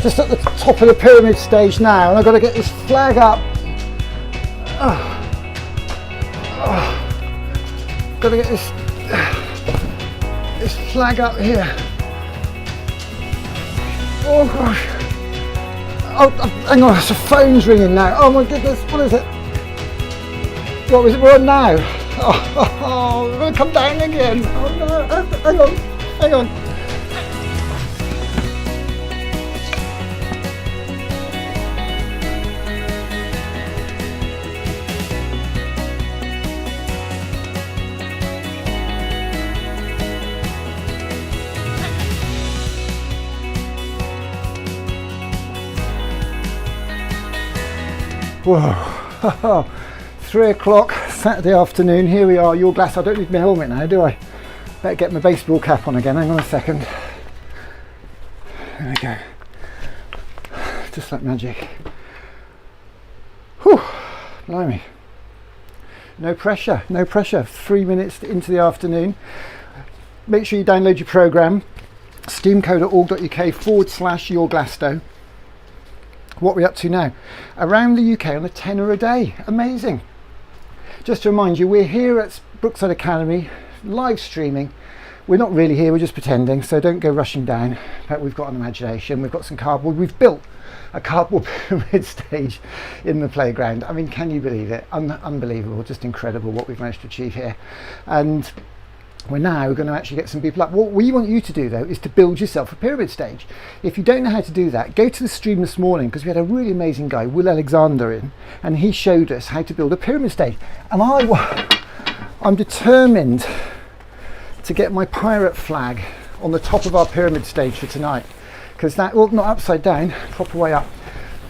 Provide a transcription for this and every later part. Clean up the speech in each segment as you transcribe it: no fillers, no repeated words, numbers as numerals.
Just at the top of the pyramid stage now, and I've got to get this flag up. Got to get this flag up here. Oh gosh. Oh, hang on, the phone's ringing now. Oh my goodness, what is it? What was it? We're on now. Oh, we're going to come down again. Oh no, hang on. Whoa, 3 o'clock Saturday afternoon, here we are, Your Glass. I don't need my helmet now, do I? Better get my baseball cap on again, hang on a second. There we go. Just like magic. Whew, blimey. No pressure, 3 minutes into the afternoon. Make sure you download your programme, steamco.org.uk/YourGlasto. What are we up to now? Around the UK on a tenner a day. Amazing. Just to remind you, we're here at Brookside Academy, live streaming. We're not really here, we're just pretending, so don't go rushing down. But we've got an imagination, we've got some cardboard. We've built a cardboard pyramid stage in the playground. I mean, can you believe it? Unbelievable, just incredible what we've managed to achieve here. And we're now going to actually get some people up. What we want you to do though is to build yourself a pyramid stage. If you don't know how to do that, go to the stream this morning, because we had a really amazing guy, Will Alexander, in, and he showed us how to build a pyramid stage. And I'm determined to get my pirate flag on the top of our pyramid stage for tonight, because that, well, not upside down, proper way up.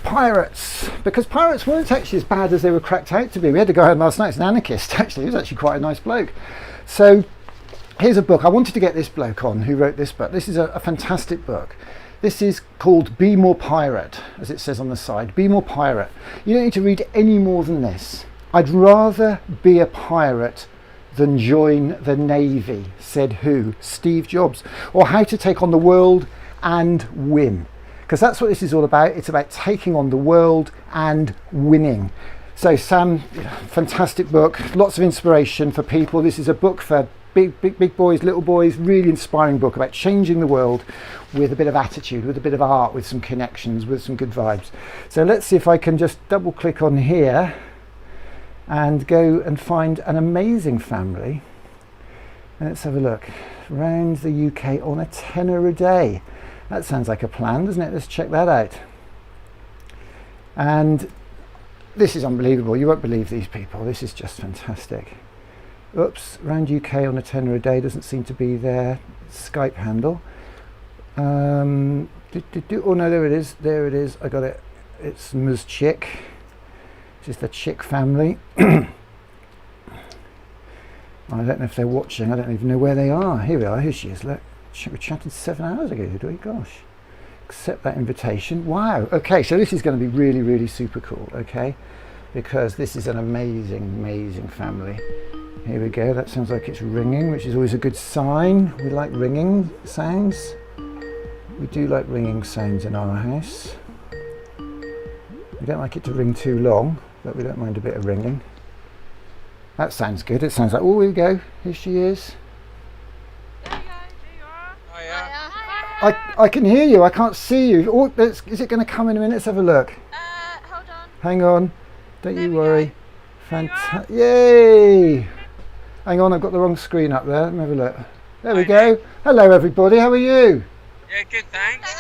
Pirates, because pirates weren't actually as bad as they were cracked out to be. We had a guy home last night, it's an anarchist actually, he was actually quite a nice bloke. So here's a book. I wanted to get this bloke on who wrote this book. This is a fantastic book. This is called Be More Pirate, as it says on the side. Be More Pirate. You don't need to read any more than this. I'd rather be a pirate than join the Navy, said who? Steve Jobs. Or how to take on the world and win. Because that's what this is all about. It's about taking on the world and winning. So Sam, fantastic book. Lots of inspiration for people. This is a book for big boys, little boys, really inspiring book about changing the world with a bit of attitude, with a bit of art, with some connections, with some good vibes. So let's see if I can just double click on here and go and find an amazing family. And let's have a look. Around the UK on a tenner a day. That sounds like a plan, doesn't it? Let's check that out. And this is unbelievable. You won't believe these people. This is just fantastic. Oops, around UK on a tenner a day doesn't seem to be their Skype handle. Oh no, there it is, I got it. It's Ms. Chick, which is the Chick family. I don't know if they're watching, I don't even know where they are. Here we are, here she is. Look, we chatted 7 hours ago, did we? Gosh. Accept that invitation. Wow, okay, so this is going to be really, really super cool, okay? Because this is an amazing family. Here we go, that sounds like it's ringing, which is always a good sign. We like ringing sounds. We do like ringing sounds in our house. We don't like it to ring too long, but we don't mind a bit of ringing. That sounds good. It sounds like, oh, here we go. Here she is. There you are. I can hear you, I can't see you. Oh, is it going to come in a minute? Let's have a look. Hold on. Hang on, don't you worry. Fantastic. Yay! Hang on, I've got the wrong screen up there. Let me have a look. There we go. Hello everybody, how are you? Yeah, good, thanks.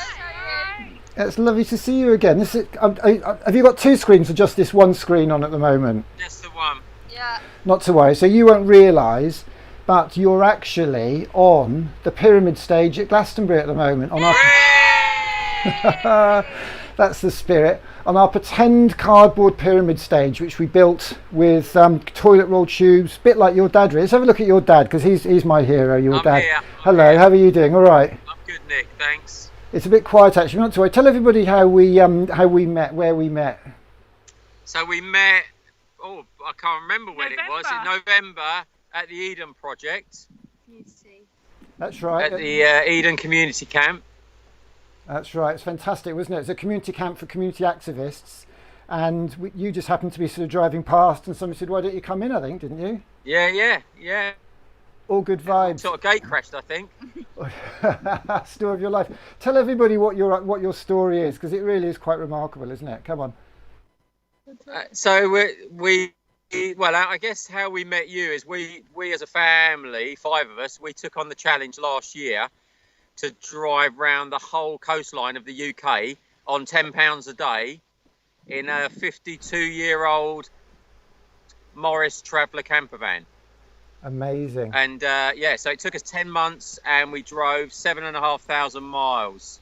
It's lovely to see you again. This is, have you got 2 screens or just this one screen on at the moment? Just the one. Yeah. Not to worry, so you won't realise, but you're actually on the pyramid stage at Glastonbury at the moment. On our that's the spirit. On our pretend cardboard pyramid stage, which we built with toilet roll tubes, a bit like your dad. Let's have a look at your dad, because he's my hero, your dad. Here. Hello, how are you doing? All right. I'm good, Nick, thanks. It's a bit quiet actually, not to worry. Tell everybody how we met, where we met. So we met, I can't remember when it was, in November at the Eden Project. That's right. At the Eden Community Camp. That's right. It's fantastic, wasn't it? It's a community camp for community activists, and you just happened to be sort of driving past, and somebody said, "Why don't you come in?" I think, didn't you? Yeah. All good vibes. Sort of gate crashed, I think. Story of your life. Tell everybody what your story is, because it really is quite remarkable, isn't it? Come on. So well, I guess how we met you is we as a family, 5 of us, we took on the challenge last year to drive round the whole coastline of the UK on £10 a day in a 52-year-old Morris Traveller camper van. Amazing. And so it took us 10 months and we drove 7,500 miles.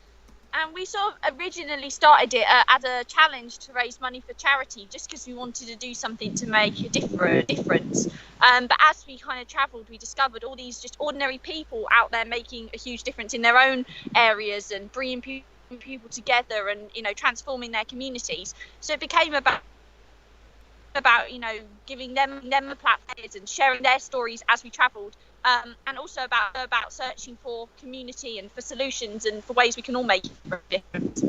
And we sort of originally started it as a challenge to raise money for charity, just because we wanted to do something to make a difference. But as we kind of travelled, we discovered all these just ordinary people out there making a huge difference in their own areas and bringing people together and, you know, transforming their communities. So it became about giving them a platform and sharing their stories as we travelled. And also about searching for community and for solutions and for ways we can all make a difference.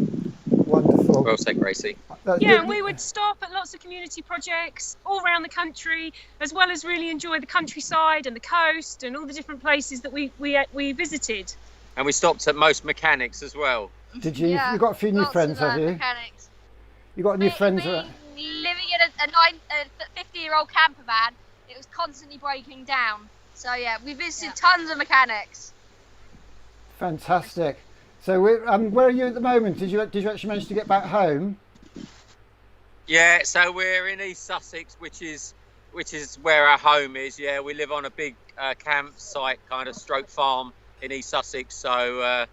Wonderful. Well said, Gracie. And we would stop at lots of community projects all around the country, as well as really enjoy the countryside and the coast and all the different places that we visited. And we stopped at most mechanics as well. Did you? Yeah, you got a few new lots friends, of, have you? Mechanics. You got new friends? Living in a 50-year-old camper van, it was constantly breaking down. So yeah, we visited tons of mechanics. Fantastic. So where are you at the moment? Did you actually manage to get back home? Yeah, so we're in East Sussex, which is where our home is. Yeah, we live on a big campsite kind of stroke farm in East Sussex. So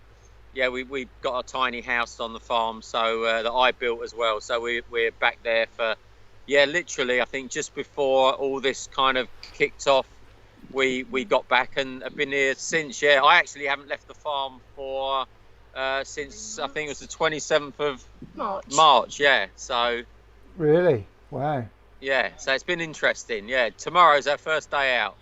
we've got a tiny house on the farm, so that I built as well. So we're back there for literally I think just before all this kind of kicked off. We got back and have been here since. Yeah, I actually haven't left the farm for since I think it was the 27th of March. Yeah, so really, wow. Yeah, so it's been interesting. Yeah, tomorrow's our first day out.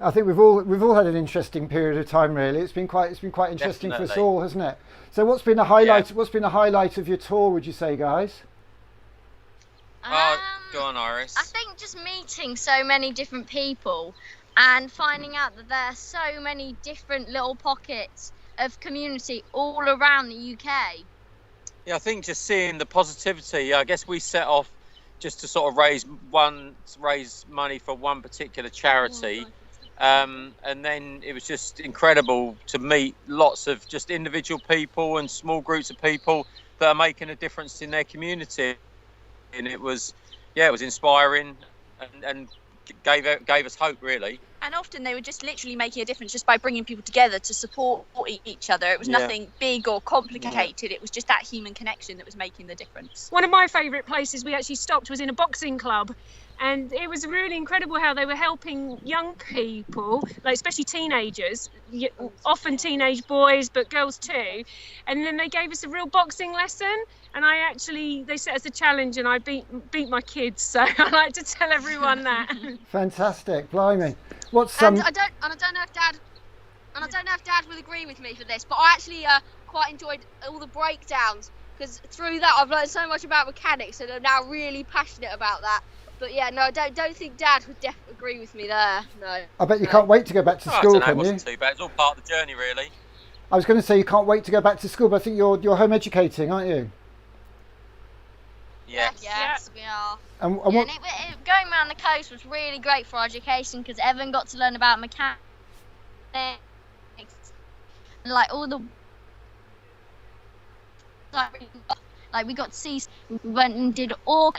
I think we've all had an interesting period of time. Really, it's been quite interesting for us Definitely. all, hasn't it? So what's been the highlight? Yeah. What's been the highlight of your tour? Would you say, guys? Go on, Iris. I think just meeting so many different people and finding out that there are so many different little pockets of community all around the UK. Yeah, I think just seeing the positivity. I guess we set off just to sort of raise money for one particular charity, and then it was just incredible to meet lots of just individual people and small groups of people that are making a difference in their community, and it was inspiring and gave us hope, really. And often they were just literally making a difference just by bringing people together to support each other. It was nothing big or complicated. It was just that human connection that was making the difference. One of my favourite places we actually stopped was in a boxing club, and it was really incredible how they were helping young people, like especially teenagers, often teenage boys but girls too, and then they gave us a real boxing lesson, and they set us a challenge and I beat my kids, so I like to tell everyone that. Fantastic, blimey. What's And I don't know if Dad would agree with me for this, but I actually quite enjoyed all the breakdowns, because through that I've learned so much about mechanics and I'm now really passionate about that. But yeah, no, I don't think Dad would definitely agree with me there. No. I bet you can't wait to go back to school, I don't know, can it you? wasn't too bad. It's all part of the journey, really. I was going to say you can't wait to go back to school, but I think you're home educating, aren't you? Yeah. Yes, we are. And Yeah, what? and going around the coast was really great for our education, because Evan got to learn about mechanics, and like all the like we got to see. We went and did all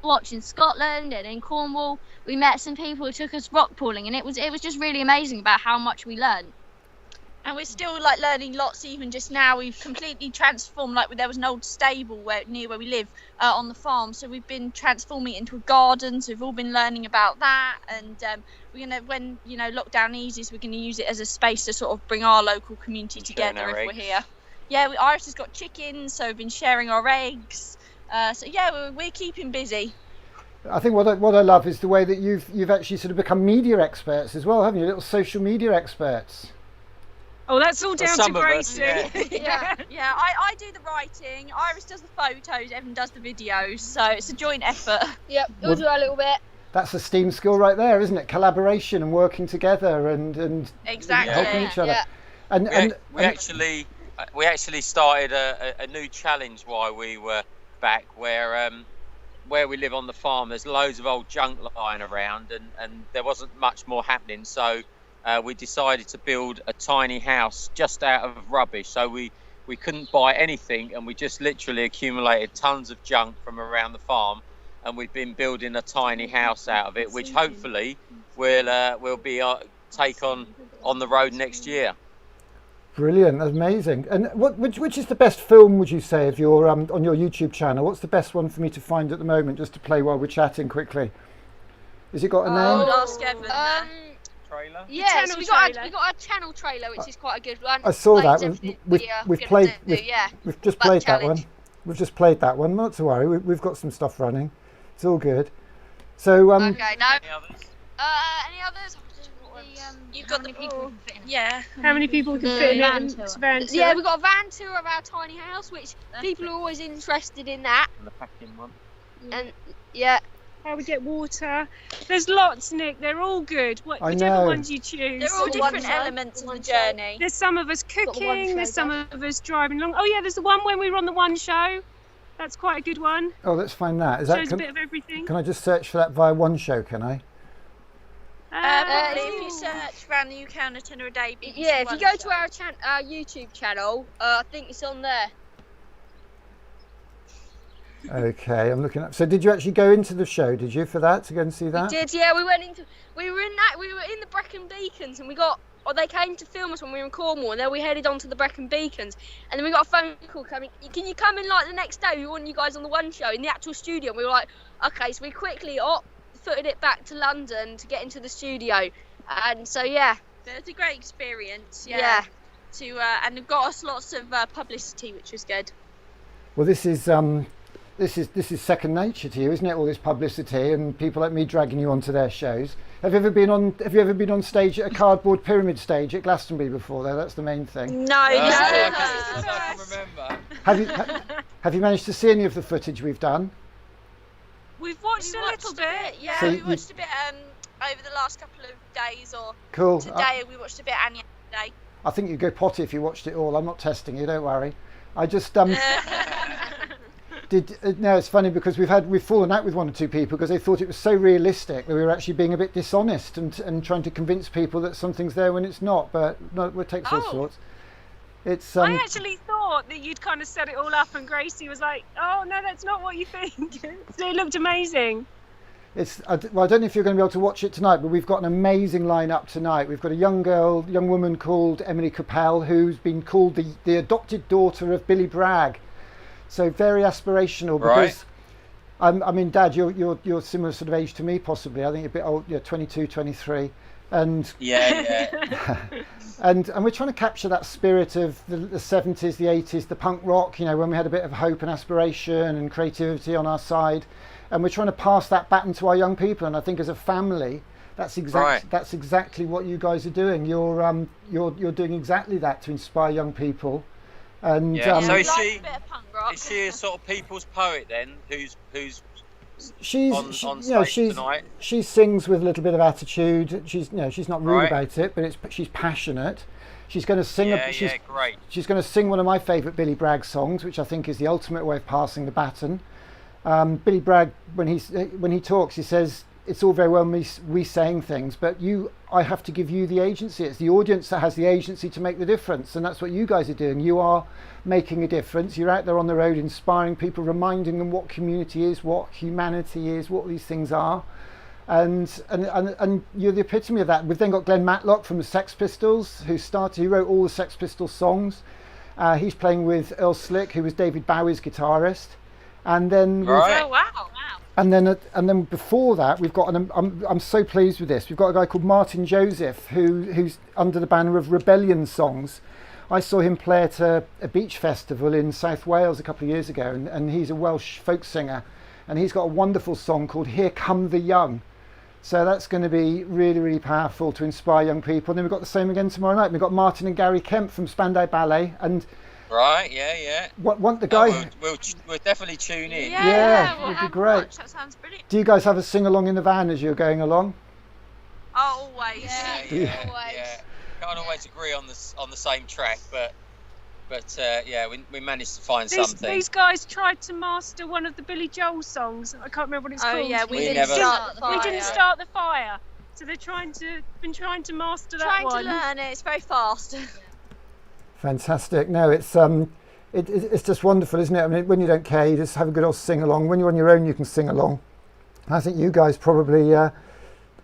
watch in Scotland and in Cornwall. We met some people who took us rock pooling, and it was just really amazing about how much we learned. And we're still like learning lots even just now. We've completely transformed, like there was an old stable near where we live on the farm, so we've been transforming it into a garden, so we've all been learning about that. And we're gonna, when lockdown eases, we're gonna use it as a space to sort of bring our local community together if we're here. Iris has got chickens, so we've been sharing our eggs. We're keeping busy. I think what I love is the way that you've actually sort of become media experts as well, haven't you? Little social media experts. Oh, that's all down to some of us, Gracie. yeah. Yeah, I do the writing, Iris does the photos, Evan does the videos, so it's a joint effort. Yep, we'll do a little bit. That's a STEAM skill right there, isn't it? Collaboration and working together and Exactly. helping each other. Yeah. We actually started a new challenge while we were back, where we live on the farm. There's loads of old junk lying around, and there wasn't much more happening. So we decided to build a tiny house just out of rubbish. So we couldn't buy anything, and we just literally accumulated tons of junk from around the farm, and we've been building a tiny house out of it, which hopefully will be take on the road next year. Brilliant, amazing. And which is the best film, would you say, of your on your YouTube channel? What's the best one for me to find at the moment, just to play while we're chatting quickly? Has it got a name? I'll ask Evan there. Trailer? Yeah, so channel we got trailer. a channel trailer, which is quite a good one. I saw Explains that. everything We've gonna played. do, yeah. We've just That played that one. challenge. We've just played that one. Not to worry. We've got some stuff running. It's all good. So Okay, no. Any others? Any others? You've got the people. Yeah. How many people can fit in van that tour. van tour? Yeah, we've got a van tour of our tiny house, which people are always interested in that. And the packing one. And yeah, How we get water. There's lots, Nick. They're all good. I Whichever know. ones you choose. They're all Got one different show, elements of one the show. journey. There's some of us the one cooking. There's show some of us driving along. Oh yeah, there's the one when we were on the one show. That's quite a good one. oh, let's find that. Is Shows that a bit of everything. can I just search for that via One Show? Can I? Probably if if you search around the UK on a tenner a day. BBC yeah. If you One go Show. to our YouTube channel, I think it's on there. Okay, I'm looking up. So did you actually go into the show? Did you for that to go and see that? We did, yeah. We were in the Brecon Beacons, and they came to film us when we were in Cornwall, and then we headed on to the Brecon Beacons, and then we got a phone call coming. Can you come in like the next day? We want you guys on the one show in the actual studio. And we were like, okay, so we quickly footed it back to London to get into the studio, and so yeah. But it's a great experience. Yeah. And it got us lots of publicity, which was good. Well, this is second nature to you, isn't it? All this publicity and people like me dragging you onto their shows. Have you ever been on stage at a cardboard pyramid stage at Glastonbury before? Though that's the main thing. No, As no. I can remember. Have you managed to see any of the footage we've done? We've watched We a watched little a bit. Yeah, So we you- watched a bit over the last couple of days, or Cool. today we watched a bit and yesterday. I think you'd go potty if you watched it all. I'm not testing you, don't worry. I just no, it's funny because we've fallen out with one or two people because they thought it was so realistic that we were actually being a bit dishonest and trying to convince people that something's there when it's not. But no, it takes all Oh. sorts. It's I actually thought that you'd kind of set it all up, and Gracie was like, "Oh no, that's not what you think." So it looked amazing. I don't know if you're going to be able to watch it tonight, but we've got an amazing lineup tonight. We've got a young woman called Emily Capel, who's been called the adopted daughter of Billy Bragg. So very aspirational because I mean, Dad, you're similar sort of age to me, possibly. I think you're a bit old, you're 22, 23, and Yeah. and we're trying to capture that spirit of the 70s, the 80s, the punk rock. You know, when we had a bit of hope and aspiration and creativity on our side, and we're trying to pass that baton to our young people. And I think as a family, that's exactly what you guys are doing. You're doing exactly that to inspire young people. And Yeah, so we is like she- a bit of punk rock. Is she a sort of people's poet then, who's she's on you know, stage tonight? she sings with a little bit of attitude. She's she's not rude Right. about it, but she's passionate. She's going to sing. Great. She's going to sing one of my favourite Billy Bragg songs, which I think is the ultimate way of passing the baton. Billy Bragg, when he talks, he says, "It's all very well we saying things, but I have to give you the agency. It's the audience that has the agency to make the difference, and that's what you guys are doing. You are making a difference. You're out there on the road, inspiring people, reminding them what community is, what humanity is, what these things are." And you're the epitome of that. We've then got Glenn Matlock from the Sex Pistols, who wrote all the Sex Pistols songs. He's playing with Earl Slick, who was David Bowie's guitarist. And then Right. Oh wow! and then before that, we've got I'm so pleased with this. We've got a guy called Martin Joseph who's under the banner of Rebellion Songs. I saw him play at a beach festival in South Wales a couple of years ago, and he's a Welsh folk singer, and he's got a wonderful song called "Here Come the Young." So that's going to be really, really powerful to inspire young people. And then we've got the same again tomorrow night. We've got Martin and Gary Kemp from Spandau Ballet, and Right, yeah. want the guy. We'll definitely tune in. Yeah, we'll it'd be have great. lunch. That sounds brilliant. Do you guys have a sing along in the van as you're going along? Oh, always. Yeah. Yeah. Can't always agree on the same track, but yeah, we managed to find something. These guys tried to master one of the Billy Joel songs. I can't remember what it's Oh called. yeah, We didn't never- start the fire. We didn't start the fire, so they're trying to master that Trying one. to learn it. It's very fast. Fantastic. No, it's just wonderful, isn't it? I mean, when you don't care, you just have a good old sing along. When you're on your own, you can sing along. I think you guys probably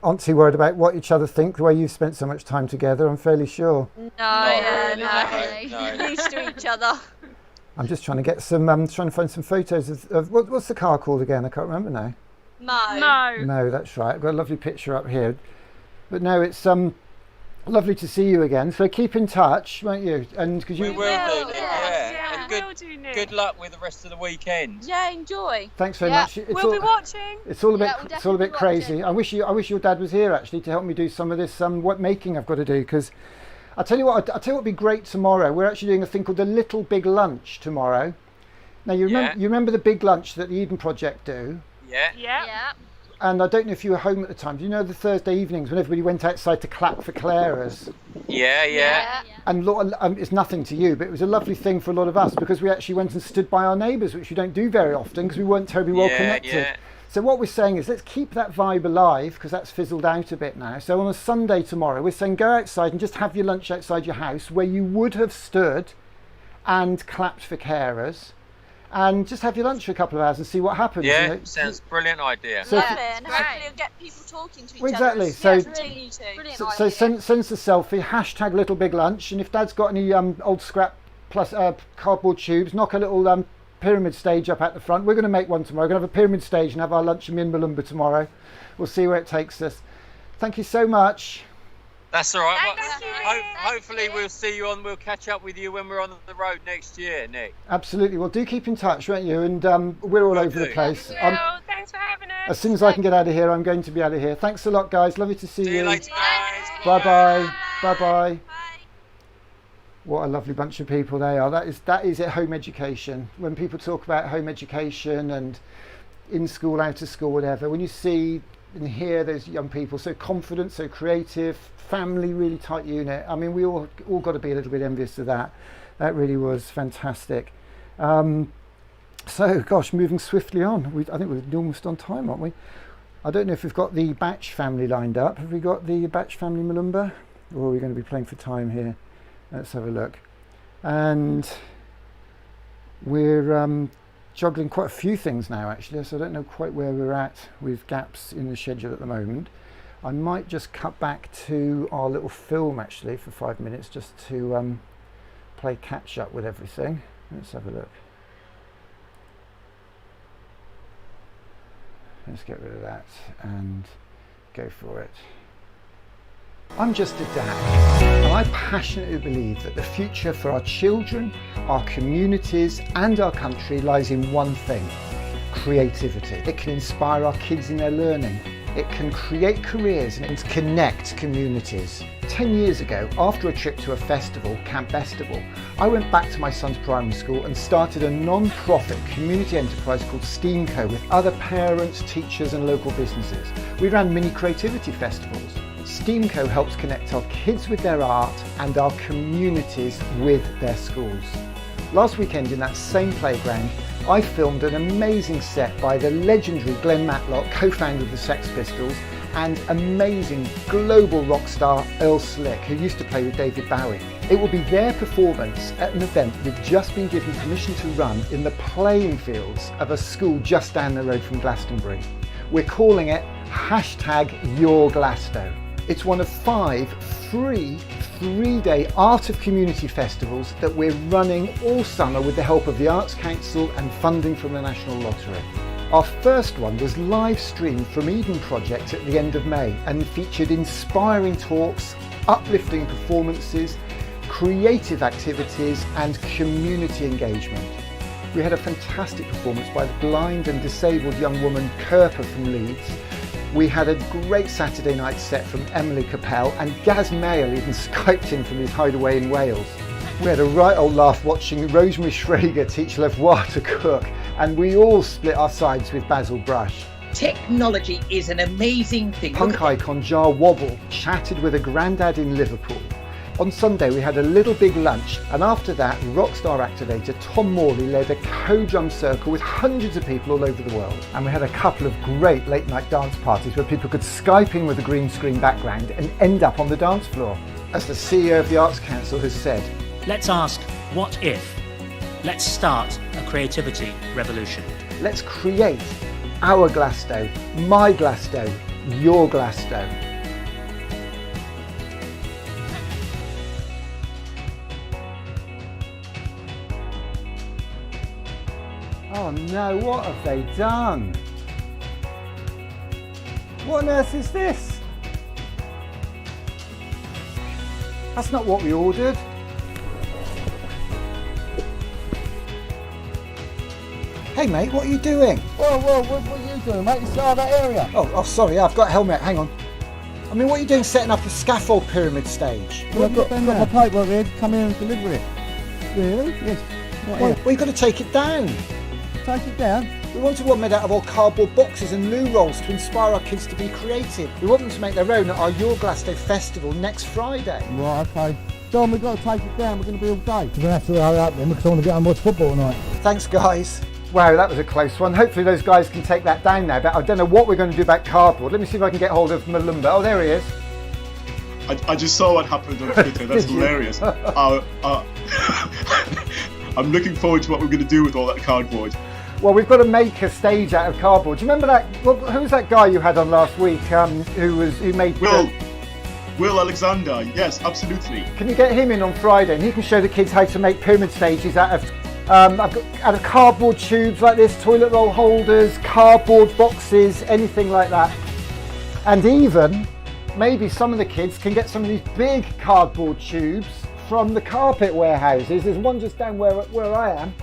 aren't too worried about what each other think, the way you've spent so much time together, I'm fairly sure. No, really, no. no. Used to each other. I'm just trying to get some, trying to find some photos of what's the car called again? I can't remember now. Mo. No, that's right. I've got a lovely picture up here. But no, it's lovely to see you again. So keep in touch, won't you? And because We you, will do, Nick, yeah. yeah. And Will do, Nick. good luck with the rest of the weekend. Yeah, enjoy. thanks very Yeah. much. We'll be watching. It's all a bit, Yeah, we'll it's all a bit definitely be crazy. I wish your dad was here actually to help me do some of this what making I've got to do, because I'll tell you what would be great tomorrow. We're actually doing a thing called the Little Big Lunch tomorrow. Now you remember the big lunch that the Eden Project do, Yeah. Yeah. and I don't know if you were home at the time. Do you know the Thursday evenings when everybody went outside to clap for Clarers? Yeah. And it's nothing to you, but it was a lovely thing for a lot of us because we actually went and stood by our neighbours, which we don't do very often because we weren't terribly well connected. Yeah. So what we're saying is let's keep that vibe alive because that's fizzled out a bit now. So on a Sunday tomorrow, we're saying go outside and just have your lunch outside your house where you would have stood and clapped for carers, and just have your lunch for a couple of hours and see what happens. Yeah, you know. sounds brilliant idea. So Love if it, you- and hopefully it'll get people talking to each Exactly, other. so- Yeah, continue to. Brilliant So idea. send us a selfie, hashtag Little Big Lunch, and if Dad's got any old scrap plus cardboard tubes, knock a little pyramid stage up at the front. We're going to make one tomorrow. We're going to have a pyramid stage and have our lunch in Minbalumba tomorrow. We'll see where it takes us. Thank you so much. That's all right. Thank you. Hopefully we'll see you we'll catch up with you when we're on the road next year, Nick. Absolutely. Well, do keep in touch, won't you? And we're all Will over the do. place. Well, thanks for having us. As soon as I can get out of here, I'm going to be out of here. Thanks a lot, guys. Lovely to see See you later, guys. Bye-bye. Bye-bye. Bye. What a lovely bunch of people they are. That is it, home education. When people talk about home education and in school, out of school, whatever, when you see and hear those young people so confident, so creative, family, really tight unit. I mean, we all got to be a little bit envious of that. That really was fantastic. So, gosh, moving swiftly on. I think we're almost on time, aren't we? I don't know if we've got the Batch family lined up. Have we got the Batch family Malumba? Or are we going to be playing for time here? Let's have a look. And we're juggling quite a few things now actually, so I don't know quite where we're at with gaps in the schedule at the moment. I might just cut back to our little film actually for 5 minutes just to play catch up with everything. Let's have a look. Let's get rid of that and go for it. I'm just a dad, and I passionately believe that the future for our children, our communities and our country lies in one thing: creativity. It can inspire our kids in their learning. It can create careers and connect communities. 10 years ago, after a trip to a festival, Camp Festival, I went back to my son's primary school and started a non-profit community enterprise called STEAMco with other parents, teachers and local businesses. We ran mini creativity festivals. STEAMco helps connect our kids with their art and our communities with their schools. Last weekend in that same playground, I filmed an amazing set by the legendary Glenn Matlock, co-founder of the Sex Pistols, and amazing global rock star Earl Slick, who used to play with David Bowie. It will be their performance at an event we've just been given permission to run in the playing fields of a school just down the road from Glastonbury. We're calling it #YourGlasto. It's one of 5 free 3-day Art of Community festivals that we're running all summer with the help of the Arts Council and funding from the National Lottery. Our first one was live streamed from Eden Project at the end of May and featured inspiring talks, uplifting performances, creative activities and community engagement. We had a fantastic performance by the blind and disabled young woman Kirpa from Leeds, We had a great Saturday night set from Emily Capel, and Gaz Mayle even Skyped in from his hideaway in Wales. We had a right old laugh watching Rosemary Schrager teach Levois to cook, and we all split our sides with Basil Brush. Technology is an amazing thing. Punk icon Jar Wobble chatted with a grandad in Liverpool. On Sunday we had a little big lunch, and after that rockstar activator Tom Morley led a co-drum circle with hundreds of people all over the world. And we had a couple of great late night dance parties where people could Skype in with a green screen background and end up on the dance floor. As the CEO of the Arts Council has said, let's ask, what if? Let's start a creativity revolution. let's create our Glasto, my Glasto, your Glasto. Oh no, what have they done? What on earth is this? That's not what we ordered. Hey mate, what are you doing? Whoa, what are you doing, mate? It's out of that area. Oh, sorry, I've got a helmet, hang on. I mean, what are you doing setting up a scaffold pyramid stage? Well, I've got my paperwork here to come here and deliver it. Really? Yes. Well, you've got to take it down. Take it down. We wanted one made out of old cardboard boxes and loo rolls to inspire our kids to be creative. We want them to make their own at our Your Glasto festival next Friday. Right, okay. John, we've got to take it down. We're going to be all day. We're going to have to hurry up then because I want to get on and watch football tonight. Thanks, guys. Wow, that was a close one. Hopefully those guys can take that down now, but I don't know what we're going to do about cardboard. Let me see if I can get hold of Malumba. Oh, there he is. I just saw what happened on Twitter. That's hilarious. I'm looking forward to what we're going to do with all that cardboard. Well, we've got to make a stage out of cardboard. Do you remember that? Well, who was that guy you had on last week? Who made Will Alexander? Yes, absolutely. Can you get him in on Friday, and he can show the kids how to make pyramid stages out of out of cardboard tubes like this, toilet roll holders, cardboard boxes, anything like that. And even maybe some of the kids can get some of these big cardboard tubes from the carpet warehouses. There's one just down where I am.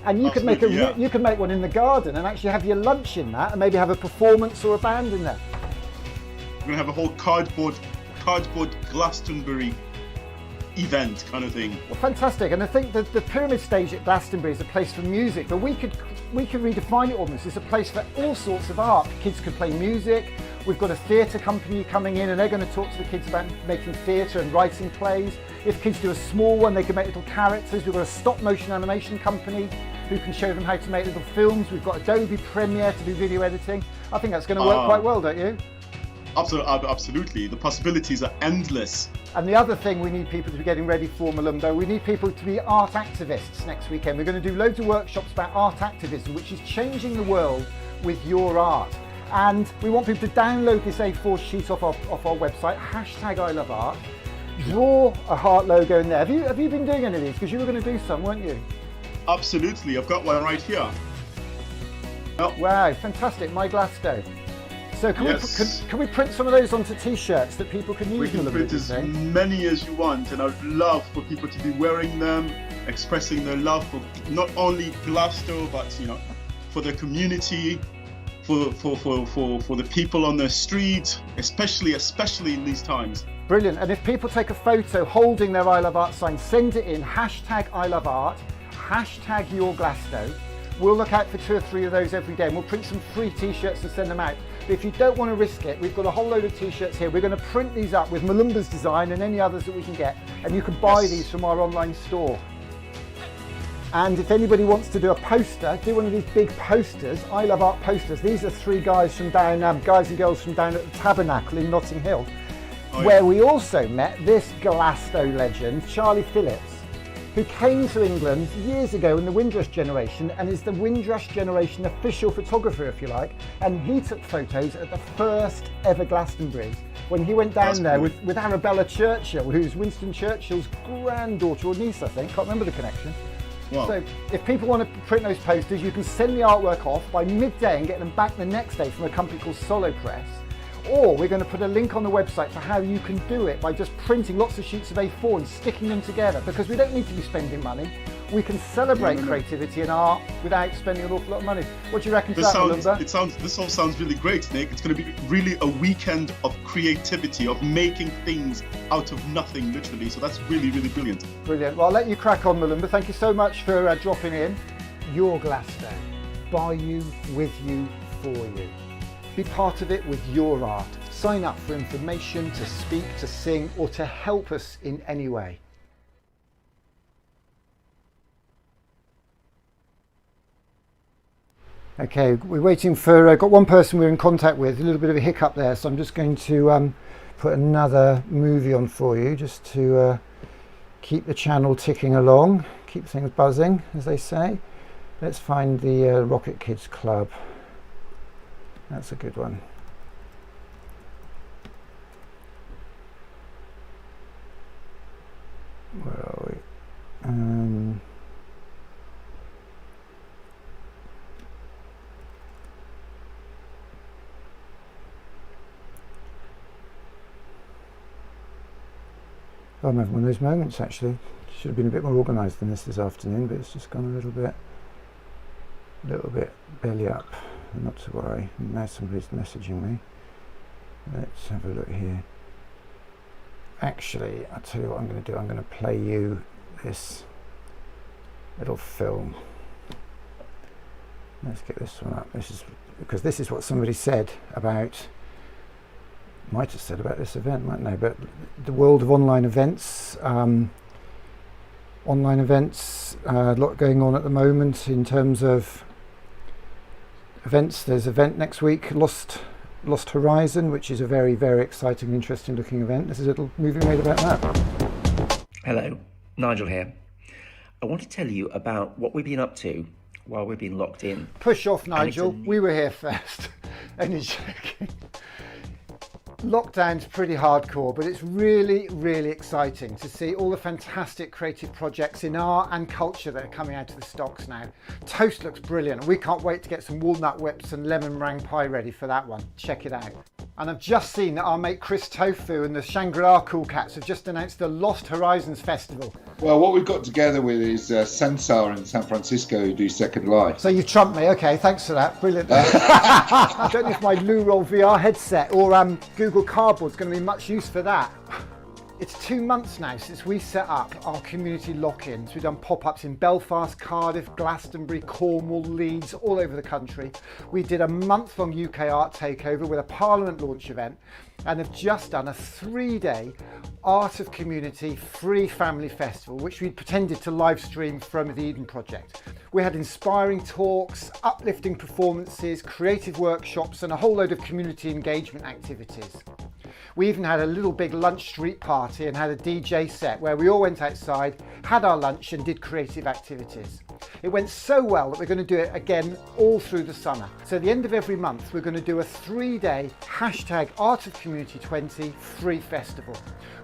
And you could make you could make one in the garden and actually have your lunch in that, and maybe have a performance or a band in there. We're gonna have a whole cardboard Glastonbury event kind of thing. Well, fantastic. And I think that the pyramid stage at Glastonbury is a place for music, but we could redefine it almost. It's a place for all sorts of art. Kids could play music. We've got a theatre company coming in, and they're going to talk to the kids about making theatre and writing plays. If kids do a small one, they can make little characters. We've got a stop motion animation company who can show them how to make little films. We've got Adobe Premiere to do video editing. I think that's going to work quite well, don't you? Absolutely. The possibilities are endless. And the other thing we need people to be getting ready for, Malumbo, we need people to be art activists next weekend. We're going to do loads of workshops about art activism, which is changing the world with your art. And we want people to download this A4 sheet off our website, #ILoveArt, draw a heart logo in there. Have you been doing any of these? Because you were going to do some, weren't you? Absolutely, I've got one right here. Oh. Wow, fantastic, My Glasto. So can we print some of those onto t-shirts that people can use? We can print as many as you want, and I'd love for people to be wearing them, expressing their love for not only Glasto, but for the community, for the people on the street, especially in these times. Brilliant. And if people take a photo holding their I Love Art sign, send it in, #ILoveArt, #YourGlasto. We'll look out for 2 or 3 of those every day, and we'll print some free t-shirts and send them out. But if you don't want to risk it, we've got a whole load of t-shirts here. We're going to print these up with Malumba's design and any others that we can get, and you can buy these from our online store. And if anybody wants to do a poster, do one of these big posters, I Love Art posters. These are 3 guys from down, guys and girls from down at the Tabernacle in Notting Hill, where we also met this Glasto legend, Charlie Phillips, who came to England years ago in the Windrush generation and is the Windrush generation official photographer, if you like. And he took photos at the first ever Glastonbury when he went down there with Arabella Churchill, who's Winston Churchill's granddaughter or niece, I think. Can't remember the connection. Wow. So if people want to print those posters, you can send the artwork off by midday and get them back the next day from a company called Solo Press. Or we're going to put a link on the website for how you can do it by just printing lots of sheets of A4 and sticking them together, because we don't need to be spending money. We can celebrate creativity and art without spending an awful lot of money. What do you reckon to that, Malumba? This all sounds really great, Nick. It's going to be really a weekend of creativity, of making things out of nothing, literally. So that's really, really brilliant. Brilliant. Well, I'll let you crack on, Malumba. Thank you so much for dropping in. Your Glasgow. By you, with you, for you. Be part of it with your art. Sign up for information, to speak, to sing, or to help us in any way. Okay, we're waiting for, got one person we're in contact with, a little bit of a hiccup there, so I'm just going to put another movie on for you, just to keep the channel ticking along, keep things buzzing, as they say. Let's find the Rocket Kids Club. That's a good one. Where are we? I'm having one of those moments actually. Should have been a bit more organised than this afternoon, but it's just gone a little bit belly up. Not to worry. Now somebody's messaging me. Let's have a look here. Actually, I'll tell you what I'm going to do. I'm going to play you this little film. Let's get this one up. This is because this is what somebody said about. Might have said about this event, mightn't they? But the world of online events. A lot going on at the moment in terms of events. There's an event next week, Lost Horizon, which is a very, very exciting and interesting looking event. There's a little movie made about that. Hello, Nigel here. I want to tell you about what we've been up to while we've been locked in. Push off, Nigel. We were here first. Only joking. Lockdown's pretty hardcore, but it's really, really exciting to see all the fantastic creative projects in art and culture that are coming out of the stocks now. Toast looks brilliant. We can't wait to get some walnut whips and lemon meringue pie ready for that one. Check it out. And I've just seen that our mate Chris Tofu and the Shangri-La Cool Cats have just announced the Lost Horizons Festival. Well, what we've got together with is Sensar in San Francisco who do Second Life. So you've trumped me. Okay, thanks for that. Brilliant. I don't know if my Lou-Roll VR headset or Google Cardboard is going to be much use for that. It's 2 months now since we set up our community lock-ins. We've done pop-ups in Belfast, Cardiff, Glastonbury, Cornwall, Leeds, all over the country. We did a month-long UK art takeover with a Parliament launch event and have just done a 3-day Art of Community free family festival, which we pretended to live stream from the Eden Project. We had inspiring talks, uplifting performances, creative workshops and a whole load of community engagement activities. We even had a little big lunch street party and had a DJ set where we all went outside, had our lunch and did creative activities. It went so well that we're going to do it again all through the summer. So at the end of every month, we're going to do a 3-day Art of Community 20 free festival.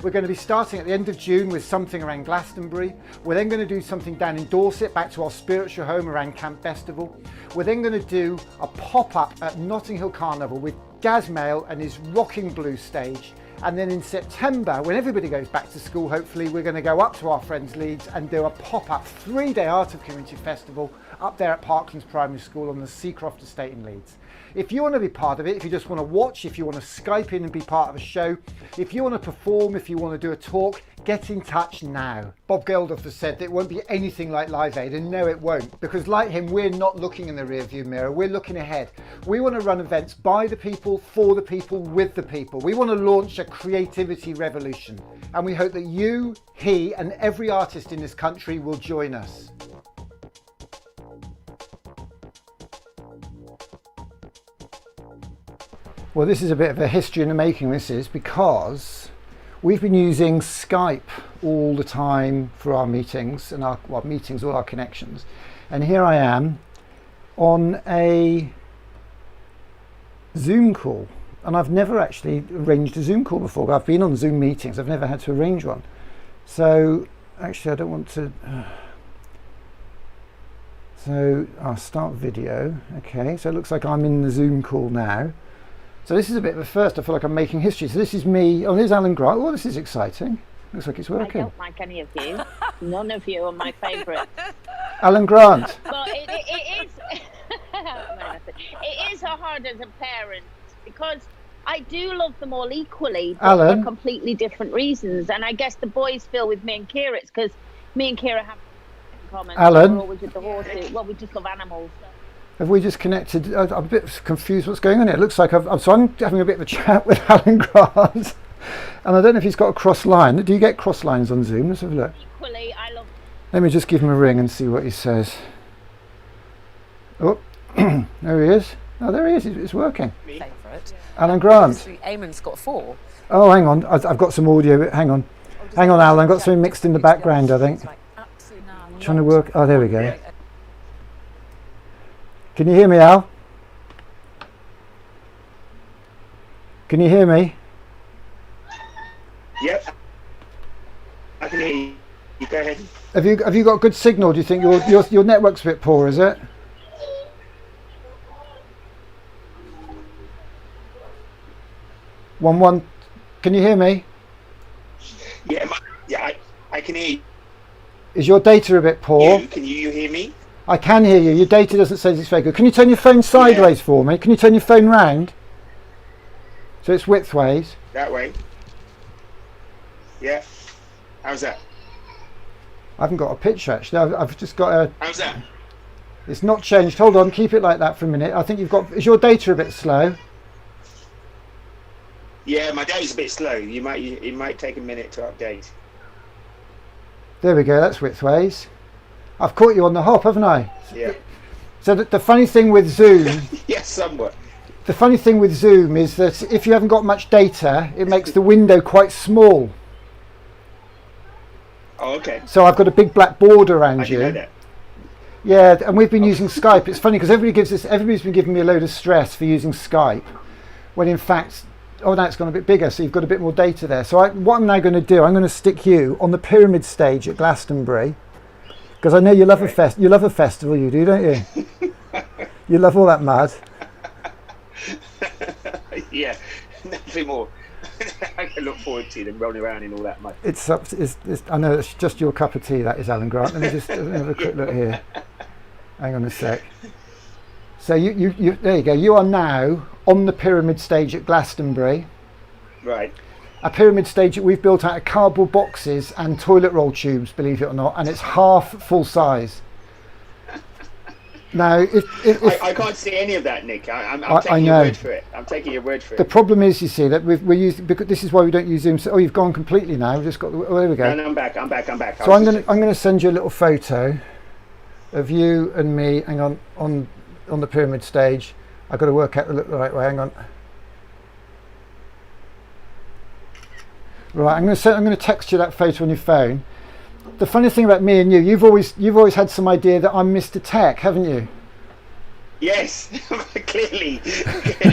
We're going to be starting at the end of June with something around Glastonbury. We're then going to do something down in Dorset, back to our spiritual home around Camp Festival. We're then going to do a pop-up at Notting Hill Carnival with Gaz Mail and his Rocking Blues stage. And then in September, when everybody goes back to school, hopefully we're going to go up to our friends Leeds and do a pop-up 3-day Art of Community Festival up there at Parklands Primary School on the Seacroft Estate in Leeds. If you want to be part of it, if you just want to watch, if you want to Skype in and be part of a show, if you want to perform, if you want to do a talk, get in touch now. Bob Geldof has said that it won't be anything like Live Aid, and no it won't, because like him, we're not looking in the rearview mirror, we're looking ahead. We want to run events by the people, for the people, with the people. We want to launch a creativity revolution, and we hope that you, he, and every artist in this country will join us. Well, this is a bit of a history in the making, this is, because we've been using Skype all the time for our meetings and all our connections. And here I am on a Zoom call. And I've never actually arranged a Zoom call before. I've been on Zoom meetings, I've never had to arrange one. So actually I don't want to, so I'll start video. Okay, so it looks like I'm in the Zoom call now. So this is a bit of a first. I feel like I'm making history. So this is me. Oh, there's Alan Grant. Oh, this is exciting. Looks like it's I working. don't like any of you. None of you are my favourites. Alan Grant. But it is it is hard as a parent because I do love them all equally, but Alan? for completely different reasons. And I guess the boys feel with me and Kira, it's because me and Kira have in common. Alan? We're always with the horses. Well, we just love animals. So. Have we just connected? I'm a bit confused what's going on here. It looks like I'm having a bit of a chat with Alan Grant. And I don't know if he's got a cross line. Do you get cross lines on Zoom? Let's have a look. Equally, I love. Let me just give him a ring and see what he says. Oh, there he is. Oh, there he is. It's working. Favourite. Alan Grant. Eamon's got 4. Oh, hang on. I've got some audio. Hang on. Hang on, Alan. I've got something mixed in the background, I think. Trying to work. Oh, there we go. Can you hear me, Al? Can you hear me? Yep. I can hear you. You go ahead. Have you got good signal? Do you think your network's a bit poor? Is it? One. Can you hear me? Yeah. I can hear you. Is your data a bit poor? Can you hear me? I can hear you. Your data doesn't say it's very good. Can you turn your phone sideways for me? Can you turn your phone round so it's widthways? That way. Yeah. How's that? I haven't got a picture actually. I've just got a. How's that? It's not changed. Hold on. Keep it like that for a minute. I think you've got. Is your data a bit slow? Yeah, my data's a bit slow. It might take a minute to update. There we go. That's widthways. I've caught you on the hop, haven't I? Yeah. So the funny thing with Zoom. Yes, somewhat. The funny thing with Zoom is that if you haven't got much data, it makes the window quite small. Oh, okay. So I've got a big black board around you. I know that. Yeah, and we've been using Skype. It's funny because everybody's been giving me a load of stress for using Skype, when in fact, oh, now it's gone a bit bigger, so you've got a bit more data there. So what I'm now going to do, I'm going to stick you on the pyramid stage at Glastonbury, because I know you love you love a festival, you do, don't you? You love all that mud. Yeah, nothing more. I can look forward to them rolling around in all that mud. I know it's just your cup of tea, that is, Alan Grant. Let me just have a quick look here. Hang on a sec. So you there you go. You are now on the pyramid stage at Glastonbury. Right. A pyramid stage that we've built out of cardboard boxes and toilet roll tubes, believe it or not, and it's half full size. Now, I can't see any of that, Nick. I'm taking I your know. word for it. I'm taking your word for it. The problem is, you see, that we're using, because this is why we don't use Zoom. So, you've gone completely now. We've just got. Oh, there we go. No, I'm back. So I'm going to send you a little photo of you and me. Hang on the pyramid stage. I've got to work out the right way. Hang on. Right, I'm going to text you that photo on your phone. The funny thing about me and you, you've always had some idea that I'm Mr. Tech, haven't you? Yes, clearly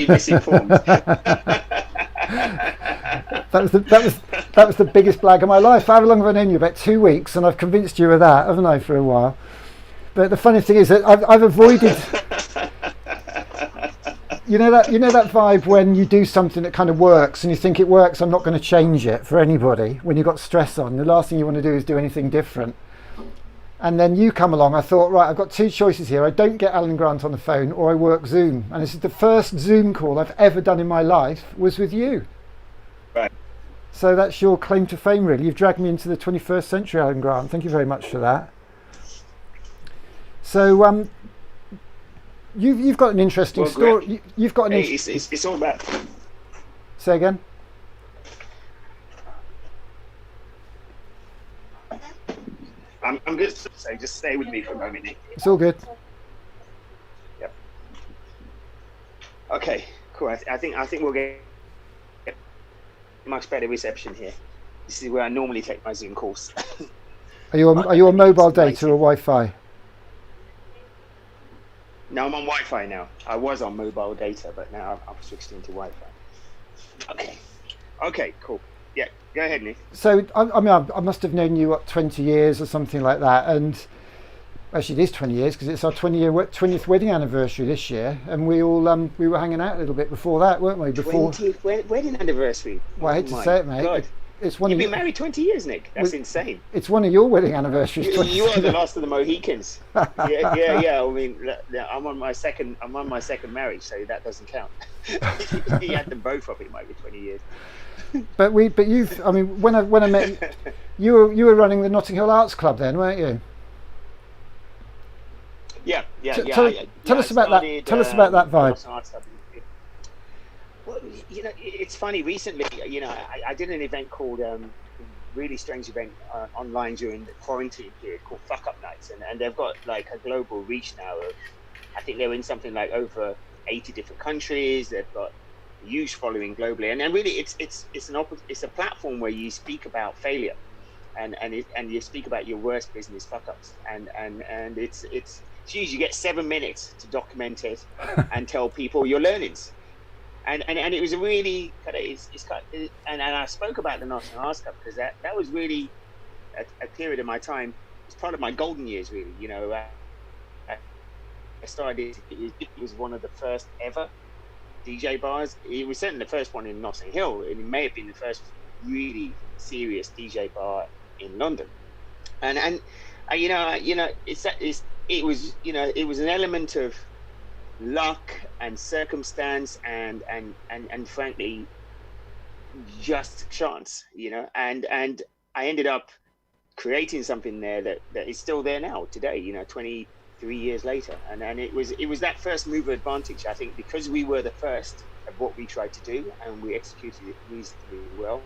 misinformed. that was the biggest blag of my life. How long have I known you? About 2 weeks, and I've convinced you of that, haven't I, for a while? But the funny thing is that I've avoided. You know that vibe when you do something that kind of works and you think it works, I'm not going to change it for anybody. When you've got stress on, the last thing you want to do is do anything different. And then you come along. I thought, right, I've got 2 choices here. I don't get Alan Grant on the phone, or I work Zoom. And this is the first Zoom call I've ever done in my life was with you. Right. So that's your claim to fame, really. You've dragged me into the 21st century, Alan Grant. Thank you very much for that. So you've got an interesting story. You've got an. It's all about. Say again. I'm good. So just stay with me for a moment, Nick. It's all good. Yep. Okay. Cool. I think we'll get much better reception here. This is where I normally take my Zoom calls. Are you on mobile data or Wi-Fi? No, I'm on Wi-Fi now. I was on mobile data, but now I've switched into Wi-Fi. Okay, cool. Yeah, go ahead, Nick. So, I mean, I must have known you 20 years or something like that, and actually it is 20 years because it's our 20th wedding anniversary this year, and we were hanging out a little bit before that, weren't we? 20th wedding anniversary. Well, I hate to say it, mate. God. It's one You've of been married 20 years, Nick. That's insane. It's one of your wedding anniversaries. You are the last of the Mohicans. Yeah. I mean, I'm on my second marriage, so that doesn't count. He had them both up. It might be 20 years. But you've. I mean, when I met you, you were running the Notting Hill Arts Club then, weren't you? Yeah. Tell us about that. Tell us about that vibe. Well, it's funny. Recently, I did an event called really strange event online during the quarantine period called Fuck Up Nights, and they've got like a global reach now. I think they're in something like over 80 different countries. They've got a huge following globally, and really it's a platform where you speak about failure, and you speak about your worst business fuck ups, and it's huge. You get 7 minutes to document it and tell people your learnings. And it was a really and I spoke about the Notting Hill Arts Club because that was really a period of my time. It's part of my golden years, really. I started. It was one of the first ever DJ bars. It was certainly the first one in Notting Hill, and it may have been the first really serious DJ bar in London. And it was an element of luck and circumstance and frankly just chance, and I ended up creating something there that is still there now today, 23 years later, and it was that first mover advantage, I think, because we were the first of what we tried to do and we executed it reasonably well.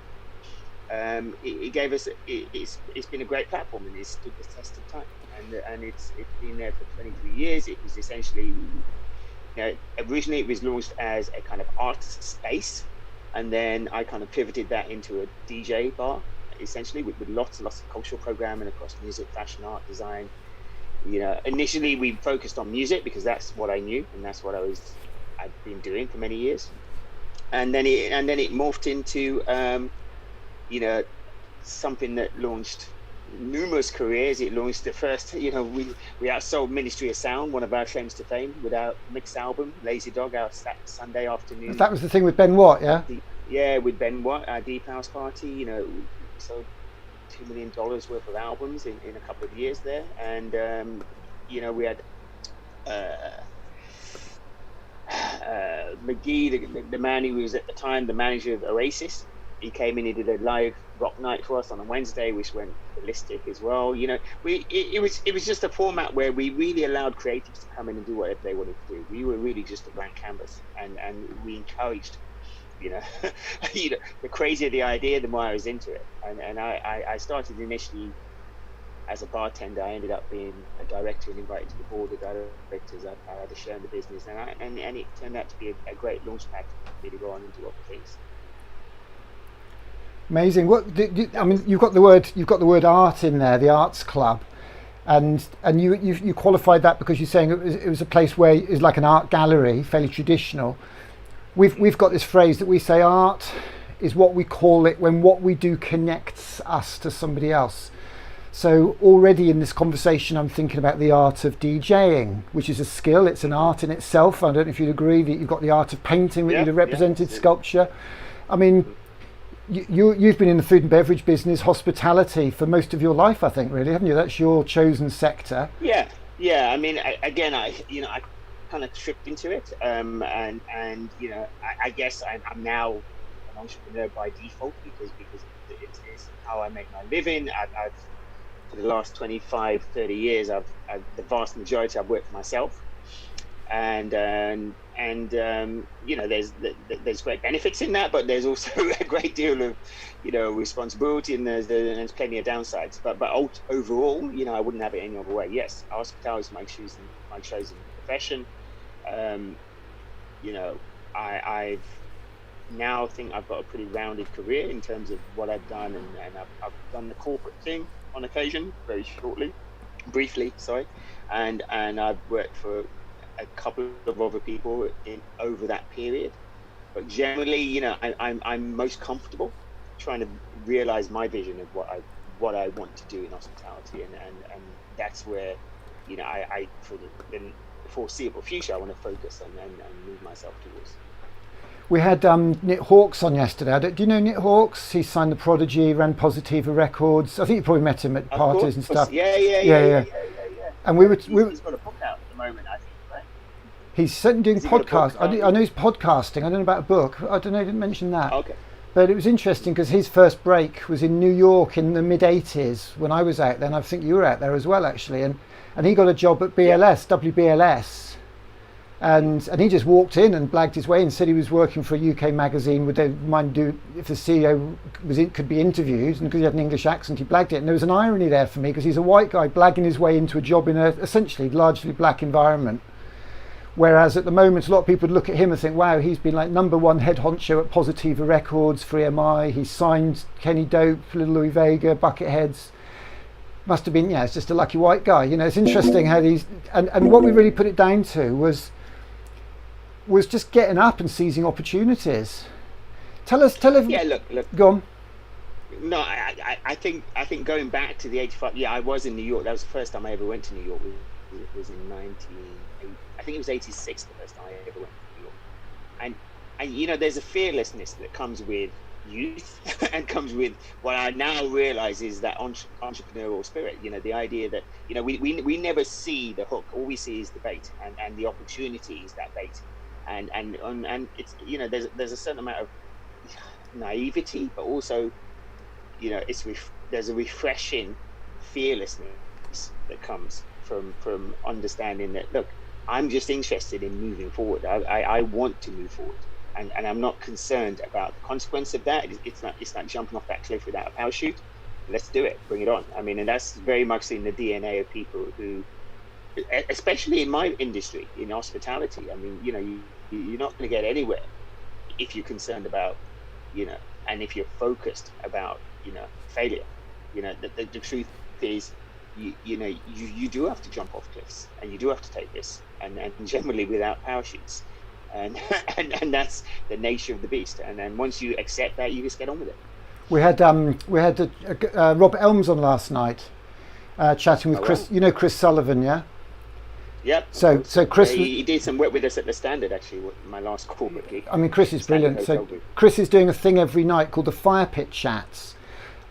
It gave us it's been a great platform, and it's stood the test of time, and it's been there for 23 years. It was essentially, originally it was launched as a kind of art space, and then I kind of pivoted that into a DJ bar, essentially with lots and lots of cultural programming across music, fashion, art, design. Initially we focused on music because that's what I knew and that's what I'd been doing for many years, and then it morphed into something that launched numerous careers. It launched the first, we outsold Ministry of Sound, one of our claims to fame, with our mixed album Lazy Dog, our Sunday afternoon. That was the thing with Ben Watt, yeah? Yeah, with Ben Watt, our Deep House Party. We sold $2 million worth of albums in a couple of years there, and we had McGee, the man who was at the time the manager of Oasis. He came in, he did a live rock night for us on a Wednesday, which went ballistic as well. It was just a format where we really allowed creatives to come in and do whatever they wanted to do. We were really just a blank canvas, and we encouraged, the crazier the idea, the more I was into it. And I started initially as a bartender. I ended up being a director and invited to the board of directors. I had a share in the business, and it turned out to be a great launch pad for me to go on and do other things. Amazing. You've got the word art in there, the Arts Club, and you qualified that because you're saying it was a place where it's like an art gallery, fairly traditional. We've got this phrase that we say art is what we call it when what we do connects us to somebody else. So already in this conversation, I'm thinking about the art of DJing, which is a skill. It's an art in itself. I don't know if you'd agree that you've got the art of painting that you've represented, sculpture. I mean, you've been in the food and beverage business, hospitality for most of your life, I think, really, haven't you? That's your chosen sector. Yeah. I mean, I kind of tripped into it, and I guess I'm now an entrepreneur by default because it's how I make my living. I've for the last 25, 30 years, I've the vast majority I've worked for myself, and there's great benefits in that, but there's also a great deal of responsibility, and there's plenty of downsides. But overall, I wouldn't have it any other way. Yes, hospitality is my chosen profession. I've now think I've got a pretty rounded career in terms of what I've done, and I've done the corporate thing on occasion, very briefly, and I've worked for a couple of other people over that period, but generally, I'm most comfortable trying to realize my vision of what I want to do in hospitality, and that's where I for the foreseeable future I want to focus and move myself towards. We had Nick Hawkes on yesterday. Do you know Nick Hawkes? He signed the Prodigy, ran Positiva Records. I think you probably met him at parties and stuff. Yeah. And we were He's got a book out at the moment, I think, right? He's certainly doing Has he got a book podcasts. I know he's podcasting. I don't know about a book. I don't know. He didn't mention that. Okay. But it was interesting because his first break was in New York in the mid-'80s when I was out there, and I think you were out there as well, actually. And he got a job at BLS, WBLS. And he just walked in and blagged his way and said he was working for a UK magazine. Would they mind if the CEO could be interviewed? And because he had an English accent, he blagged it. And there was an irony there for me because he's a white guy blagging his way into a job in a essentially largely black environment. Whereas at the moment, a lot of people would look at him and think, wow, he's been like #1 head honcho at Positiva Records for EMI. He signed Kenny Dope, Little Louis Vega, Bucketheads. Must have been, it's just a lucky white guy. It's interesting how these, and what we really put it down to was just getting up and seizing opportunities. Tell us. Yeah, look. Go on. No, I think going back to the 85. Yeah, I was in New York. That was the first time I ever went to New York. It was in 1980. I think it was 86 the first time I ever went to New York. And there's a fearlessness that comes with youth and comes with what I now realize is that entrepreneurial spirit. The idea that we never see the hook. All we see is the bait, and the opportunity is that bait. And it's there's a certain amount of naivety, but also there's a refreshing fearlessness that comes from understanding that, look, I'm just interested in moving forward. I want to move forward, and I'm not concerned about the consequence of that. It's not jumping off that cliff without a parachute. Let's do it, bring it on. I mean, and that's very much in the DNA of people who, especially in my industry, in hospitality. I mean, you're not going to get anywhere if you're concerned about, and if you're focused about, failure. The truth is, you do have to jump off cliffs, and you do have to take this, and generally without parachutes, and that's the nature of the beast. And then once you accept that, you just get on with it. We had Robert Elms on last night, chatting with Chris. Wow. Chris Sullivan, yeah. Yep. So Chris, he did some work with us at the Standard, actually. My last corporate gig. I mean, Chris is brilliant. So Chris is doing a thing every night called the Fire Pit Chats.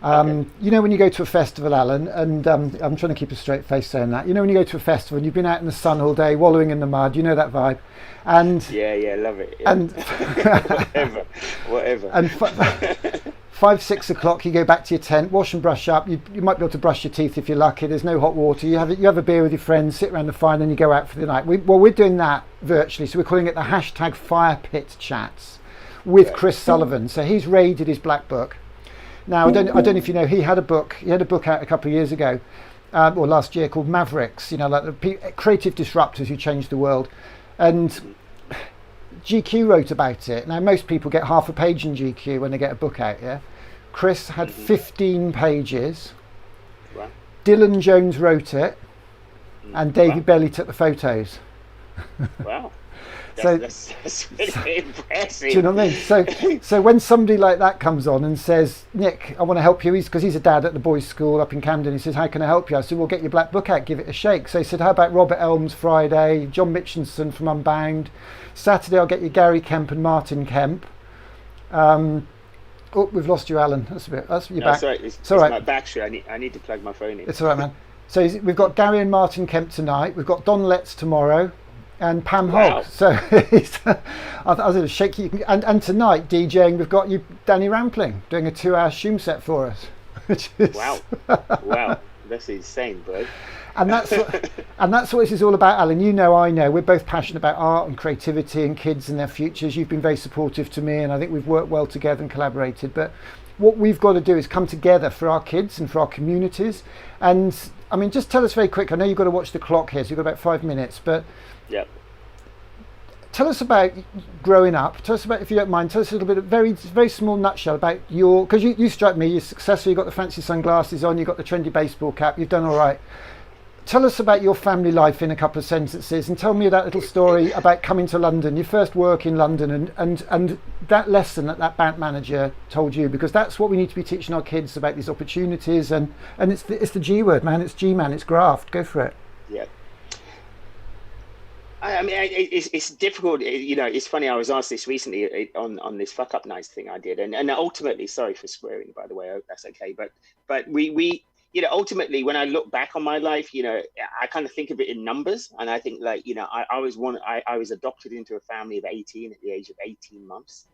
When you go to a festival, Alan, and I'm trying to keep a straight face saying that. When you go to a festival and you've been out in the sun all day, wallowing in the mud, that vibe. And yeah, love it. Yeah. And whatever. And 5-6 o'clock, you go back to your tent, wash and brush up. You might be able to brush your teeth if you're lucky. There's no hot water. You have a beer with your friends, sit around the fire, and then you go out for the night. We're doing that virtually, so we're calling it the hashtag Fire Pit Chats with Chris Sullivan. So he's raided his black book. Now I don't know if you know, he had a book out a couple of years ago, or last year, called Mavericks. Like the creative disruptors who changed the world, and GQ wrote about it. Now most people get half a page in GQ when they get a book out. Yeah, Chris had 15 pages. Wow. Dylan Jones wrote it, and David Belly took the photos. Wow. That's really impressive. Do you know what I mean? So when somebody like that comes on and says, Nick, I want to help you, because he's a dad at the boys' school up in Camden, he says, how can I help you? I said, well, get your black book out, give it a shake. So he said, how about Robert Elms Friday, John Mitchinson from Unbound. Saturday I'll get you Gary Kemp and Martin Kemp. We've lost you, Alan. That's your back. Sorry, it's all right. My battery. I need to plug my phone in. It's all right, man. So we've got Gary and Martin Kemp tonight. We've got Don Letts tomorrow. And Pam Hogg. So I was going to shake you. And tonight, DJing, we've got you, Danny Rampling, doing a 2-hour shoom set for us. Wow, that's insane, bro. And that's what this is all about, Alan. I know. We're both passionate about art and creativity and kids and their futures. You've been very supportive to me, and I think we've worked well together and collaborated. But what we've got to do is come together for our kids and for our communities. And I mean, just tell us very quick. I know you've got to watch the clock here, so you've got about 5 minutes, but. Yep. Tell us about growing up. Tell us about, if you don't mind, tell us a little bit, very small nutshell about because you struck me, you're successful, you've got the fancy sunglasses on, you've got the trendy baseball cap, you've done all right. Tell us about your family life in a couple of sentences, and tell me that little story about coming to London, your first work in London, and that lesson that bank manager told you, because that's what we need to be teaching our kids about, these opportunities, and it's the G word, man, it's G-man, it's graft, go for it. Yeah. I mean, it's difficult. You know, it's funny. I was asked this recently on this fuck up nights thing I did, and ultimately, sorry for swearing, by the way. I hope that's okay. But we you know, ultimately, when I look back on my life, you know, I kind of think of it in numbers, and I think, like, you know, I was adopted into a family of 18 at the age of 18 months.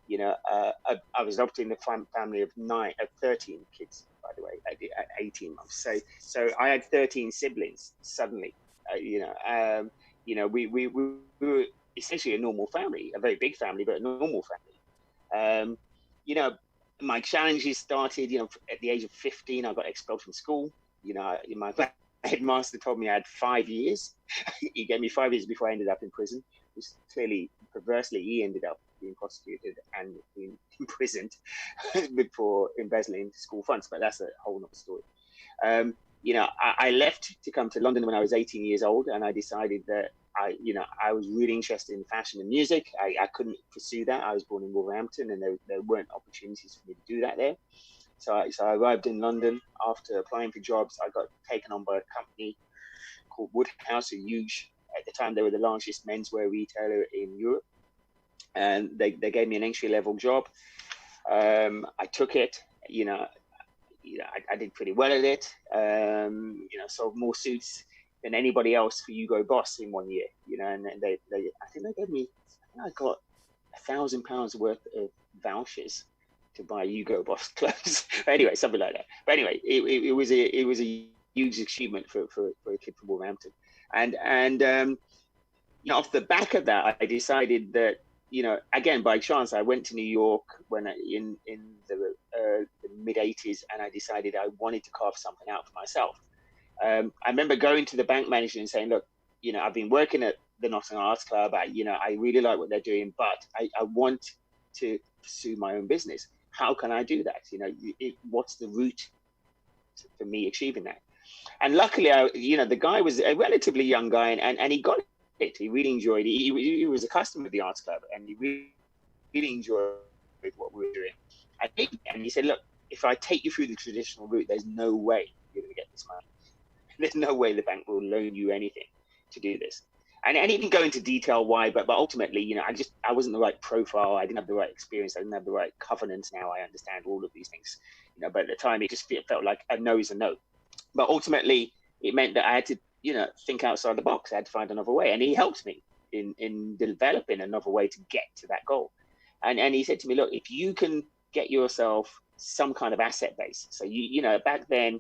You know, I was adopted in a family of 13 kids, by the way, at 18 months. So I had 13 siblings suddenly. You know, we were essentially a normal family, a very big family, but a normal family. You know, my challenges started, you know, at the age of 15. I got expelled from school. You know, my headmaster told me I had 5 years. He gave me 5 years before I ended up in prison. Which clearly, perversely, he ended up being prosecuted and being imprisoned before embezzling school funds. But that's a whole other story. You know, I left to come to London when I was 18 years old, and I decided that I was really interested in fashion and music. I couldn't pursue that. I was born in Wolverhampton, and there weren't opportunities for me to do that there. So I arrived in London after applying for jobs. I got taken on by a company called Woodhouse, a huge, at the time they were the largest menswear retailer in Europe, and they gave me an entry-level job. I took it. You know, I did pretty well at it. You know, sold more suits than anybody else for Hugo Boss in 1 year. You know, and I think they gave me, I got £1,000 worth of vouchers to buy Hugo Boss clothes. Anyway, something like that. But anyway, it was a huge achievement for a kid from Wolverhampton. And you know, off the back of that, I decided that, you know, again, by chance, I went to New York in the mid 80s, and I decided I wanted to carve something out for myself. I remember going to the bank manager and saying, look, you know, I've been working at the Nottingham Arts Club. I really like what they're doing, but I want to pursue my own business. How can I do that? You know, what's the route for me achieving that? And luckily, you know, the guy was a relatively young guy, and he got it. He really enjoyed it. He was a customer of the Arts Club, and he really enjoyed what we were doing. And he said, look, if I take you through the traditional route, there's no way you're going to get this money. There's no way the bank will loan you anything to do this. And he didn't go into detail why, but ultimately, you know, I wasn't the right profile. I didn't have the right experience. I didn't have the right covenants. Now I understand all of these things, you know, but at the time it just felt like a no is a no. But ultimately it meant that I had to, you know, think outside the box. I had to find another way. And he helped me in developing another way to get to that goal. And he said to me, look, if you can get yourself some kind of asset base. So, you know, back then,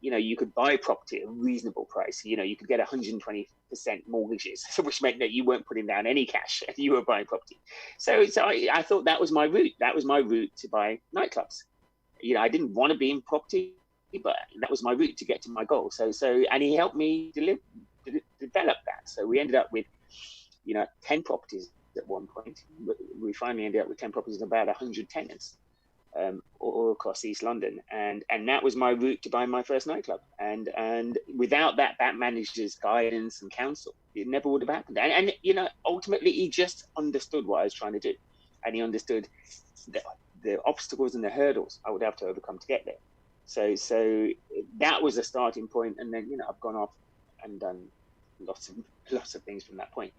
you know, you could buy property at a reasonable price. You know, you could get 120% mortgages, which meant that you weren't putting down any cash and you were buying property. So I thought that was my route. That was my route to buy nightclubs. You know, I didn't want to be in property, but that was my route to get to my goal. And he helped me develop that. So we ended up with, you know, 10 properties at one point. We finally ended up with 10 properties and about 100 tenants. All across East London, and that was my route to buy my first nightclub. And without that manager's guidance and counsel, it never would have happened. And you know, ultimately, he just understood what I was trying to do, and he understood the obstacles and the hurdles I would have to overcome to get there. So that was a starting point, and then, you know, I've gone off and done lots of things from that point.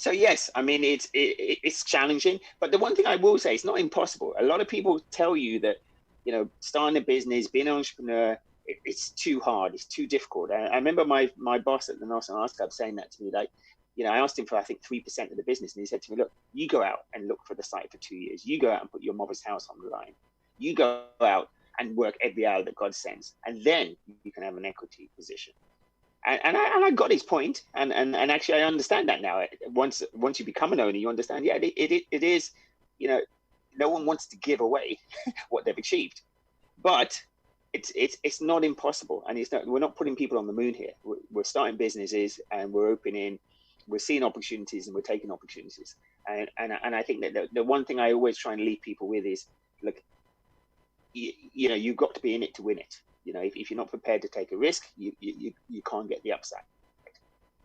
So yes, I mean, it's challenging, but the one thing I will say, it's not impossible. A lot of people tell you that, you know, starting a business, being an entrepreneur, it's too hard, it's too difficult. I remember my boss at the Nottingham Arts Club saying that to me. Like, you know, I asked him for, I think, 3% of the business, and he said to me, look, you go out and look for the site for 2 years. You go out and put your mother's house on the line. You go out and work every hour that God sends, and then you can have an equity position. And I got his point, and actually I understand that now. Once you become an owner, you understand. Yeah, it is. You know, no one wants to give away what they've achieved, but it's not impossible, and we're not putting people on the moon here. We're starting businesses, and we're seeing opportunities, and we're taking opportunities. And I think that the one thing I always try and leave people with is, look, you know, you've got to be in it to win it. You know, if you're not prepared to take a risk, you can't get the upside.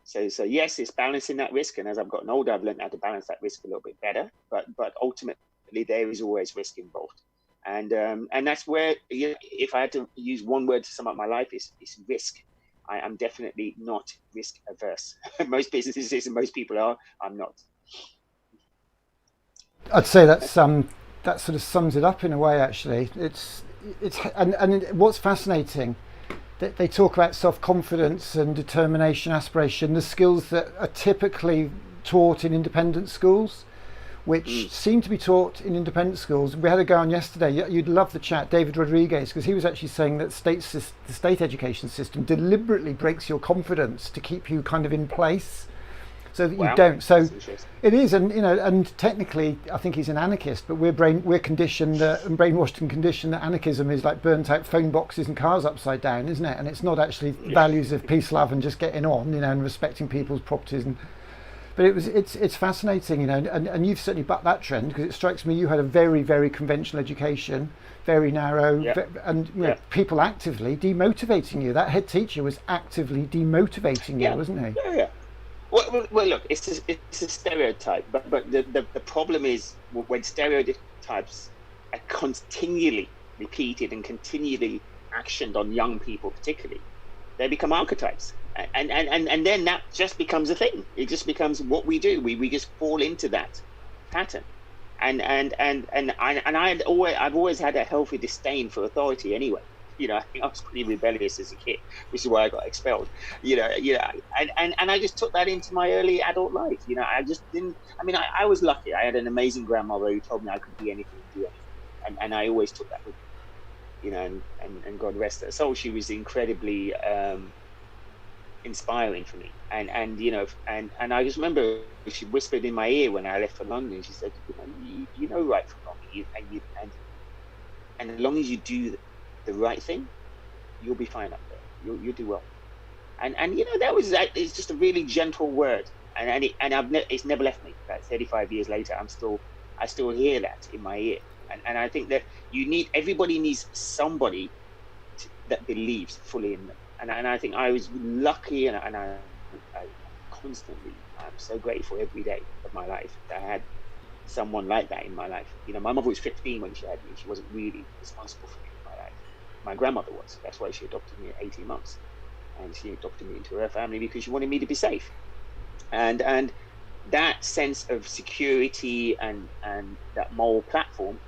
So yes, it's balancing that risk, and as I've gotten older, I've learned how to balance that risk a little bit better. But ultimately, there is always risk involved, and that's where, you know, if I had to use one word to sum up my life, it's risk. I am definitely not risk averse. Most businesses and most people are. I'm not. I'd say that sort of sums it up in a way. Actually, and what's fascinating, that they talk about self-confidence and determination, aspiration, the skills that are typically taught in independent schools, which seem to be taught in independent schools. We had a guy on yesterday, you'd love the chat, David Rodriguez, because he was actually saying that the state education system deliberately breaks your confidence to keep you kind of in place, so that you don't. So it is, and and technically, I think he's an anarchist, but we're conditioned and brainwashed and conditioned that anarchism is like burnt out phone boxes and cars upside down, isn't it? And it's not actually values of peace, love, and just getting on, and respecting people's properties. But it's fascinating, and you've certainly bucked that trend, because it strikes me you had a very, very conventional education, very narrow, and people actively demotivating you. That head teacher was actively demotivating you, wasn't he? Yeah. Well, look, it's a stereotype, but the problem is when stereotypes are continually repeated and continually actioned on young people, particularly, they become archetypes, and then that just becomes a thing. It just becomes what we do. We just fall into that pattern, and I've always had a healthy disdain for authority anyway. I think I was pretty rebellious as a kid, which is why I got expelled. And I just took that into my early adult life. I just didn't. I mean, I was lucky. I had an amazing grandmother who told me I could be anything and do anything, and I always took that with me. And God rest her soul, she was incredibly inspiring for me. And I just remember she whispered in my ear when I left for London. She said, you know right from wrong, and as long as you do the right thing, you'll be fine up there. You'll do well. And it's just a really gentle word, and it's never left me. Like 35 years later, I still hear that in my ear. And I think that everybody needs somebody that believes fully in them. And I think I was lucky, and I constantly, I'm so grateful every day of my life that I had someone like that in my life. My mother was 15 when she had me. She wasn't really responsible for me in my life. My grandmother was. That's why she adopted me at 18 months. And she adopted me into her family because she wanted me to be safe. And that sense of security and that moral platform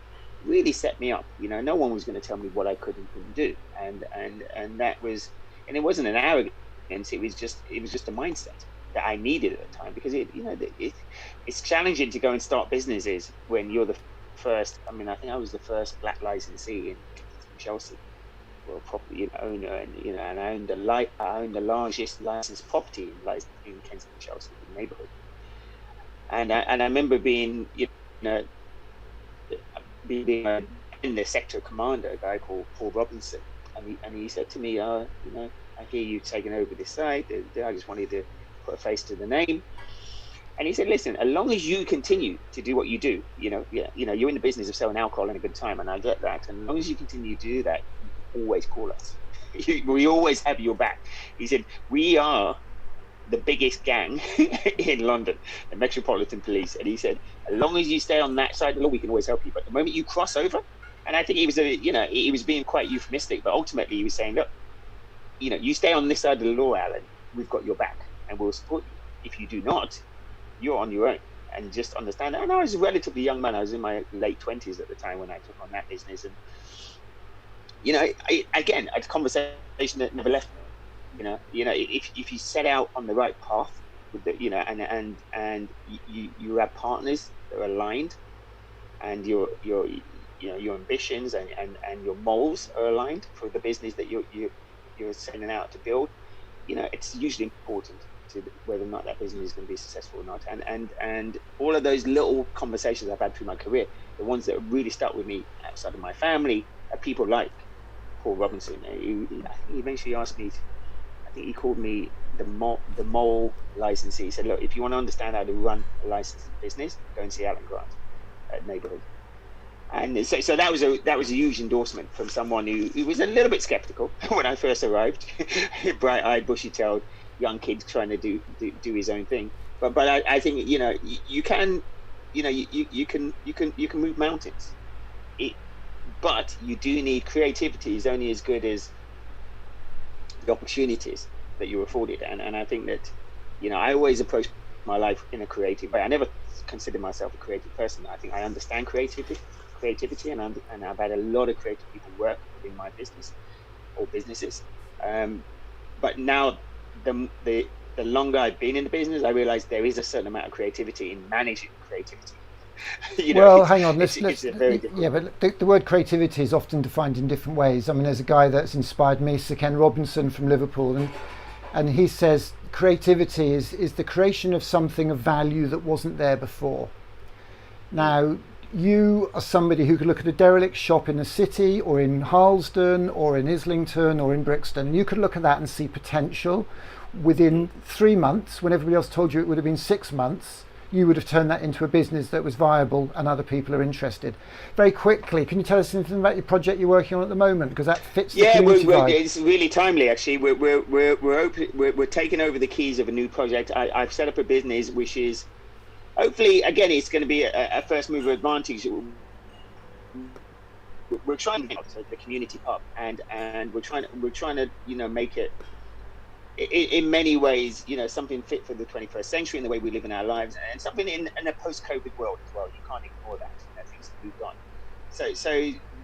really set me up. No one was going to tell me what I could and couldn't do. And that was, and it wasn't an arrogance, it was just a mindset that I needed at the time, because it's challenging to go and start businesses when you're the first. I mean, I think I was the first black licensee in Chelsea, well, property owner, and I owned the largest licensed property in Kensington, Chelsea, the neighbourhood. And I remember being in the sector commander, a guy called Paul Robinson, and he said to me, I hear you taking over this site. I just wanted to put a face to the name. And he said, listen, as long as you continue to do what you do, you're in the business of selling alcohol and a good time, and I get that. And as long as you continue to do that, you always call us. We always have your back. He said, we are the biggest gang in London, the Metropolitan Police. And he said, as long as you stay on that side of the law, we can always help you. But the moment you cross over, and I think he was being quite euphemistic, but ultimately he was saying, look, you stay on this side of the law, Alan, we've got your back and we'll support you. If you do not, you're on your own. And just understand that. And I was a relatively young man. I was in my late 20s at the time when I took on that business. And, again, a conversation that never left me. If you set out on the right path with the, and you have partners that are aligned, and your ambitions and your morals are aligned for the business that you're sending out to build, it's usually important to whether or not that business is going to be successful or not. And all of those little conversations I've had through my career, the ones that really stuck with me outside of my family, are people like Paul Robinson. He eventually asked me, I think he called me the moral licensee. He said, look, if you want to understand how to run a licensed business, go and see Alan Grant at Neighbourhood. And so that was a huge endorsement from someone who was a little bit skeptical when I first arrived, bright-eyed, bushy-tailed young kid trying to do his own thing. But I think you can move mountains. But you do need creativity. Is only as good as the opportunities. that you're afforded. And I think that, you know, I always approach my life in a creative way. I never consider myself a creative person. I think I understand creativity, and I've had a lot of creative people work within my business or businesses. But now, the longer I've been in the business, I realize there is a certain amount of creativity in managing creativity. You know, well, hang on. It's a very different. Yeah, but the word creativity is often defined in different ways. I mean, there's a guy that's inspired me, Sir Ken Robinson from Liverpool, and he says creativity is the creation of something of value that wasn't there before. Now, you are somebody who could look at a derelict shop in a city, or in Harlesden, or in Islington, or in Brixton. You could look at that and see potential. Within 3 months, when everybody else told you it would have been 6 months, you would have turned that into a business that was viable and other people are interested. Very quickly, can you tell us anything about your project you're working on at the moment? Because that fits the community vibe. It's really timely, actually. We're taking over the keys of a new project. I've set up a business which is, hopefully, again, it's going to be a first mover advantage. We're trying to get the community pub, and we're trying to, you know, make it in many ways, you know, something fit for the 21st century and the way we live in our lives, and something in a post-COVID world as well. You can't ignore that. You know, things have moved on. So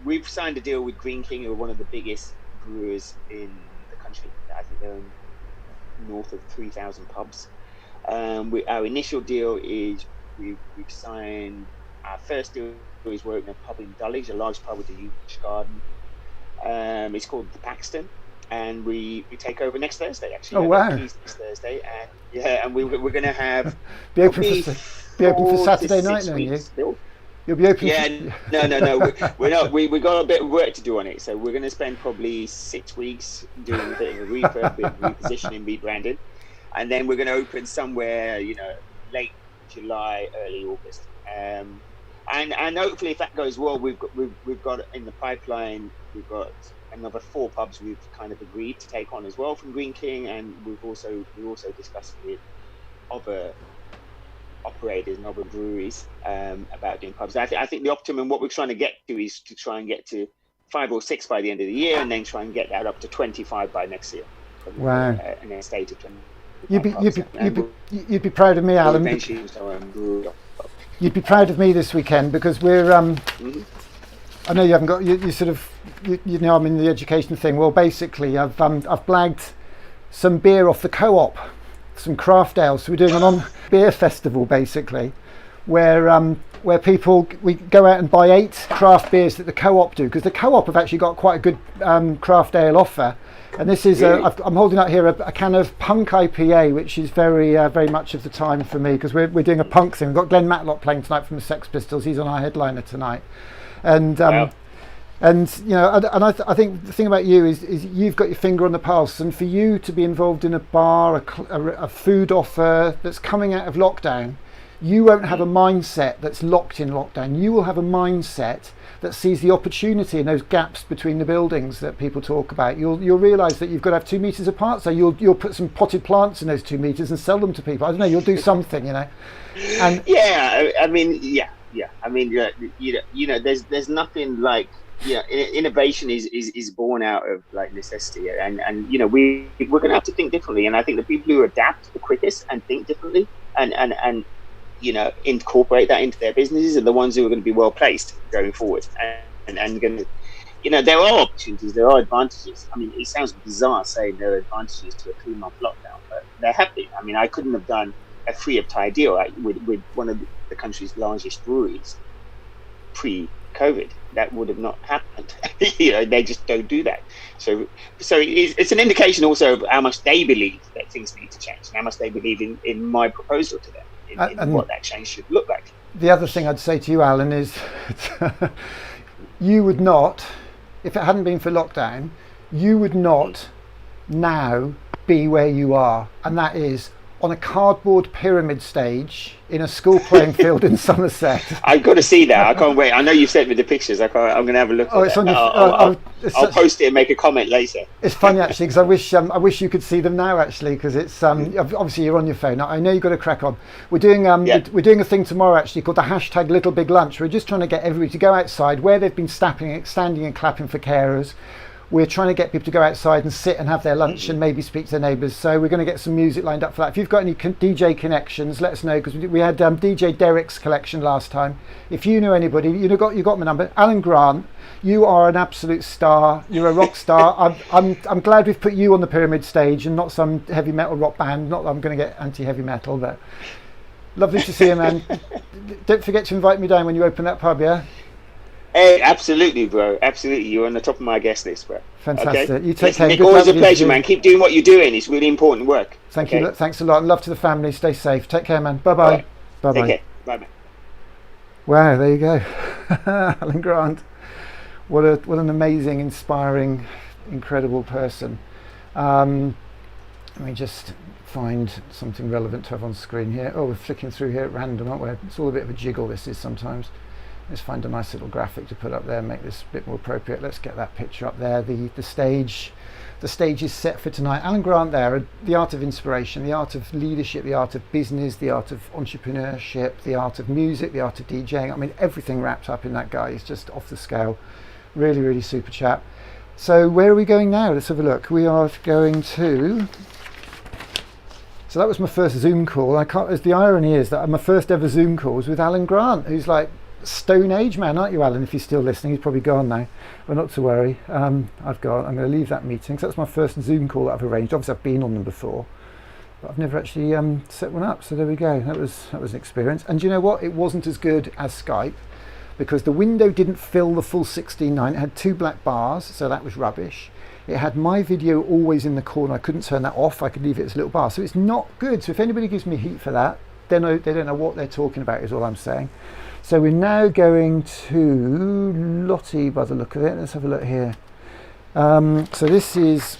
we've signed a deal with Greene King, who are one of the biggest brewers in the country. I think they're north of 3,000 pubs. Our initial deal is we've signed our first deal is we're opening a pub in Dulwich, a large pub with a huge garden. It's called the Paxton. And we take over next Thursday, actually. Oh, wow. Keys next Thursday, and we're going to have be open for Saturday night, don't you? Still. You'll be open. Yeah, no, we're not. We got a bit of work to do on it, so we're going to spend probably 6 weeks doing a bit of a refurb, repositioning, rebranding, and then we're going to open somewhere, you know, late July, early August. And hopefully, if that goes well, we've got in the pipeline. We've got another 4 pubs we've kind of agreed to take on as well from Greene King, and we're also discussing with other operators and other breweries about doing pubs. I think the optimum, what we're trying to get to, is to try and get to 5 or 6 by the end of the year, and then try and get that up to 25 by next year. Wow! And then stay to 20. You'd be proud of me, Alan. You'd be proud of me this weekend, because we're I know you haven't got you sort of you know I'm in the education thing. Well, basically, I've blagged some beer off the Co-op, some craft ale. So we're doing an on beer festival, basically, where people, we go out and buy 8 craft beers that the Co-op do, because the Co-op have actually got quite a good craft ale offer. And this is I'm holding out here a can of Punk IPA, which is very much of the time for me, because we're doing a punk thing. We've got Glenn Matlock playing tonight from the Sex Pistols. He's on our headliner tonight. And you know, I think the thing about you is you've got your finger on the pulse, and for you to be involved in a bar, a food offer that's coming out of lockdown, you won't have a mindset that's locked in lockdown. You will have a mindset that sees the opportunity in those gaps between the buildings that people talk about. You'll realise that you've got to have 2 meters apart, so you'll put some potted plants in those 2 meters and sell them to people. I don't know. You'll do something, you know. And I mean, you know, there's nothing like, you know, innovation is born out of like necessity, and you know, we're going to have to think differently. And I think the people who adapt the quickest and think differently and you know, incorporate that into their businesses are the ones who are going to be well placed going forward, and going to, you know, there are opportunities, there are advantages. I mean, it sounds bizarre saying there are advantages to a 3-month lockdown, but there have been. I mean, I couldn't have done a free of tie deal with one of the country's largest breweries pre-COVID. That would have not happened. You know, they just don't do that. So it's an indication also of how much they believe that things need to change, and how much they believe in my proposal to them, in what that change should look like. The other thing I'd say to you, Alan, is you would not, if it hadn't been for lockdown, you would not now be where you are, and that is on a cardboard pyramid stage in a school playing field in Somerset. I've got to see that. I can't wait. I know you sent me the pictures. I'm going to have a look. It's on your, I'll post it and make a comment later. It's funny actually, because I wish you could see them now actually, because it's obviously you're on your phone. I know you've got to crack on. We're doing we're doing a thing tomorrow actually called the hashtag Little Big Lunch. We're just trying to get everybody to go outside where they've been standing and clapping for carers. we're trying to get people to go outside and sit and have their lunch and maybe speak to their neighbours. So we're going to get some music lined up for that. If you've got any DJ connections, let us know, because we had DJ Derek's collection last time. If you know anybody, you got my number. Alan Grant, you are an absolute star. You're a rock star. I'm glad we've put you on the Pyramid stage and not some heavy metal rock band. Not that I'm going to get anti-heavy metal, but lovely to see you, man. Don't forget to invite me down when you open that pub, yeah? Hey, absolutely, bro. Absolutely. You're on the top of my guest list, bro. Fantastic. Okay? You take care. It's always a pleasure, man. Keep doing what you're doing. It's really important work. Thank you. Thanks a lot. And love to the family. Stay safe. Take care, man. Bye-bye. Right. Bye-bye. Take care. Bye, man. Wow, there you go. Alan Grant. What an amazing, inspiring, incredible person. Let me just find something relevant to have on screen here. Oh, we're flicking through here at random, aren't we? It's all a bit of a jiggle, this is sometimes. Let's find a nice little graphic to put up there, make this a bit more appropriate. Let's get that picture up there. The stage is set for tonight. Alan Grant there, the art of inspiration, the art of leadership, the art of business, the art of entrepreneurship, the art of music, the art of DJing. I mean, everything wrapped up in that guy. He's just off the scale. Really, really super chap. So where are we going now? Let's have a look. We are going to... So that was my first Zoom call. The irony is that my first ever Zoom call was with Alan Grant, who's like Stone Age man, aren't you, Alan? If you're still listening, he's probably gone now, but not to worry. I'm going to leave that meeting. So that's my first Zoom call that I've arranged. Obviously, I've been on them before, but I've never actually set one up. So there we go. That was an experience. And do you know what? It wasn't as good as Skype, because the window didn't fill the full 16:9. It had 2 black bars, so that was rubbish. It had my video always in the corner. I couldn't turn that off. I could leave it as a little bar. So it's not good. So if anybody gives me heat for that, they don't know what they're talking about, is all I'm saying. So we're now going to Lottie by the look of it. Let's have a look here. So this is,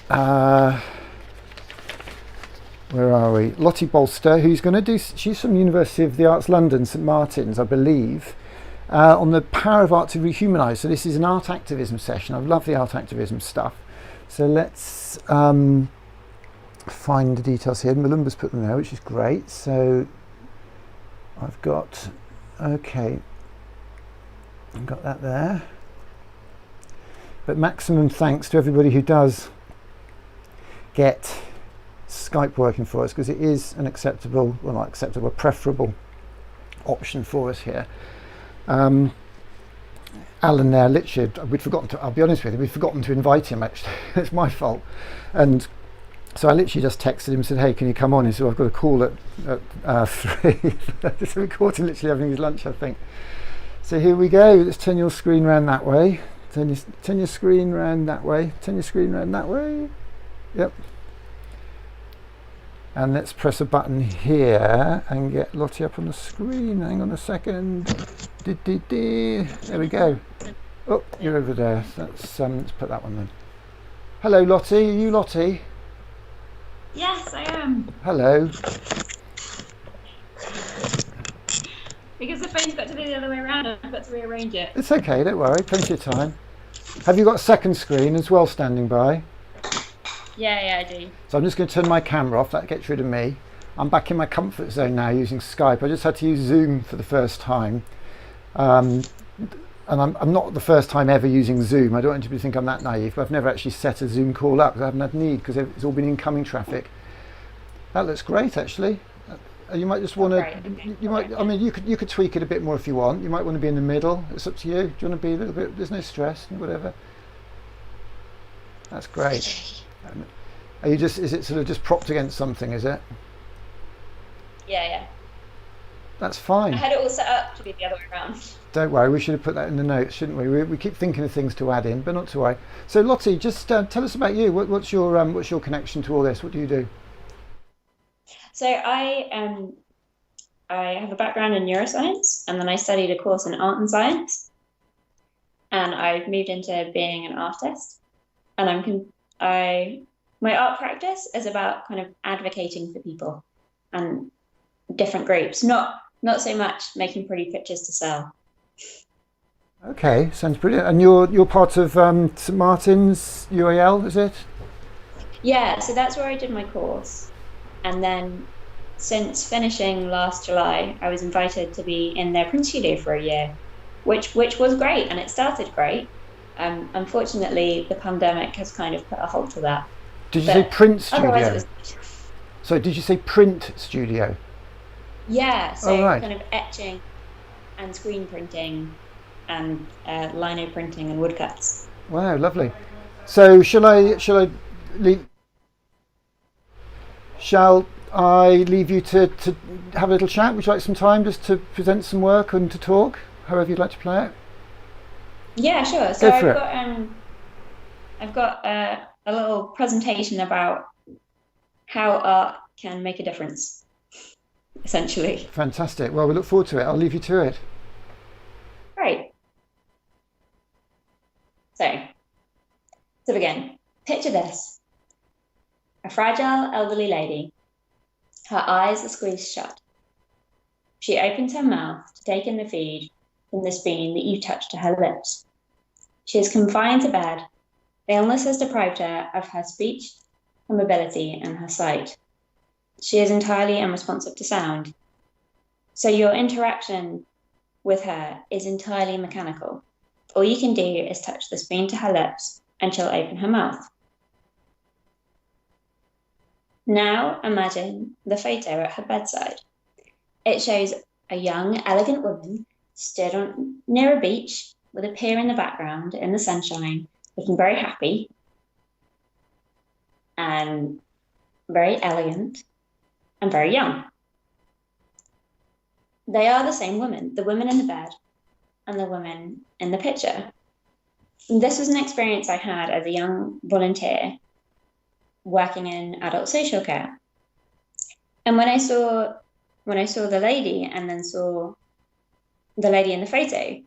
where are we? Lottie Bolster, who's going to do, she's from University of the Arts London, St Martin's, I believe, on the power of art to rehumanise. So this is an art activism session. I love the art activism stuff. So let's find the details here. Malumba's put them there, which is great. So I've got, okay, I've got that there. But maximum thanks to everybody who does get Skype working for us, because it is an acceptable, well, not acceptable, preferable option for us here. Alan there, literally, we'd forgotten to, I'll be honest with you, we'd forgotten to invite him actually. It's my fault. And so I literally just texted him and said, hey, can you come on? He said, I've got a call at 3. So we caught him literally having his lunch, I think. So here we go. Let's turn your screen around that way. Turn your screen around that way. Turn your screen around that way. Yep. And let's press a button here and get Lottie up on the screen. Hang on a second. There we go. Oh, you're over there. Let's put that one then. Hello, Lottie. Are you Lottie? Yes, I am. Hello. Because the phone's got to be the other way around, I've got to rearrange it. It's okay, don't worry. Plenty of time. Have you got a second screen as well standing by? Yeah, I do. So I'm just going to turn my camera off. That gets rid of me. I'm back in my comfort zone now using Skype. I just had to use Zoom for the first time. And I'm not the first time ever using Zoom. I don't want you to think I'm that naive, but I've never actually set a Zoom call up because I haven't had need, because it's all been incoming traffic. That looks great, actually. You might just want to. You might. I mean, you could tweak it a bit more if you want. You might want to be in the middle. It's up to you. Do you want to be a little bit? There's no stress, whatever. That's great. Are you just? Is it sort of just propped against something? Is it? Yeah. That's fine. I had it all set up to be the other way around. Don't worry, we should have put that in the notes, shouldn't we? We keep thinking of things to add in, but not to worry. So Lottie, just tell us about you. What's your connection to all this? What do you do? So I have a background in neuroscience, and then I studied a course in art and science, and I've moved into being an artist. And my art practice is about kind of advocating for people and different groups, not so much making pretty pictures to sell. Okay, sounds brilliant. And you're part of St Martin's UAL, is it? Yeah, so that's where I did my course. And then since finishing last July, I was invited to be in their print studio for a year, which was great, and it started great. Unfortunately, the pandemic has kind of put a halt to that. Did you say print Otherwise, studio? it was, So did you say print studio? yeah, so Oh, right. kind of etching and screen printing and lino printing and woodcuts. Wow, lovely. So shall I leave you to have a little chat? Would you like some time just to present some work and to talk, however you'd like to play it? Yeah, sure. So Go for I've got a little presentation about how art can make a difference, essentially. Fantastic. Well, we look forward to it. I'll leave you to it. Great. So, to begin, picture this. A fragile elderly lady. Her eyes are squeezed shut. She opens her mouth to take in the feed from the spoon that you touch to her lips. She is confined to bed. Illness has deprived her of her speech, her mobility, and her sight. She is entirely unresponsive to sound. So your interaction with her is entirely mechanical. All you can do is touch the spoon to her lips and she'll open her mouth. Now imagine the photo at her bedside. It shows a young, elegant woman stood near a beach with a pier in the background in the sunshine, looking very happy and very elegant and very young. They are the same woman, the woman in the bed and the woman in the picture. And this was an experience I had as a young volunteer working in adult social care. And when I saw the lady and then saw the lady in the photo,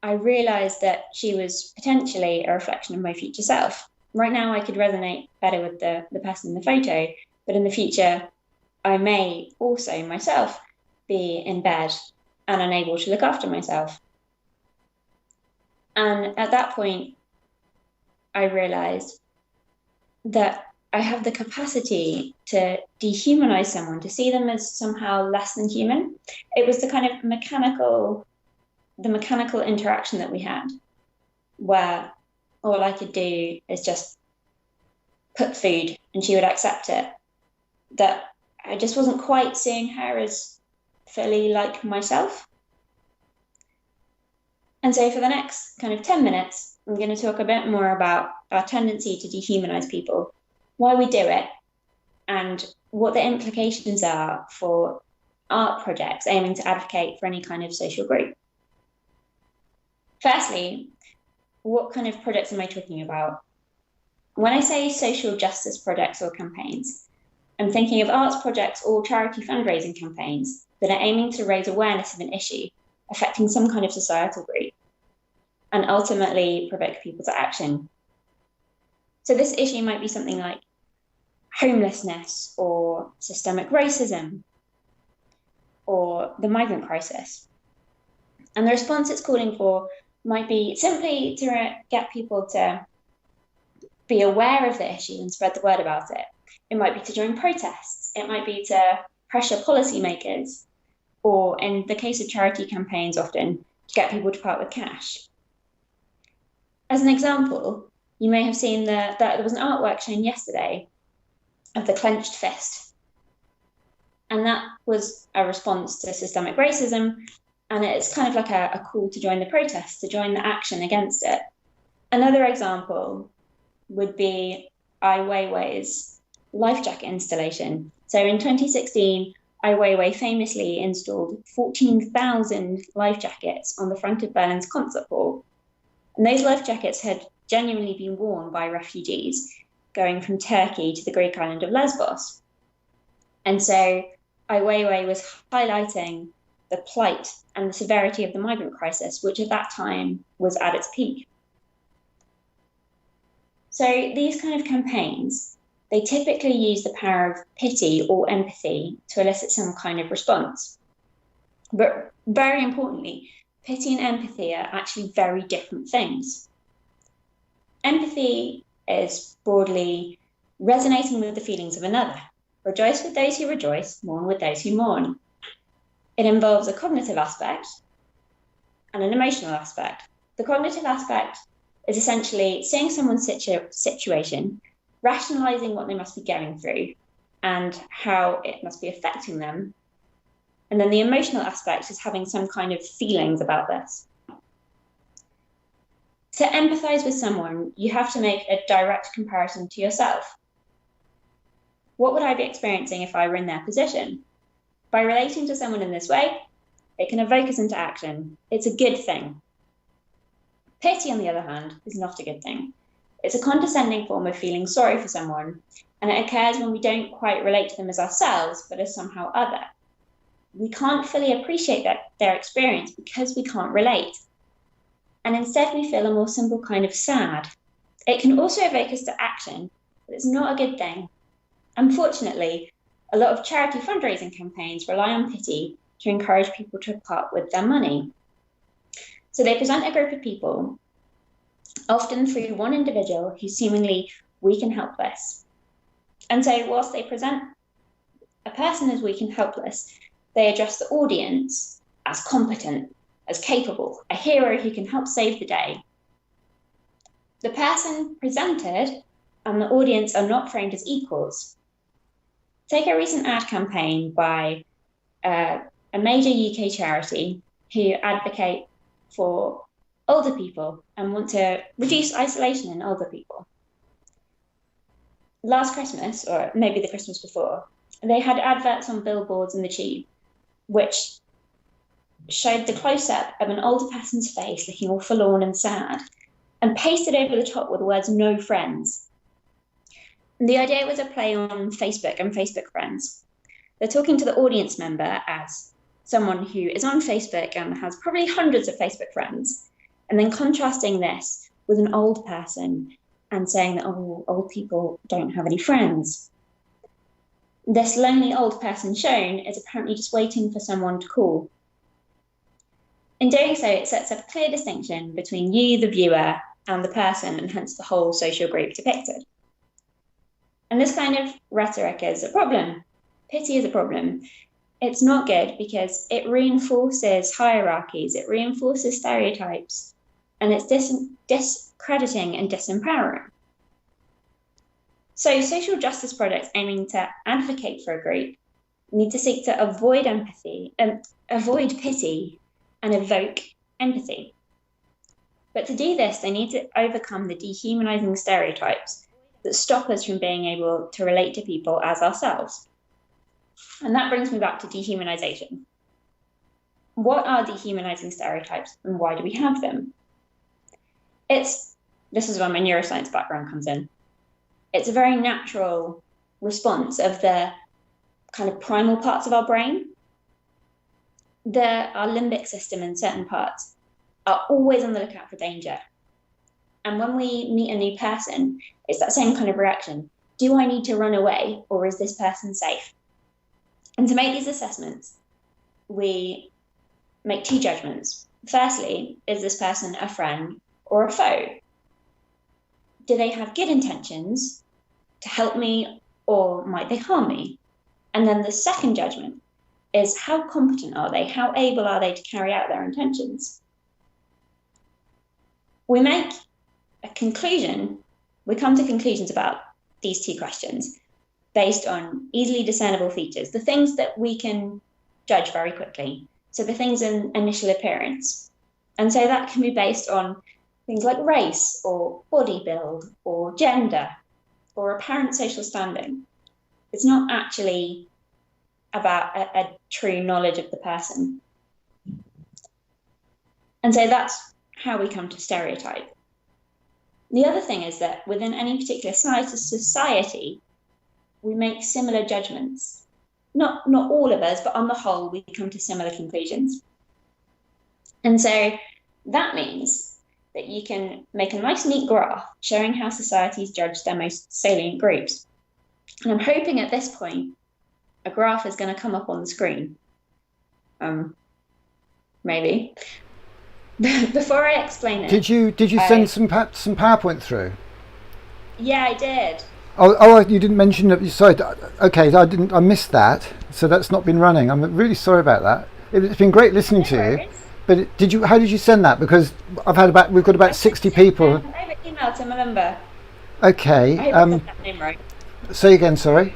I realized that she was potentially a reflection of my future self. Right now, I could resonate better with the person in the photo, but in the future, I may also myself be in bed and unable to look after myself. And at that point, I realized that I have the capacity to dehumanize someone, to see them as somehow less than human. It was the kind of mechanical interaction that we had, where all I could do is just put food and she would accept it. That I just wasn't quite seeing her as fully like myself. And so for the next kind of 10 minutes, I'm going to talk a bit more about our tendency to dehumanize people, why we do it, and what the implications are for art projects aiming to advocate for any kind of social group. Firstly, what kind of projects am I talking about? When I say social justice projects or campaigns, I'm thinking of arts projects or charity fundraising campaigns that are aiming to raise awareness of an issue affecting some kind of societal group and ultimately provoke people to action. So this issue might be something like homelessness or systemic racism or the migrant crisis. And the response it's calling for might be simply to get people to be aware of the issue and spread the word about it. It might be to join protests. It might be to pressure policymakers, or in the case of charity campaigns, often to get people to part with cash. As an example, you may have seen that there was an artwork shown yesterday of the clenched fist. And that was a response to systemic racism. And it's kind of like a call to join the protest, to join the action against it. Another example would be Ai Weiwei's life jacket installation. So in 2016, Ai Weiwei famously installed 14,000 life jackets on the front of Berlin's concert hall. And those life jackets had genuinely been worn by refugees going from Turkey to the Greek island of Lesbos. And so Ai Weiwei was highlighting the plight and the severity of the migrant crisis, which at that time was at its peak. So these kind of campaigns, they typically use the power of pity or empathy to elicit some kind of response. But very importantly, pity and empathy are actually very different things. Empathy is broadly resonating with the feelings of another. Rejoice with those who rejoice, mourn with those who mourn. It involves a cognitive aspect and an emotional aspect. The cognitive aspect is essentially seeing someone's situation, rationalizing what they must be going through and how it must be affecting them. And then the emotional aspect is having some kind of feelings about this. To empathize with someone, you have to make a direct comparison to yourself. What would I be experiencing if I were in their position? By relating to someone in this way, it can evoke us into action. It's a good thing. Pity, on the other hand, is not a good thing. It's a condescending form of feeling sorry for someone, and it occurs when we don't quite relate to them as ourselves, but as somehow other. We can't fully appreciate their experience because we can't relate. And instead we feel a more simple kind of sad. It can also evoke us to action, but it's not a good thing. Unfortunately, a lot of charity fundraising campaigns rely on pity to encourage people to part with their money. So they present a group of people, often through one individual who's seemingly weak and helpless. And so whilst they present a person as weak and helpless, they address the audience as competent, as capable, a hero who can help save the day. The person presented and the audience are not framed as equals. Take a recent ad campaign by a major UK charity who advocate for older people and want to reduce isolation in older people. Last Christmas, or maybe the Christmas before, they had adverts on billboards in the Tube, which showed the close-up of an older person's face looking all forlorn and sad, and pasted over the top with the words "no friends." And the idea was a play on Facebook and Facebook friends. They're talking to the audience member as someone who is on Facebook and has probably hundreds of Facebook friends, and then contrasting this with an old person and saying that, oh, old people don't have any friends. This lonely old person shown is apparently just waiting for someone to call. In doing so, it sets up a clear distinction between you, the viewer, and the person, and hence the whole social group depicted. And this kind of rhetoric is a problem. Pity is a problem. It's not good because it reinforces hierarchies, it reinforces stereotypes, and it's discrediting and disempowering. So social justice projects aiming to advocate for a group need to seek to avoid pity, and evoke empathy. But to do this, they need to overcome the dehumanizing stereotypes that stop us from being able to relate to people as ourselves. And that brings me back to dehumanization. What are dehumanizing stereotypes and why do we have them? This is where my neuroscience background comes in. It's a very natural response of the kind of primal parts of our brain. Our limbic system in certain parts are always on the lookout for danger. And when we meet a new person, it's that same kind of reaction. Do I need to run away or is this person safe? And to make these assessments, we make two judgments. Firstly, is this person a friend or a foe? Do they have good intentions to help me or might they harm me? And then the second judgment is how competent are they? How able are they to carry out their intentions? We make a conclusion, we come to conclusions about these two questions based on easily discernible features, the things that we can judge very quickly. So the things in initial appearance. And so that can be based on things like race or body build or gender or apparent social standing. It's not actually about a true knowledge of the person. And so that's how we come to stereotype. The other thing is that within any particular society, we make similar judgments. Not all of us, but on the whole, we come to similar conclusions. And so that means that you can make a nice, neat graph showing how societies judge their most salient groups. And I'm hoping at this point, a graph is going to come up on the screen. Maybe. Before I explain it, did you send some PowerPoint through? Yeah, I did. Oh, you didn't mention that. Sorry. Okay, I missed that. So that's not been running. I'm really sorry about that. It's been great listening to you. But how did you send that? Because we've got about 60 people. Over email to Malumba. Okay. I hope I said that name right. Say again, sorry.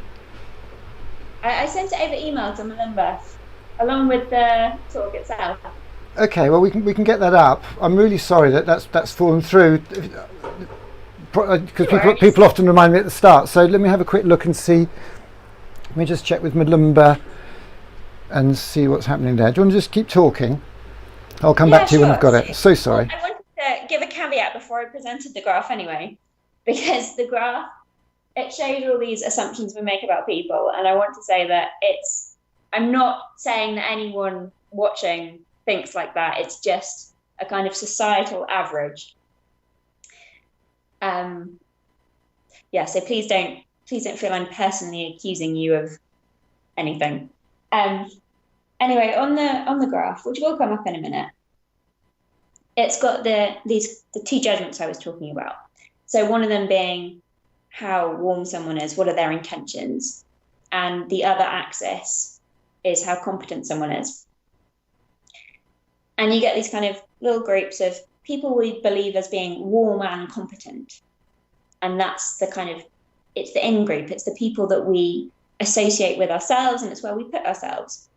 I sent it over email to Malumba, along with the talk itself. Okay, well we can get that up. I'm really sorry that's fallen through, because people often remind me at the start. So let me have a quick look and see. Let me just check with Malumba and see what's happening there. Do you want to just keep talking? I'll come back to you when I've got it. So sorry. I wanted to give a caveat before I presented the graph anyway, because the graph, it showed all these assumptions we make about people, and I want to say that I'm not saying that anyone watching thinks like that. It's just a kind of societal average. So please don't feel I'm personally accusing you of anything. Anyway, on the graph, which will come up in a minute, it's got the two judgments I was talking about. So one of them being how warm someone is, what are their intentions, and the other axis is how competent someone is. And you get these kind of little groups of people we believe as being warm and competent, and that's it's the in group. It's the people that we associate with ourselves, and it's where we put ourselves.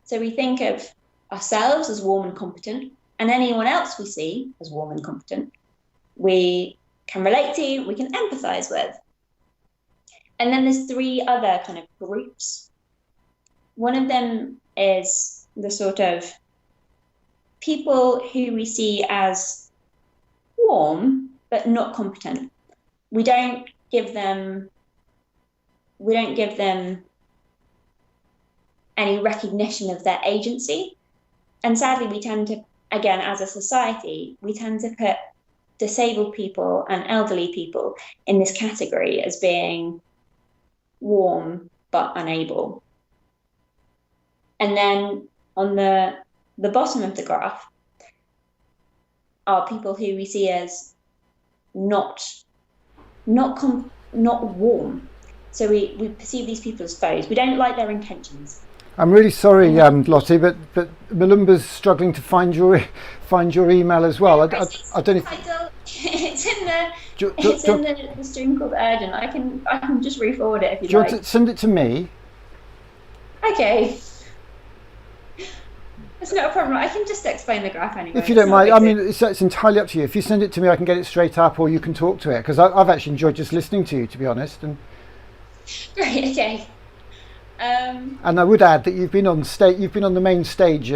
So we think of ourselves as warm and competent, and anyone else we see as warm and competent, we can relate to, we can empathize with. And then there's three other kind of groups. One of them is the sort of people who we see as warm but not competent. We don't give them any recognition of their agency. And sadly, we tend to, again, as a society, we tend to put disabled people and elderly people in this category as being warm but unable. And then on the bottom of the graph are people who we see as not warm. So we perceive these people as foes. We don't like their intentions. I'm really sorry, Lottie, but Malumba's struggling to find your email as well. I don't know if it's in the stream called Urgent. I can just re-forward it if you like. Do you want to send it to me? Okay. It's not a problem. I can just explain the graph anyway. If you don't mind, I mean, it's entirely up to you. If you send it to me, I can get it straight up, or you can talk to it, because I've actually enjoyed just listening to you, to be honest. And great. Okay. And I would add that you've been on the main stage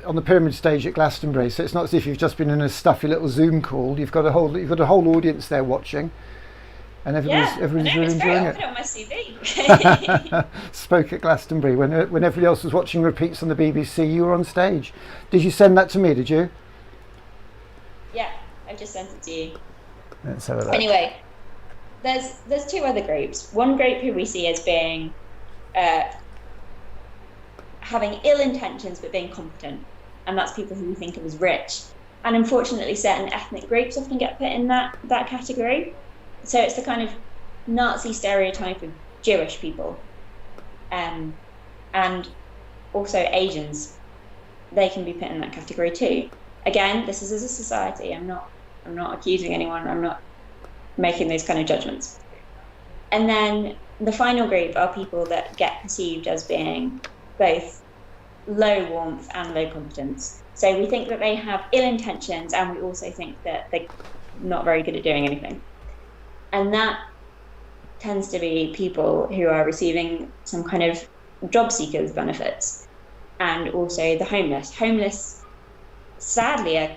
on the pyramid stage at Glastonbury, so it's not as if you've just been in a stuffy little Zoom call. You've got a whole audience there watching, and everybody's really enjoying it. I'll put it on my CV. Spoke at Glastonbury when everybody else was watching repeats on the BBC. You were on stage. Did you send that to me? Did you? Yeah, I've just sent it to you. Let's have a look. Anyway, there's two other groups. One group who we see as being having ill intentions but being competent, and that's people who we think of as rich. And unfortunately, certain ethnic groups often get put in that category. So it's the kind of Nazi stereotype of Jewish people, and also Asians. They can be put in that category too. Again, this is as a society. I'm not accusing anyone. I'm not making those kind of judgments. And then the final group are people that get perceived as being both low warmth and low competence. So we think that they have ill intentions, and we also think that they're not very good at doing anything. And that tends to be people who are receiving some kind of job seekers benefits, and also the homeless. Homeless, sadly, are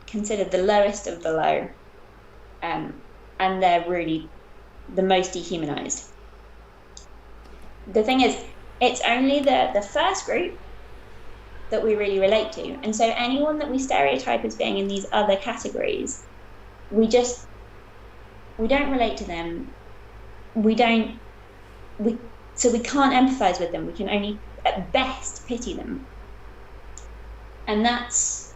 considered the lowest of the low, and they're really the most dehumanized. The thing is, it's only the first group that we really relate to, and so anyone that we stereotype as being in these other categories, we don't relate to them. So we can't empathize with them. We can only at best pity them, and that's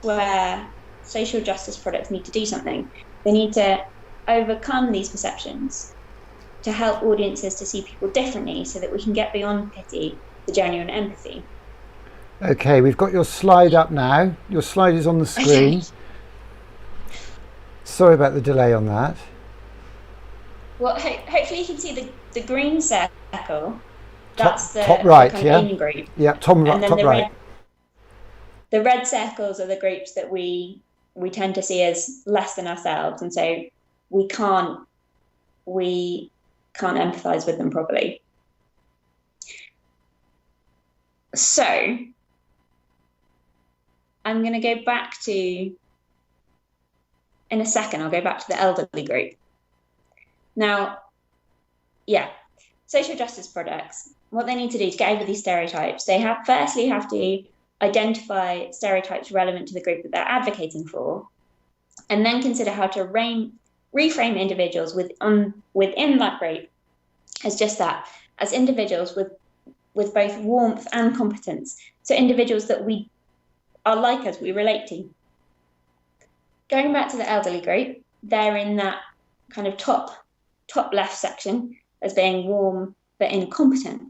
where social justice products need to do something. They need to overcome these perceptions to help audiences to see people differently, so that we can get beyond pity to genuine empathy. Okay, we've got your slide up now. Your slide is on the screen. Okay. Sorry about the delay on that. Well, hopefully you can see the green circle. That's the top right, the kind yeah? of in-group. Yeah, top And then top the right. The red circles are the groups that we tend to see as less than ourselves, and so we can't empathise with them properly. So I'm going to go back to, in a second, I'll go back to the elderly group. Now, yeah, social justice projects, what they need to do to get over these stereotypes, they firstly have to identify stereotypes relevant to the group that they're advocating for, and then consider how to reframe individuals within that group as just that, as individuals with both warmth and competence. So individuals that we are like us, we relate to. Going back to the elderly group, they're in that kind of top left section as being warm but incompetent.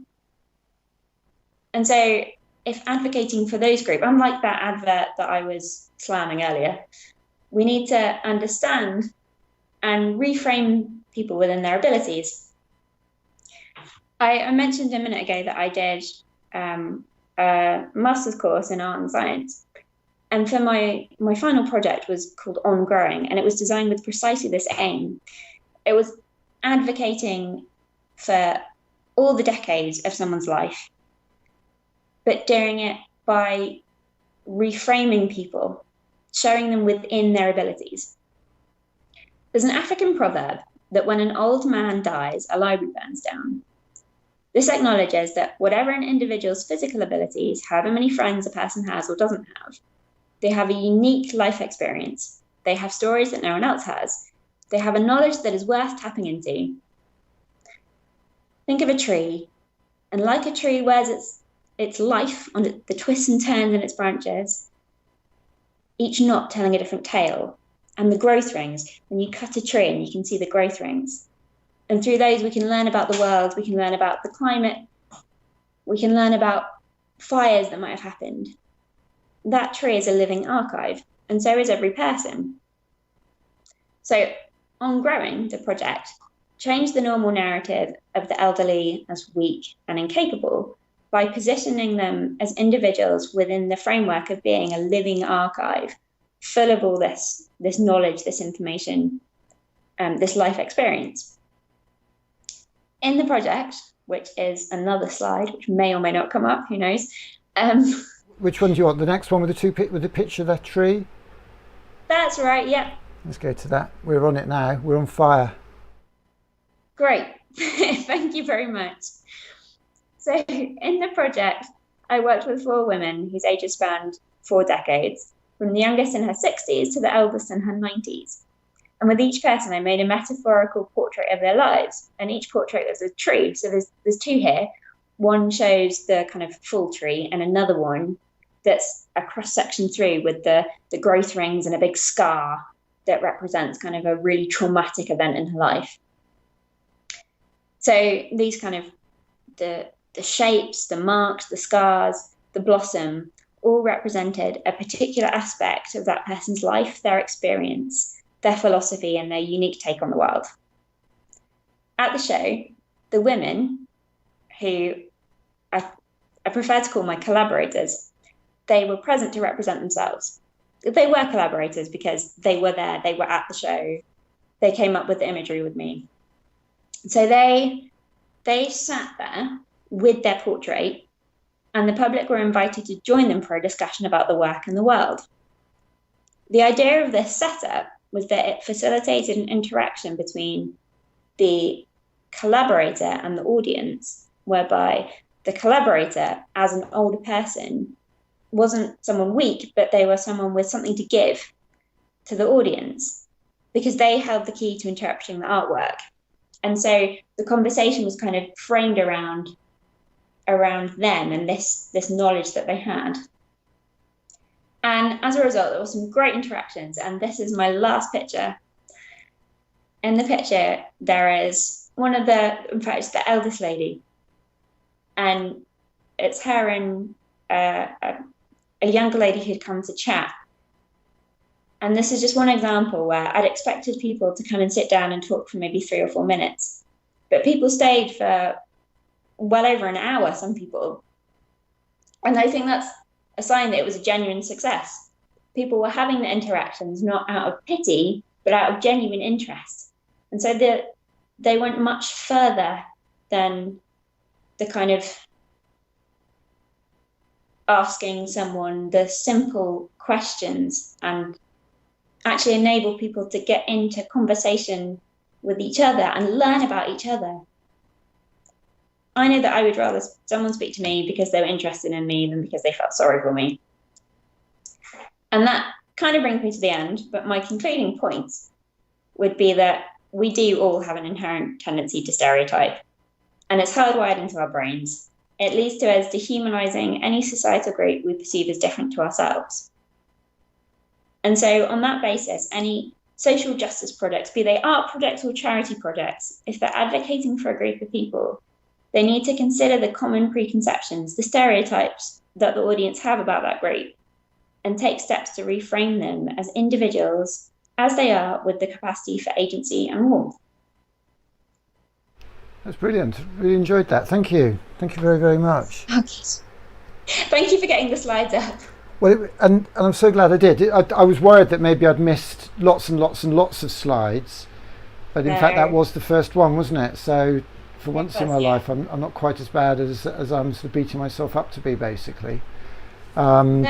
And so if advocating for those groups, unlike that advert that I was slamming earlier, we need to understand and reframe people within their abilities. I mentioned a minute ago that I did a master's course in art and science. And for my final project was called On Growing, and it was designed with precisely this aim. It was advocating for all the decades of someone's life, but doing it by reframing people, showing them within their abilities. There's an African proverb that when an old man dies, a library burns down. This acknowledges that whatever an individual's physical abilities, however many friends a person has or doesn't have, they have a unique life experience. They have stories that no one else has. They have a knowledge that is worth tapping into. Think of a tree, and like a tree wears its life on the twists and turns in its branches, each knot telling a different tale, and the growth rings. When you cut a tree and you can see the growth rings. And through those, we can learn about the world, we can learn about the climate, we can learn about fires that might have happened. That tree is a living archive, and so is every person. So, On Growing, the project, changed the normal narrative of the elderly as weak and incapable by positioning them as individuals within the framework of being a living archive, full of all this knowledge, this information, this life experience. In the project, which is another slide, which may or may not come up, who knows? Which one do you want? The next one with the picture of that tree? That's right, yep. Let's go to that. We're on it now. We're on fire. Great. Thank you very much. So in the project, I worked with 4 women whose ages spanned 4 decades, from the youngest in her 60s to the eldest in her 90s. And with each person, I made a metaphorical portrait of their lives, and each portrait was a tree. So there's 2 here. One shows the kind of full tree, and another one that's a cross-section through with the growth rings and a big scar that represents kind of a really traumatic event in her life. So these kind of the shapes, the marks, the scars, the blossom, all represented a particular aspect of that person's life, their experience, their philosophy, and their unique take on the world. At the show, the women, who I prefer to call my collaborators, they were present to represent themselves. They were collaborators because they were there, they were at the show, they came up with the imagery with me. So they sat there with their portrait, and the public were invited to join them for a discussion about the work and the world. The idea of this setup was that it facilitated an interaction between the collaborator and the audience, whereby the collaborator, as an older person, wasn't someone weak, but they were someone with something to give to the audience, because they held the key to interpreting the artwork. And so the conversation was kind of framed around them and this knowledge that they had. And as a result, there were some great interactions. And this is my last picture. In the picture, there is in fact, it's the eldest lady. And it's her in a younger lady who'd come to chat. And this is just one example where I'd expected people to come and sit down and talk for maybe 3 or 4 minutes. But people stayed for well over an hour, some people. And I think that's a sign that it was a genuine success. People were having the interactions not out of pity, but out of genuine interest. And so they went much further than the kind of asking someone the simple questions, and actually enable people to get into conversation with each other and learn about each other. I know that I would rather someone speak to me because they were interested in me than because they felt sorry for me. And that kind of brings me to the end, but my concluding point would be that we do all have an inherent tendency to stereotype, and it's hardwired into our brains. It leads to us dehumanizing any societal group we perceive as different to ourselves. And so on that basis, any social justice projects, be they art projects or charity projects, if they're advocating for a group of people, they need to consider the common preconceptions, the stereotypes that the audience have about that group, and take steps to reframe them as individuals, as they are, with the capacity for agency and warmth. That's brilliant. Really enjoyed that. Thank you. Thank you very, very much. Thank you for getting the slides up. Well, and I'm so glad I did. I was worried that maybe I'd missed lots and lots and lots of slides, but in fact that was the first one, wasn't it? So for once in my life, I'm not quite as bad as I'm sort of beating myself up to be, basically. No.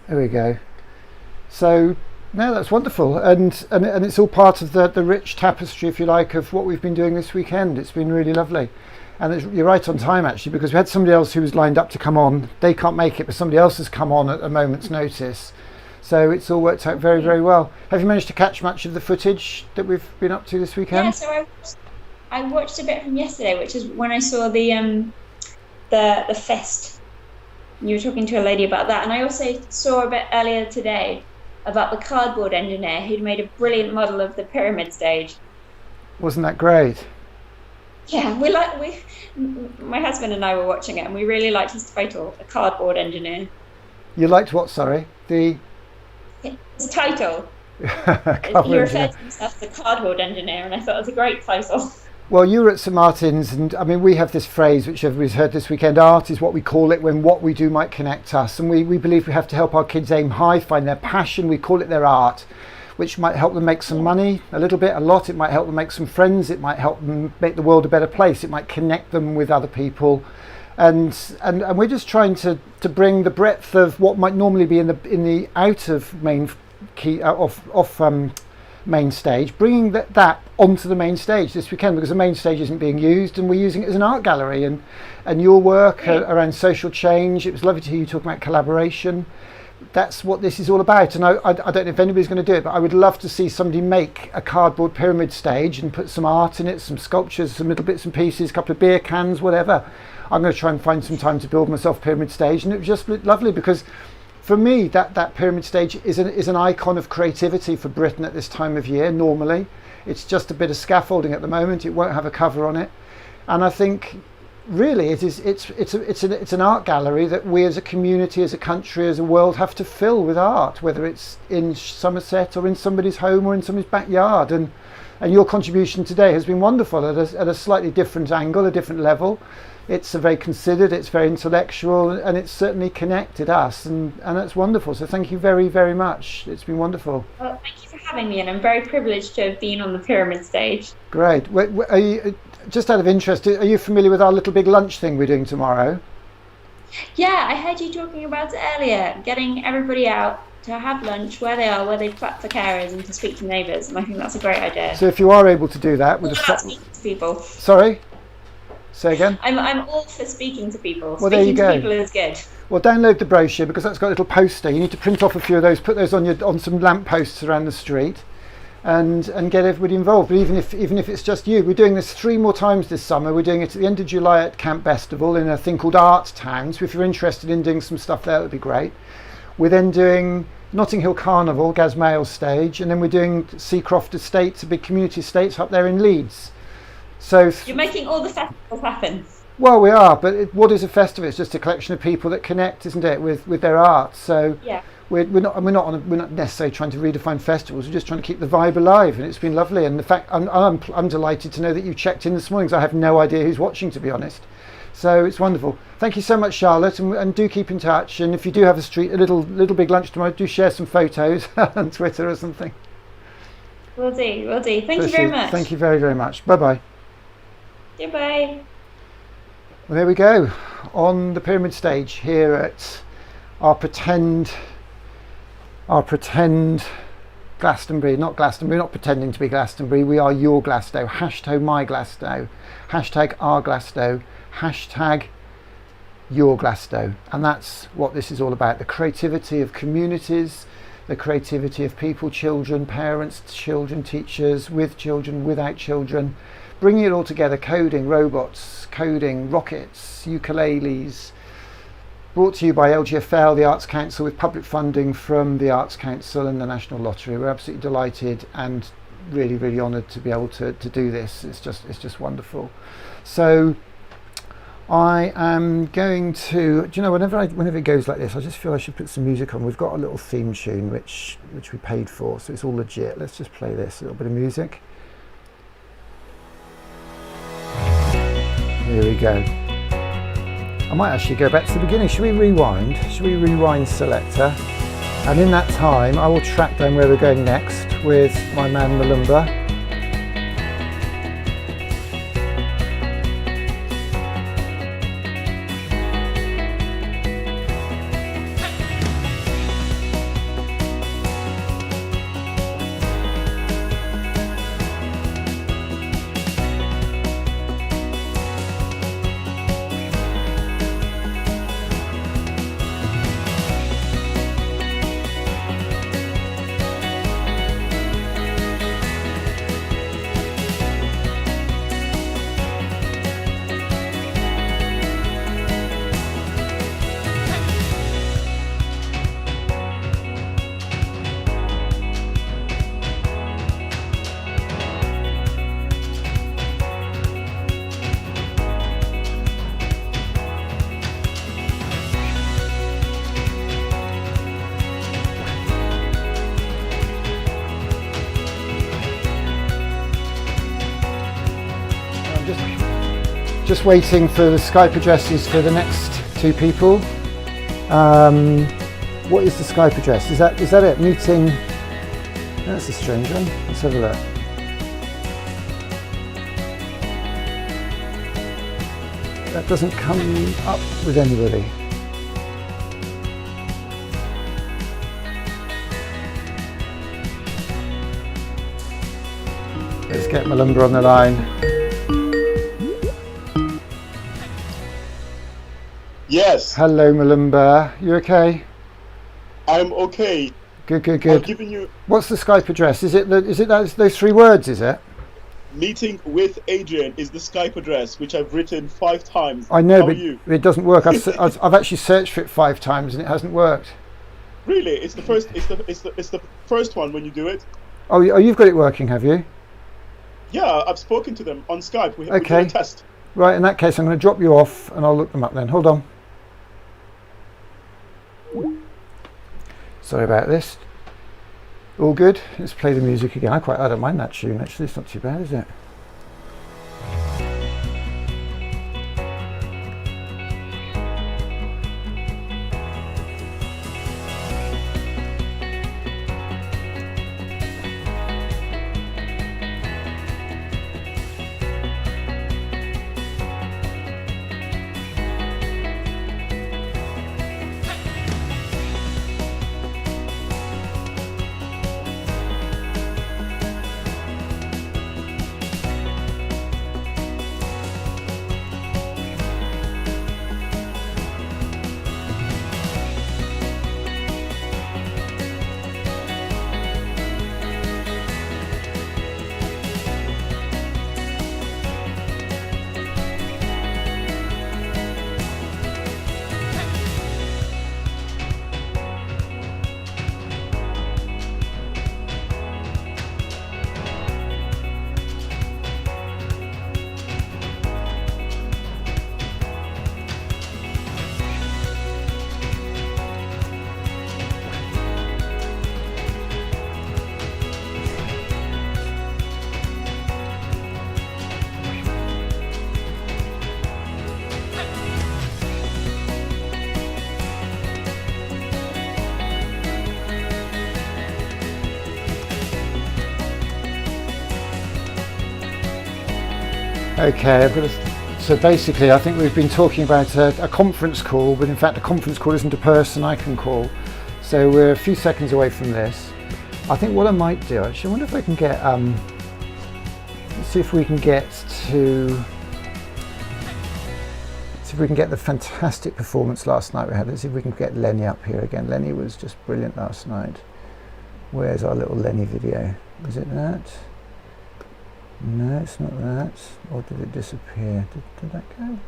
There we go. So no, that's wonderful, and it's all part of the rich tapestry, if you like, of what we've been doing this weekend. It's been really lovely. And you're right on time, actually, because we had somebody else who was lined up to come on. They can't make it, but somebody else has come on at a moment's notice. So it's all worked out very, very well. Have you managed to catch much of the footage that we've been up to this weekend? Yeah, so I watched a bit from yesterday, which is when I saw the fest. You were talking to a lady about that. And I also saw a bit earlier today about the cardboard engineer who'd made a brilliant model of the pyramid stage. Wasn't that great? Yeah, my husband and I were watching it, and we really liked his title, The Cardboard Engineer. You liked what, sorry? His title. He referred to himself as the Cardboard Engineer, and I thought it was a great title. Well, you were at St Martin's, and I mean, we have this phrase which everybody's heard this weekend: art is what we call it when what we do might connect us. And we believe we have to help our kids aim high, find their passion. We call it their art, which might help them make some money, a little bit, a lot. It might help them make some friends. It might help them make the world a better place. It might connect them with other people. And we're just trying to bring the breadth of what might normally be in the out of main key main stage, bringing that onto the main stage this weekend, because the main stage isn't being used, and we're using it as an art gallery. And your work around social change, it was lovely to hear you talk about collaboration. That's what this is all about. And I don't know if anybody's going to do it, but I would love to see somebody make a cardboard pyramid stage and put some art in it, some sculptures, some little bits and pieces, a couple of beer cans, whatever. I'm going to try and find some time to build myself a pyramid stage. And it was just lovely, because for me, that pyramid stage is an icon of creativity for Britain at this time of year. Normally, it's just a bit of scaffolding at the moment. It won't have a cover on it, and I think really it's an art gallery that we as a community, as a country, as a world have to fill with art, whether it's in Somerset or in somebody's home or in somebody's backyard. And your contribution today has been wonderful at a slightly different angle, a different level. It's very considered, it's very intellectual, and it's certainly connected us, and that's wonderful. So thank you very, very much. It's been wonderful. Well, thank you for having me, and I'm very privileged to have been on the pyramid stage. Great. Are you, just out of interest, are you familiar with our little big lunch thing we're doing tomorrow? Yeah, I heard you talking about it earlier, getting everybody out to have lunch where they are, where they clap for carers and to speak to neighbours, and I think that's a great idea. So if you are able to do that with speaking to people. Sorry? Say again? I'm all for speaking to people. Well, there you go. Speaking to people is good. Well, download the brochure, because that's got a little poster. You need to print off a few of those, put those on some lamp posts around the street, and get everybody involved. But even if it's just you, we're doing this 3 more times this summer. We're doing it at the end of July at Camp Bestival in a thing called Art Town. So if you're interested in doing some stuff there, that would be great. We're then doing Notting Hill Carnival, Gaz Mayall's stage, and then we're doing Seacroft Estates, a big community estates up there in Leeds. So you're making all the festivals happen. Well, we are, but what is a festival? It's just a collection of people that connect, isn't it, with their art. So Yeah. we're not necessarily trying to redefine festivals. We're just trying to keep the vibe alive, and it's been lovely. And the fact I'm delighted to know that you checked in this morning, because I have no idea who's watching, to be honest. So it's wonderful. Thank you so much, Charlotte, and do keep in touch. And if you do have a little big lunch tomorrow, do share some photos on Twitter or something. Will do. Will do. Thank you very much. Thank you very, very much. Bye bye. Goodbye. Well, there we go, on the pyramid stage here at our pretend Glastonbury. Not Glastonbury, not pretending to be Glastonbury. We are your Glasto. Hashtag my Glasto. Hashtag our Glasto. Hashtag your Glasto. And that's what this is all about. The creativity of communities, the creativity of people, children, parents, children, teachers, with children, without children. Bringing it all together, coding, robots, coding, rockets, ukuleles. Brought to you by LGFL, the Arts Council, with public funding from the Arts Council and the National Lottery. We're absolutely delighted and really, really honoured to be able to do this. It's just wonderful. So I am going to, do you know, whenever it goes like this, I just feel I should put some music on. We've got a little theme tune which we paid for, so it's all legit. Let's just play this, a little bit of music. Here we go. I might actually go back to the beginning. Should we rewind? Should we rewind selector? And in that time, I will track down where we're going next with my man Malumba. Just waiting for the Skype addresses for the next two people. What is the Skype address? Is that it? Meeting. That's a strange one. Let's have a look. That doesn't come up with anybody. Let's get Malumba on the line. Yes. Hello, Malumba. You okay? I'm okay. Good. I've given you. What's the Skype address? Is it those 3 words? Is it? Meeting with Adrian is the Skype address, which I've written 5 times. I know, How but are you? it doesn't work. I've actually searched for it 5 times and it hasn't worked. Really? It's the first. It's the first one when you do it. Oh, you've got it working, have you? Yeah, I've spoken to them on Skype. We did Okay. a test. Right. In that case, I'm going to drop you off and I'll look them up then. Hold on. Sorry about this. All good. Let's play the music again. I don't mind that tune actually. It's not too bad, is it? Okay, so basically I think we've been talking about a conference call, but in fact a conference call isn't a person I can call. So we're a few seconds away from this. I think what I might do, actually, I wonder if I can get, let's see if we can get to, see if we can get the fantastic performance last night we had. Let's see if we can get Lenny up here again. Lenny was just brilliant last night. Where's our little Lenny video? Is it that? No, it's not that. Or did it disappear? Did that go?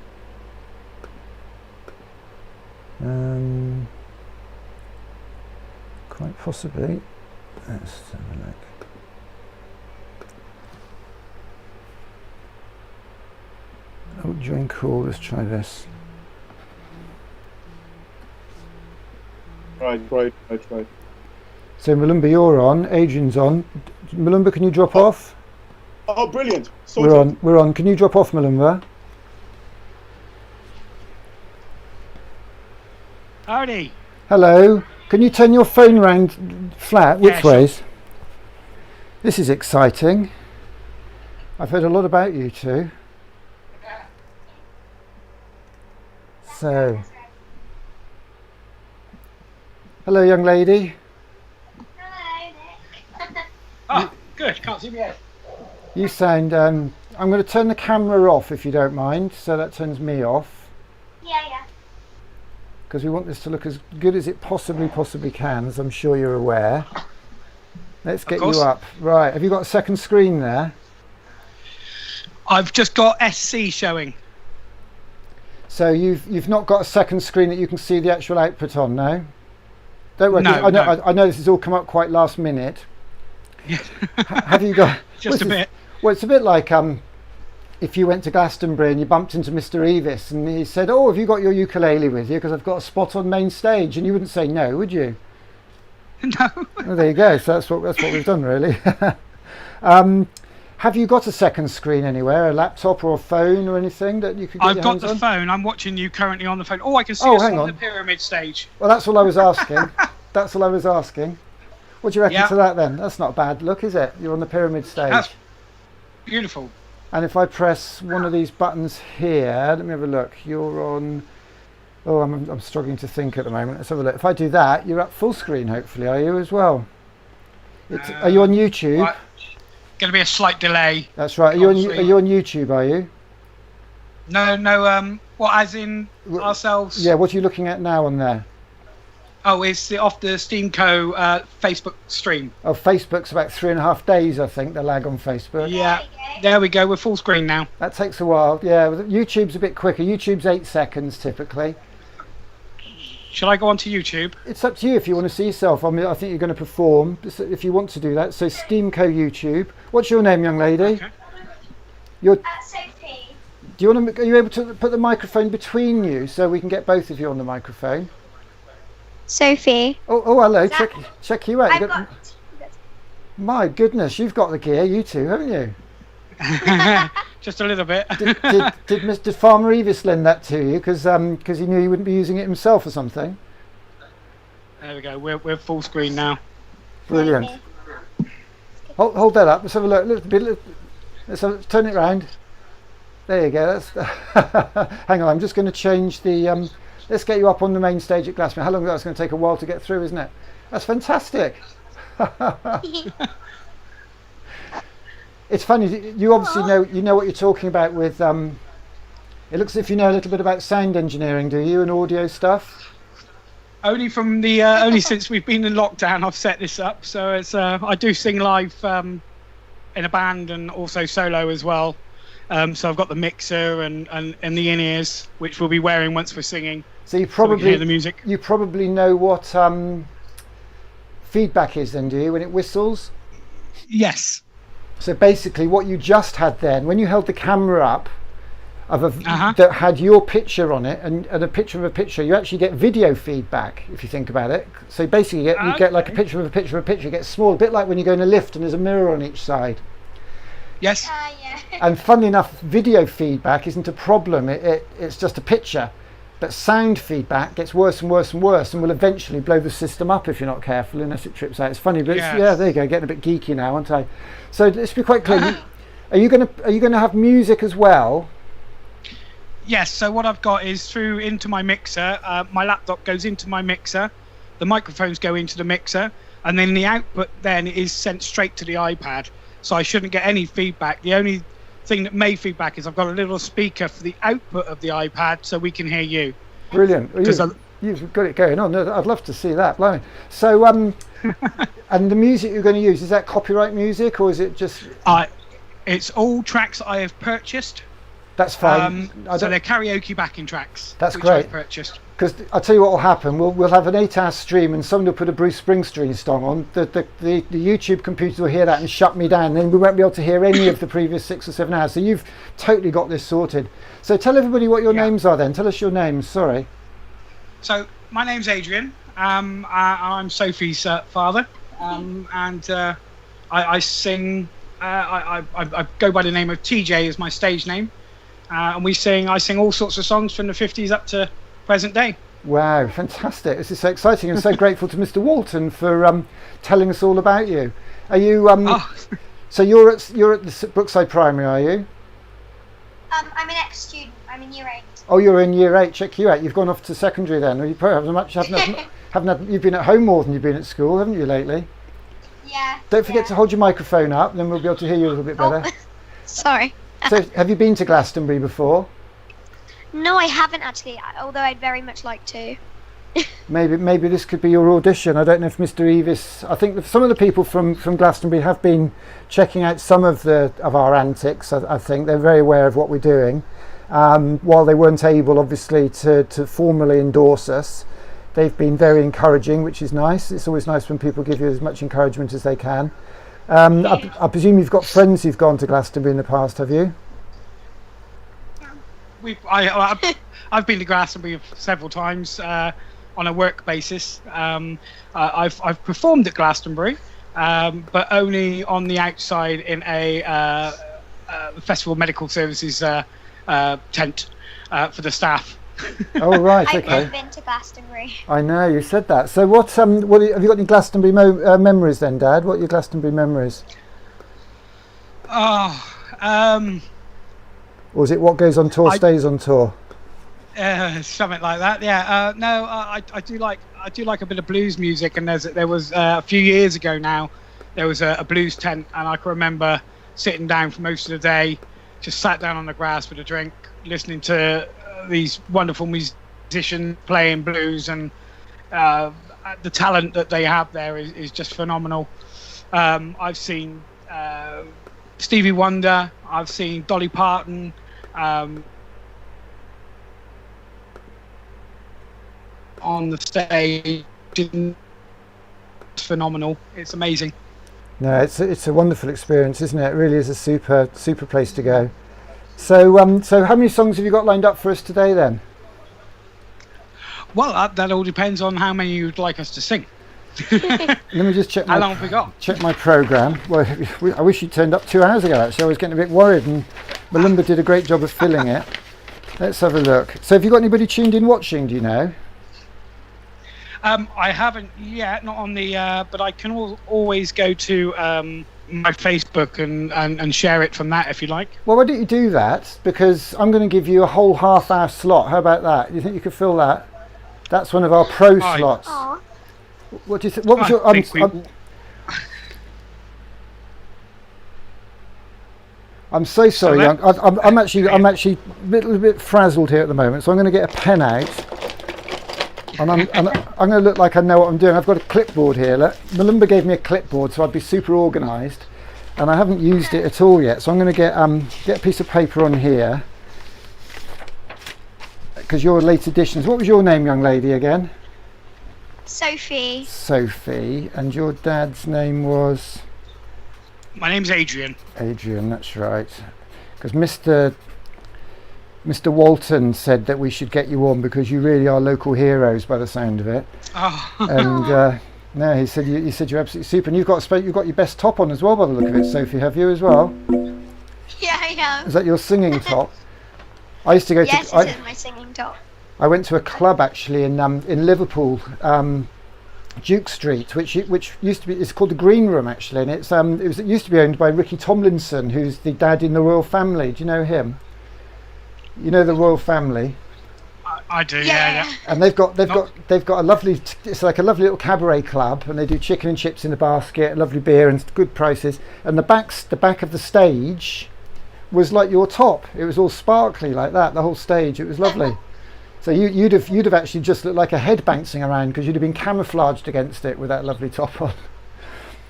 Quite possibly. Let's have a look. Oh, join call. Let's try this. Right. So Malumba, you're on. Adrian's on. Malumba, can you drop off? Oh, brilliant. We're on. Can you drop off, Malumba? Howdy. Hello. Can you turn your phone around flat? Which sure. ways? This is exciting. I've heard a lot about you two. So, hello, young lady. Oh, good. Can't see me yet. You sound. I'm going to turn the camera off if you don't mind. So that turns me off. Yeah. Because we want this to look as good as it possibly can, as I'm sure you're aware. Let's get you up. Right, have you got a second screen there? I've just got SC showing. So you've not got a second screen that you can see the actual output on, no? Don't worry, No, I know this has all come up quite last minute. Have you got... Just a bit. Well, it's a bit like if you went to Glastonbury and you bumped into Mr. Evis and he said, "Oh, have you got your ukulele with you? Because I've got a spot on main stage," and you wouldn't say no, would you? No. Well, there you go. So that's what we've done, really. Have you got a second screen anywhere, a laptop or a phone or anything that you could get I've got the phone. I'm watching you currently on the phone. Oh, I can see us on the pyramid stage. Well, that's all I was asking. That's all I was asking. What do you reckon to that then? That's not a bad look, is it? You're on the pyramid stage. That's beautiful. And if I press one of these buttons here, let me have a look. You're on... Oh, I'm struggling to think at the moment. Let's have a look. If I do that, you're up full screen, hopefully, are you as well? Are you on YouTube? Right. Going to be a slight delay. That's right. Are you on YouTube, are you? No. What, as in ourselves? Yeah, what are you looking at now on there? Oh, it's off the Steamco Facebook stream. Oh, Facebook's about 3.5 days, I think, the lag on Facebook. Yeah, there we go. We're full screen now. That takes a while. Yeah, YouTube's a bit quicker. YouTube's 8 seconds typically. Shall I go on to YouTube? It's up to you if you want to see yourself. I mean, I think you're going to perform if you want to do that. So Steamco YouTube. What's your name, young lady? Okay. Sophie. Do you want to? Are you able to put the microphone between you so we can get both of you on the microphone? Sophie. Oh, hello. Check you out. My goodness, you've got the gear, you two, haven't you? Just a little bit. Did Farmer Evis lend that to you because he knew he wouldn't be using it himself or something? There we go. We're full screen now. Brilliant. Hold that up. Let's have a look. Let's turn it round. There you go. Hang on. I'm just going to change the. Let's get you up on the main stage at Glastonbury. How long is that? It's going to take a while to get through, isn't it? That's fantastic. It's funny. You obviously know what you're talking about with. It looks as if you know a little bit about sound engineering, do you, and audio stuff? Only from the only since we've been in lockdown, I've set this up. So it's I do sing live in a band and also solo as well. So I've got the mixer and the in-ears, which we'll be wearing once we're singing. So you probably we can hear the music. You probably know what feedback is, then, do you, when it whistles? Yes. So basically, what you just had then, when you held the camera up that had your picture on it and a picture of a picture, you actually get video feedback if you think about it. So basically, you get like a picture of a picture of a picture. It gets small, a bit like when you go in a lift and there's a mirror on each side. Yes. And funnily enough, video feedback isn't a problem. It's just a picture. But sound feedback gets worse and worse and worse and will eventually blow the system up if you're not careful, unless it trips out. It's funny, but yeah, there you go, getting a bit geeky now, aren't I? So let's be quite clear. Are you gonna have music as well? Yes, so what I've got is through into my mixer. My laptop goes into my mixer, the microphones go into the mixer, and then the output then is sent straight to the iPad. So I shouldn't get any feedback. The only thing that may feedback is I've got a little speaker for the output of the iPad so we can hear you. Brilliant. You've got it going on. I'd love to see that. Blimey. So, and the music you're going to use, is that copyright music or is it just... It's all tracks that I have purchased. That's fine. So they're karaoke backing tracks. That's which great. I've purchased. Because I'll tell you what will happen. We'll have an 8-hour stream and someone will put a Bruce Springsteen song on. The YouTube computer will hear that and shut me down. Then we won't be able to hear any of the previous 6 or 7 hours. So you've totally got this sorted. So tell everybody what your names are then. Tell us your names. Sorry. So my name's Adrian. I'm Sophie's father, and I sing. I go by the name of TJ as my stage name, and I sing all sorts of songs from the 50s up to present day. Wow, fantastic! This is so exciting. I'm so grateful to Mr. Walton for telling us all about you. Are you? So you're at the Brookside Primary, are you? I'm an ex-student. I'm in year 8. Oh, you're in year 8. Check you out. You've gone off to secondary then. Or you probably you've been at home more than you've been at school, haven't you, lately? Yeah. Don't forget to hold your microphone up, then we'll be able to hear you a little bit better. Sorry. So, have you been to Glastonbury before? No, I haven't actually, although I'd very much like to. Maybe this could be your audition. I don't know if Mr. Evis... I think some of the people from Glastonbury have been checking out some of our antics. I think they're very aware of what we're doing. While they weren't able, obviously, to formally endorse us, they've been very encouraging, which is nice. It's always nice when people give you as much encouragement as they can. I presume you've got friends who've gone to Glastonbury in the past, have you? I've been to Glastonbury several times on a work basis. I've performed at Glastonbury, but only on the outside in a Festival Medical Services tent for the staff. Oh right, okay. I've never been to Glastonbury. I know, you said that. So what have you got any Glastonbury memories then, Dad? What are your Glastonbury memories? Or is it what goes on tour stays on tour? Something like that. Yeah. No, I do like a bit of blues music, and there was a few years ago now, there was a blues tent, and I can remember sitting down for most of the day, just sat down on the grass with a drink, listening to these wonderful musicians playing blues, and the talent that they have there is just phenomenal. I've seen Stevie Wonder, I've seen Dolly Parton, on the stage. It's phenomenal. It's amazing. No, it's a wonderful experience, isn't it? It really is a super place to go. So so how many songs have you got lined up for us today then? Well, that all depends on how many you'd like us to sing. Let me just check. How long have we got? Check my programme. Well, I wish you turned up 2 hours ago. Actually, I was getting a bit worried, and Malumba did a great job of filling it. Let's have a look. So, have you got anybody tuned in watching? Do you know? I haven't yet, not on the. But I can always go to my Facebook and share it from that if you like. Well, why don't you do that? Because I'm going to give you a whole half-hour slot. How about that? Do you think you could fill that? That's one of our pro slots. Aww. What do you think? What was your? I'm so sorry, young. I'm actually a little bit frazzled here at the moment, so I'm going to get a pen out, and I'm going to look like I know what I'm doing. I've got a clipboard here. Look, Malumba gave me a clipboard, so I'd be super organised, and I haven't used it at all yet. So I'm going to get a piece of paper on here, because you're late editions. What was your name, young lady, again? Sophie. Sophie, and your dad's name was? My name's Adrian. Adrian, that's right. Because Mr. Walton said that we should get you on because you really are local heroes by the sound of it. Oh. And no, he said you're absolutely super, and you've got your best top on as well by the look of it, Sophie. Have you as well? Yeah, I have. Is that your singing top? I used to go Yes, it is my singing top. I went to a club actually in Liverpool Duke Street, which used to be, it's called the Green Room actually, and it used to be owned by Ricky Tomlinson, who's the dad in the royal family. Do you know him? You know the royal family? I do, yeah. And they've got a lovely, it's like a lovely little cabaret club, and they do chicken and chips in a basket, lovely beer and good prices. And the back of the stage was like your top. It was all sparkly like that, the whole stage. It was lovely. So you'd have actually just looked like a head bouncing around because you'd have been camouflaged against it with that lovely top on.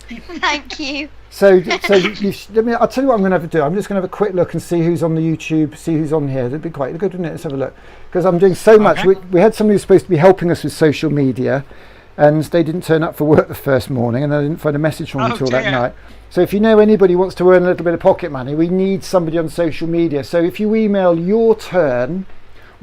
Thank you. So I'll tell you what I'm going to have to do. I'm just going to have a quick look and see who's on the YouTube, see who's on here. That'd be quite good, wouldn't it? Let's have a look. Because I'm doing so much. We had somebody who's supposed to be helping us with social media, and they didn't turn up for work the first morning, and I didn't find a message from them until that night. So if you know anybody who wants to earn a little bit of pocket money, we need somebody on social media. So if you email your turn,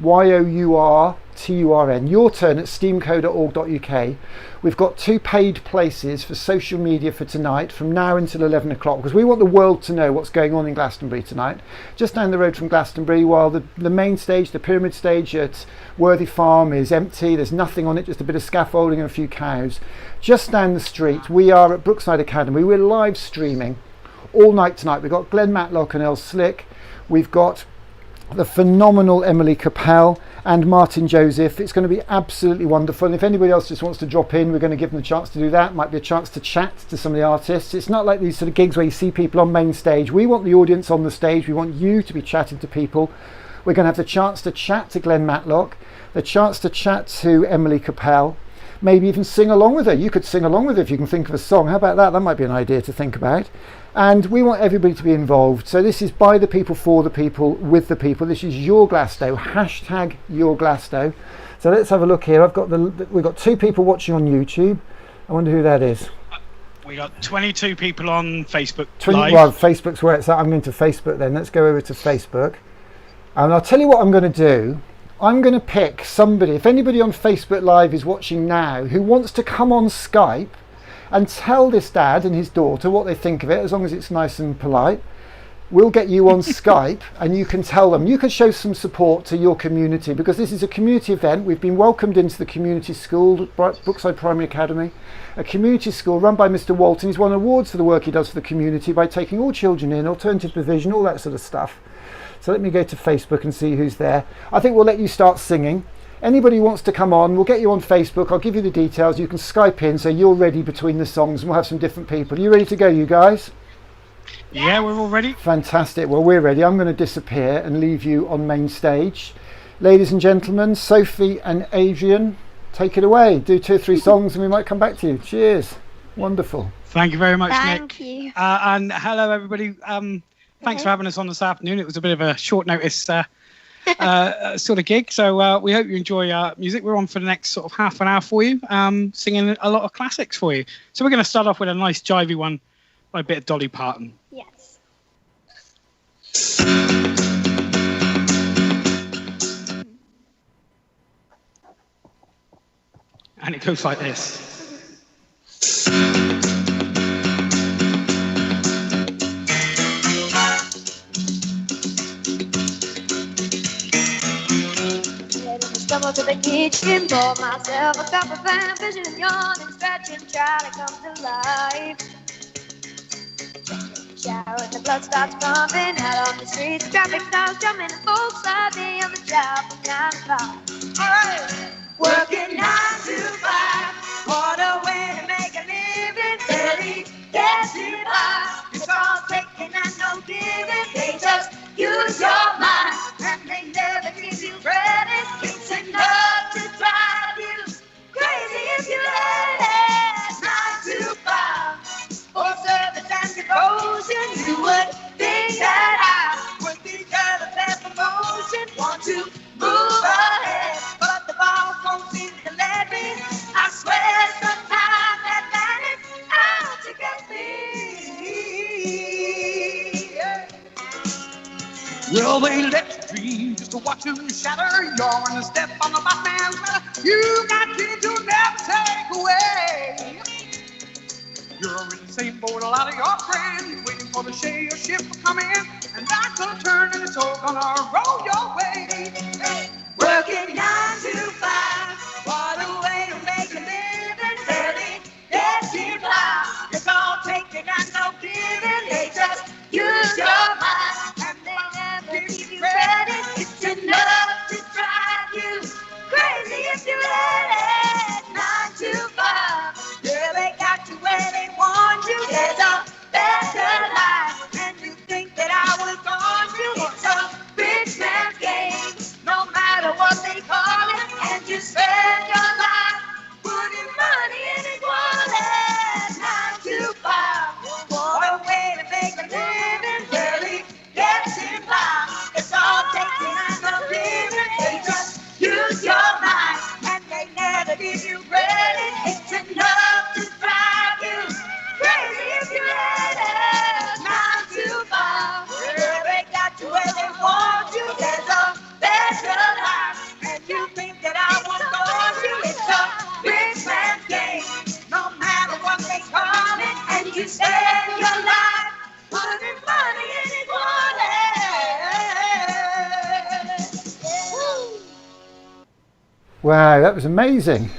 YOURTURN, your turn at steamco.org.uk. We've got 2 paid places for social media for tonight from now until 11 o'clock, because we want the world to know what's going on in Glastonbury tonight. Just down the road from Glastonbury, while the main stage, the pyramid stage at Worthy Farm, is empty. There's nothing on it, just a bit of scaffolding and a few cows. Just down the street, we are at Brookside Academy. We're live streaming all night tonight. We've got Glenn Matlock and Elle Slick. We've got the phenomenal Emily Capel and Martin Joseph. It's going to be absolutely wonderful, and if anybody else just wants to drop in, we're going to give them a chance to do that. Might be a chance to chat to some of the artists. It's not like these sort of gigs where you see people on main stage. We want the audience on the stage. We want you to be chatting to people. We're going to have the chance to chat to Glenn Matlock, the chance to chat to Emily Capel, maybe even sing along with her. You could sing along with her if you can think of a song. How about that? That might be an idea to think about. And we want everybody to be involved. So this is by the people, for the people, with the people. This is Your Glasto, hashtag Your Glasto. So let's have a look here. We've got 2 people watching on YouTube. I wonder who that is. We got 22 people on Facebook Live. Well, Facebook's where it's at. I'm going to Facebook then. Let's go over to Facebook. And I'll tell you what I'm going to do. I'm going to pick somebody, if anybody on Facebook Live is watching now, who wants to come on Skype and tell this dad and his daughter what they think of it, as long as it's nice and polite. We'll get you on Skype and you can tell them. You can show some support to your community, because this is a community event. We've been welcomed into the community school, Brookside Primary Academy, a community school run by Mr. Walton. He's won awards for the work he does for the community by taking all children in, alternative provision, all that sort of stuff. So let me go to Facebook and see who's there. I think we'll let you start singing. Anybody who wants to come on, we'll get you on Facebook. I'll give you the details. You can Skype in so you're ready between the songs, and we'll have some different people. Are you ready to go, you guys? Yeah, we're all ready. Fantastic. Well, we're ready. I'm going to disappear and leave you on main stage. Ladies and gentlemen, Sophie and Adrian, take it away. Do 2 or 3 songs and we might come back to you. Cheers. Wonderful. Thank you very much, Nick. Thank you. And hello, everybody. Thanks for having us on this afternoon. It was a bit of a short notice sort of gig, so we hope you enjoy our music. We're on for the next sort of half an hour for you, singing a lot of classics for you. So we're going to start off with a nice jivey one by a bit of Dolly Parton. Yes. And it goes like this. Stumble to the kitchen, pour myself a cup of ambition, yawn and stretch and try to come to life. Shower and the blood starts pumping, out on the streets, traffic starts jumping, and folks are be on the job from 9 to 5. Alright, working 9 to 5, what a way to make a living, barely getting by. It's all taking and no giving, they just use your mind, and they never give you credit. It's enough to drive you crazy if you let it. 9 to 5, for service and devotion, you would think that I would be jealous of promotion. Want to move ahead, but the boss won't seem to let me. I swear sometimes that man is out to get me. Yeah. Well, they left me just to watch you shatter. You're in a step on the Batman's ladder. You got kids you'll never take away. You're in the same boat a lot of your friends, waiting for the ship to come in, and that's gonna turn and it's all gonna roll your way. Hey. Working 9 to 5, what a way to make a living. you spend your life putting money in his wallet. 9 to 5. What a way to make a living. Barely gets him by. It's all taken as a living. They just use your mind and they never give you credit. It's enough to drive you crazy if you let it. 9 to 5. Yeah, they got you where they want you. There's a better life, and you think that I won't force you. It's a rich man's game, no matter what they call it. And you spend your life putting money in his wallet. Wow, that was amazing.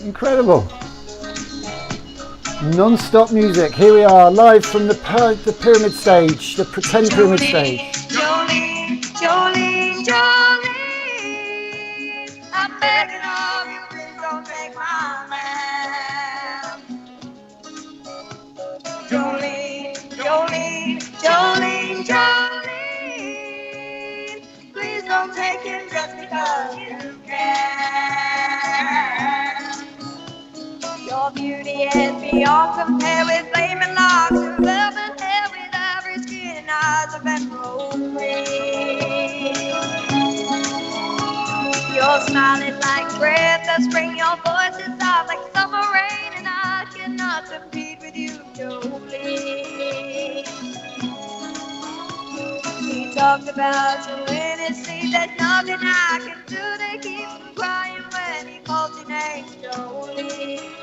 Incredible. Non-stop music. Here we are, live from the pyramid stage, the pretend pyramid stage. Jolene, Jolene, Jolene, I'm begging of you, please don't take my man. Jolene, Jolene, Jolene, Jolene, please don't take him just because you can. Your beauty is beyond compare with flaming locks of velvet hair with every skin and eyes of emerald green. Your smile is like breath of spring, your voice is soft like summer rain, and I cannot compete with you, Jolene. He talks about you in his sleep, there's nothing I can do to keep from crying when he calls your name, Jolene.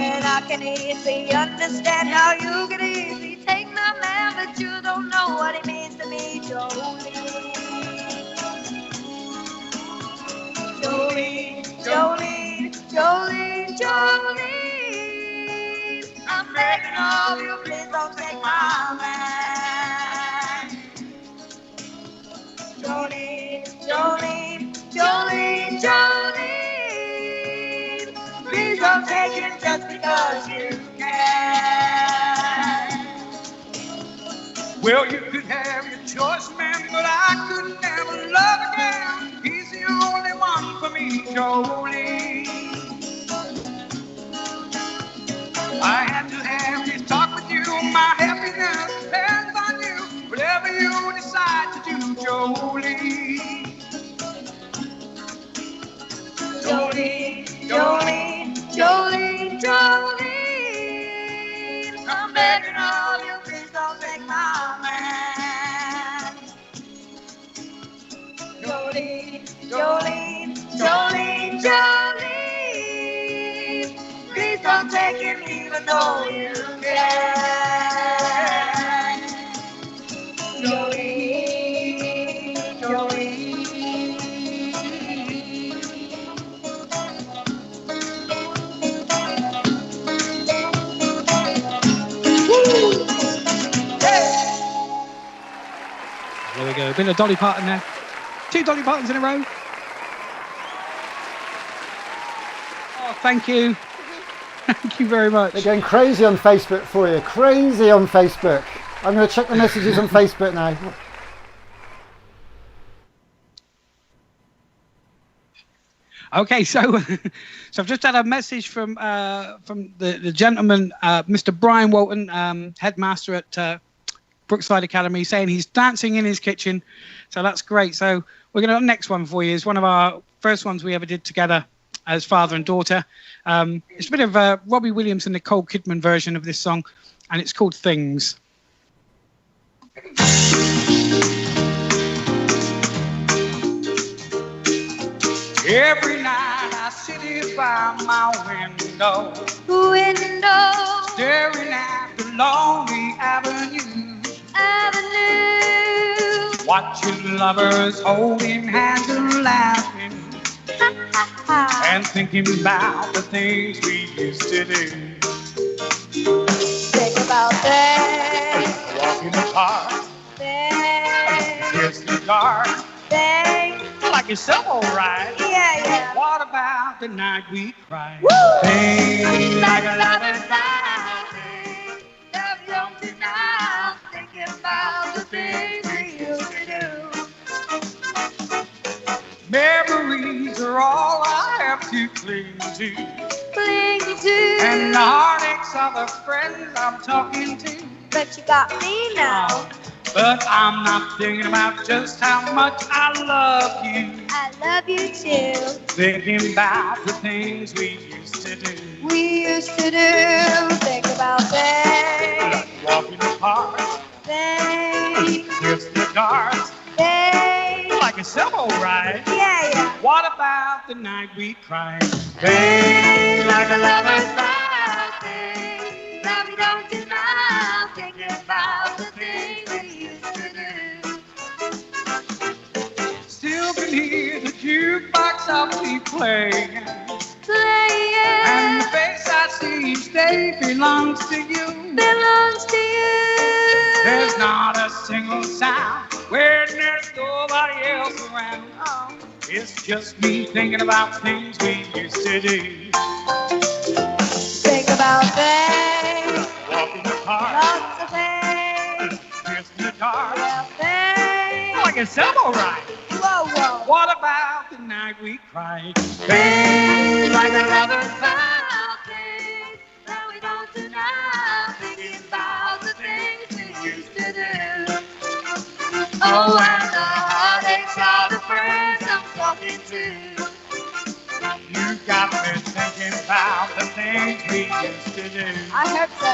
And I can easily understand how you can easily take my man, but you don't know what it means to me, Jolene. Jolene, Jolene, Jolene, Jolene, I'm begging of you, please don't take my man. Jolene, Jolene, Jolene, Jolene, please don't take him just because you can. Well, you could have your choice, man, but I could never love again. He's the only one for me, Jolene. I had to have this talk with you. My happiness depends on you. Whatever you decide to do, Jolene. Jolene, Jolene, Jolene, Jolene, I'm begging of you, please don't take my man. Jolene, Jolene, Jolene, Jolene, please don't take him even though you can. Jolene, Jolene. There we go. A bit of Dolly Parton there. 2 Dolly Partons in a row. Oh, thank you. Thank you very much. They're going crazy on Facebook for you. Crazy on Facebook. I'm going to check the messages on Facebook now. Okay, so I've just had a message from the gentleman, Mr. Brian Walton, headmaster at Brookside Academy, saying he's dancing in his kitchen. So that's great. So we're going to, next one for you is one of our first ones we ever did together as father and daughter. It's a bit of a Robbie Williams and Nicole Kidman version of this song, and it's called Things. Every night I sit here by my window, staring at the lonely avenue, watching lovers holding hands and laughing, and thinking about the things we used to do. Think about things, Walk in the park, kiss the dark, things. like yourself, all right. Yeah. What about the night we cried? Woo! Things Like a lover's night, love young tonight, thinking about the things we used to do. Memories are all I have to cling to. Cling to. And the heartaches are the friends I'm talking to. But you got me now. But I'm not thinking about just how much I love you. I love you too. Thinking about the things we used to do. We used to do. Think about things. Walk in the park. Things. Kiss the dark. Things. Like a solo ride. Yeah, yeah. What about the night we cried? Things like a lover's vow. Things that we don't do now. Thinking about the things we used to do. Still can hear the jukebox softly playing. Playing. And the face I see each day belongs to you. Belongs to you. There's not a single sound where there's nobody else around. Oh. It's just me thinking about things we used to do. Think about things. Walk in the park. Lots of things. Kiss in the dark. Well, things. Like a solo ride. Whoa, whoa. What about the night we cried? Things like a lover's vow. Things that we don't do now. Thinking about the things we used to do. Oh, and the heartaches are the friends I'm talking to. You got me thinking about the things we used to do. I hope so.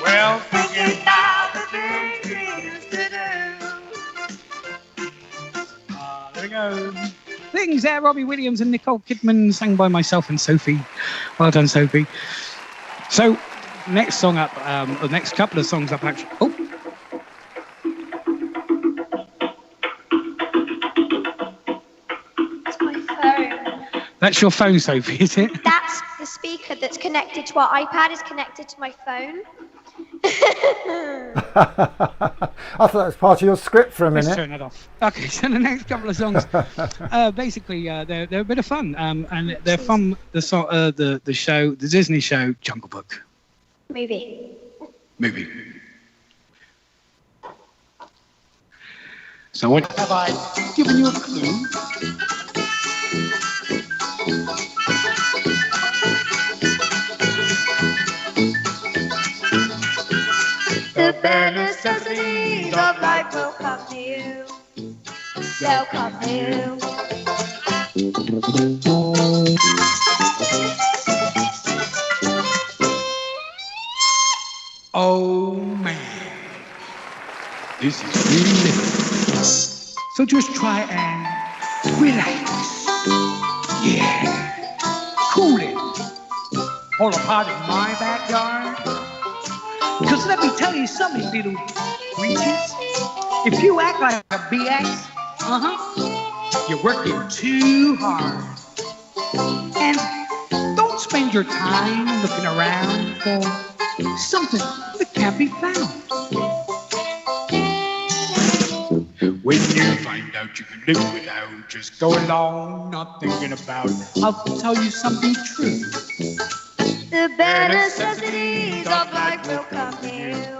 Well, Thinking about the things we used to do. There we go. Things there, Robbie Williams and Nicole Kidman, sang by myself and Sophie. Well done, Sophie. So, next song up, the next couple of songs up, actually. Oh. It's my phone. That's your phone, Sophie, is it? That's the speaker that's connected to our iPad is connected to my phone. I thought that was part of your script for a Let's minute. turn it off. Okay, so the next couple of songs, basically, they're a bit of fun, and they're from the show, the Disney show Jungle Book. Movie. So what have I given you a clue? The bare necessities of life will come to you. They'll come to you. Oh man, this is really difficult. So just try and relax. Yeah, cool it. Fall apart in my backyard. Because let me tell you something, little creatures. If you act like a BX, you're working too hard. And don't spend your time looking around for something that can't be found. When you find out you can live without, just go along, not thinking about it. I'll tell you something true. The bare necessities of life will come to you.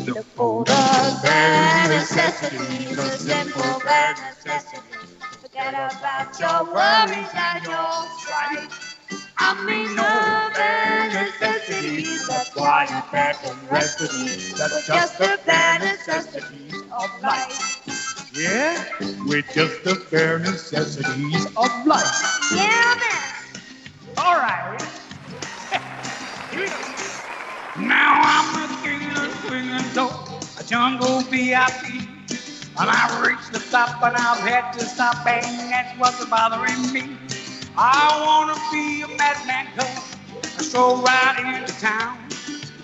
Look for the bare necessities, the simple bare necessities. Forget about your worries and your strife. I mean the bare necessities, that's why you beg and recipes. That's just the bare necessities of life. Yeah, with just the bare necessities of life. Yeah, man. All right. Here we go. Now I'm a king of swinging door, a jungle VIP. And I reached the top and I've had to stop, and that's what's bothering me. I wanna be a madman, cause I stroll right into town.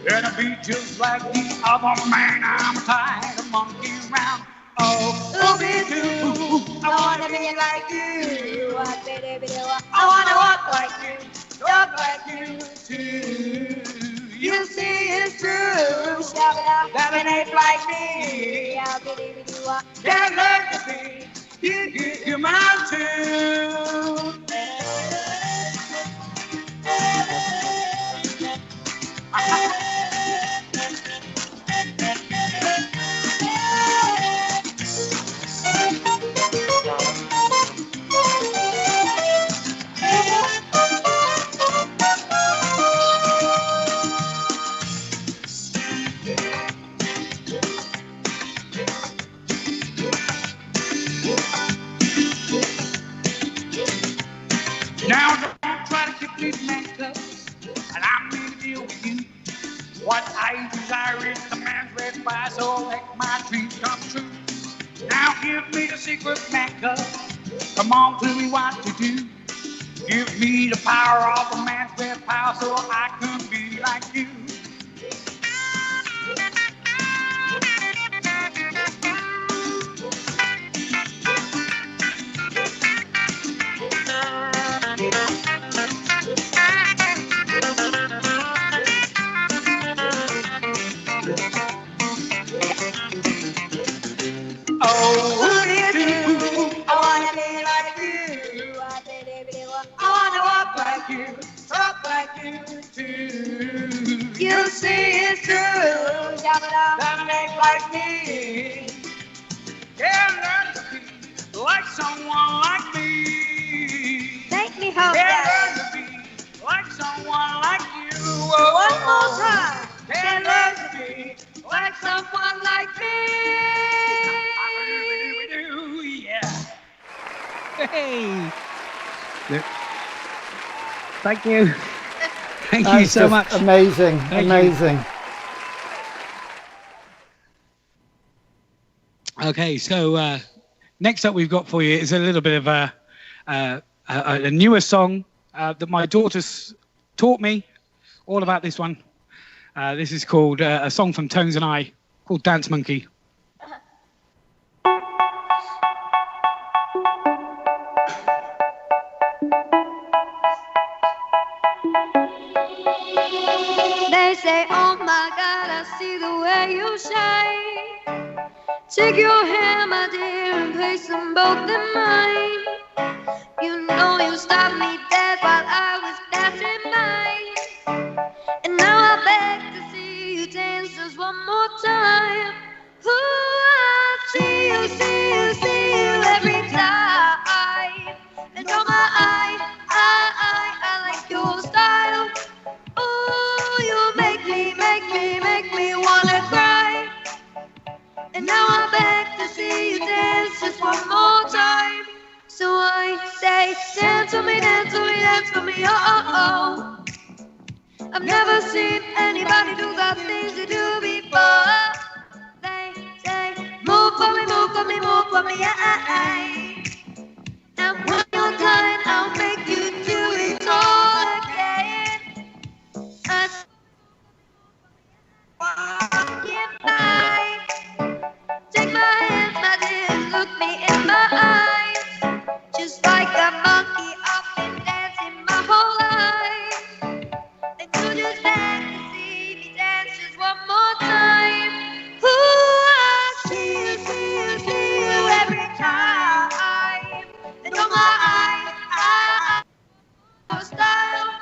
And I be just like the other man, I'm tired of monkeying around. Oh, me too. I wanna be like you. I wanna walk like you, talk like you too. You see it's true that it ain't like me. Can't learn to be human too. What I desire is the man's red fire, so make my dreams come true. Now give me the secret makeup. Come on, tell me what to do. Give me the power of a man's red power, so I can be like you. Oh, who do you do? I wanna be like you. I wanna walk like you, talk like you too. You see it's true, dominate like me. Can't learn to be like someone like me. Make me hope Can't that. learn to be like someone like you. One more time. Can't learn to be Like someone like me. yeah. Hey. Look. Thank you. Thank you That's so just much. Amazing, Thank you. amazing. Okay, so next up we've got for you is a little bit of a newer song that my daughter's taught me all about this one. This is called a song from Tones and I called Dance Monkey. They say, oh my God, I see the way you shine. Take your hand, my dear, and place them both in mine. You know you stopped me dead while I was dancing mine. And now I beg to see you dance just one more time. Ooh, I see you, see you, see you every time. And oh my, I like your style. Ooh, you make me wanna cry. And now I beg to see you dance just one more time. So I say, dance for me, dance for me, dance for me, oh, oh, oh. I've never seen anybody do the things you do before. They say, move for me, move for me, move for me, yeah. And when you're done, I'll make you do it all again. Take my hands, my dear, look me in my eyes. Just like a monkey, I've been dancing my whole life. And you just beg to see me dance just one more time. Ooh, I see you, see you, see you every time. And oh my, your style.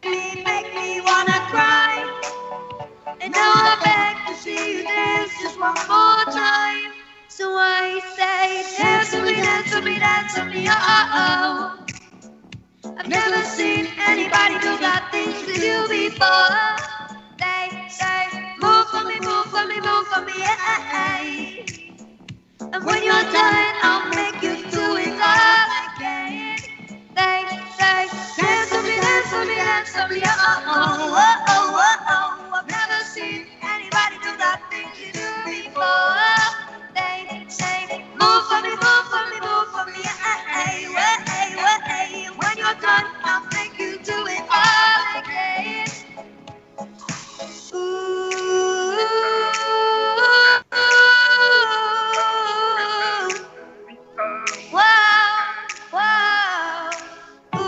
Make me wanna cry. And now I beg to see you dance just one more time. So I say, dance with me, dance with me, dance with me, oh, oh. I've never seen anybody do that things to you before. They say, move for me, move for me, move for me, yeah. And when you're done, I'll make you do it all again. They say, dance with me, dance with me, dance with me, oh, oh, oh, oh, oh, oh. I've never seen anybody do that thing you do before. They say, move for me, move for me, move for me, yeah. When you're done, I'll make you do it all again. Ooh, wow, wow. Ooh,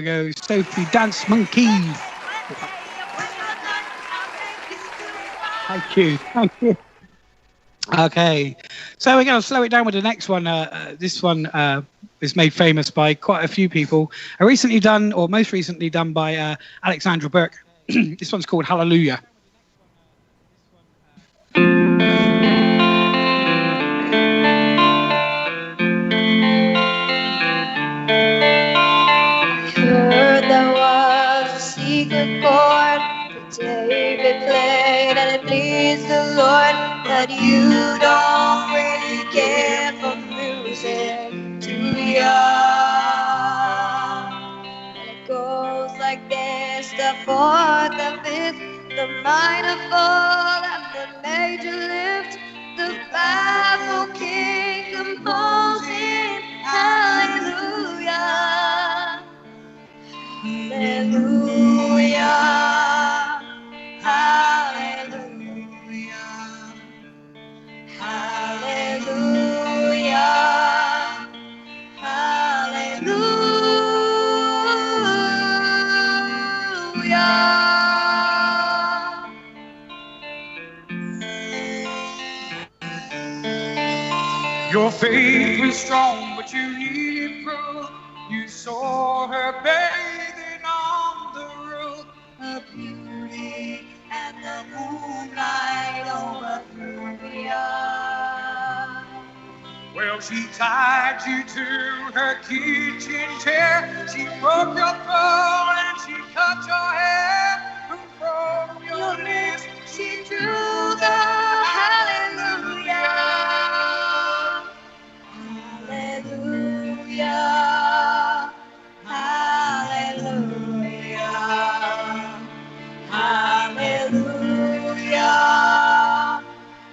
go. Sophie Dance Monkey. Thank you. Thank you. Okay, so we're going to slow it down with the next one. This one is made famous by quite a few people. Most recently done by Alexandra Burke. This one's called Hallelujah. Heard there was a secret chord that David played and it pleased the Lord, but you don't really care for music, do ya? And it goes like this: the fourth, the fifth, the minor fall, and the major lift, the baffled king composing hallelujah. Hallelujah, hallelujah, hallelujah, hallelujah. Your faith was strong, but you needed proof. You saw her bathing on the roof, Her beauty and the moonlight overthrew ya. well, she tied you to her kitchen chair. She broke your throne and she cut your hair. And from your lips She drew the hallelujah, hallelujah, hallelujah, hallelujah,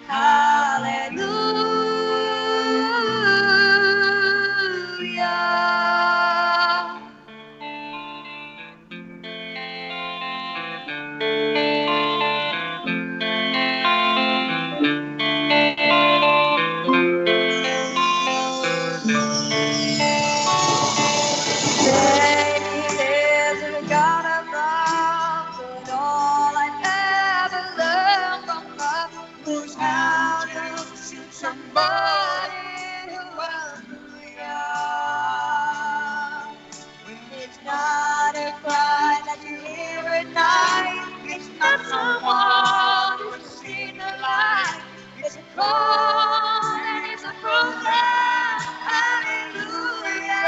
hallelujah. There's a God above, but all I've ever learned from her was how to shoot somebody who was young. It's not a cry that you hear at night. It's not someone who has seen the light. It's a call and it's a process. Hallelujah.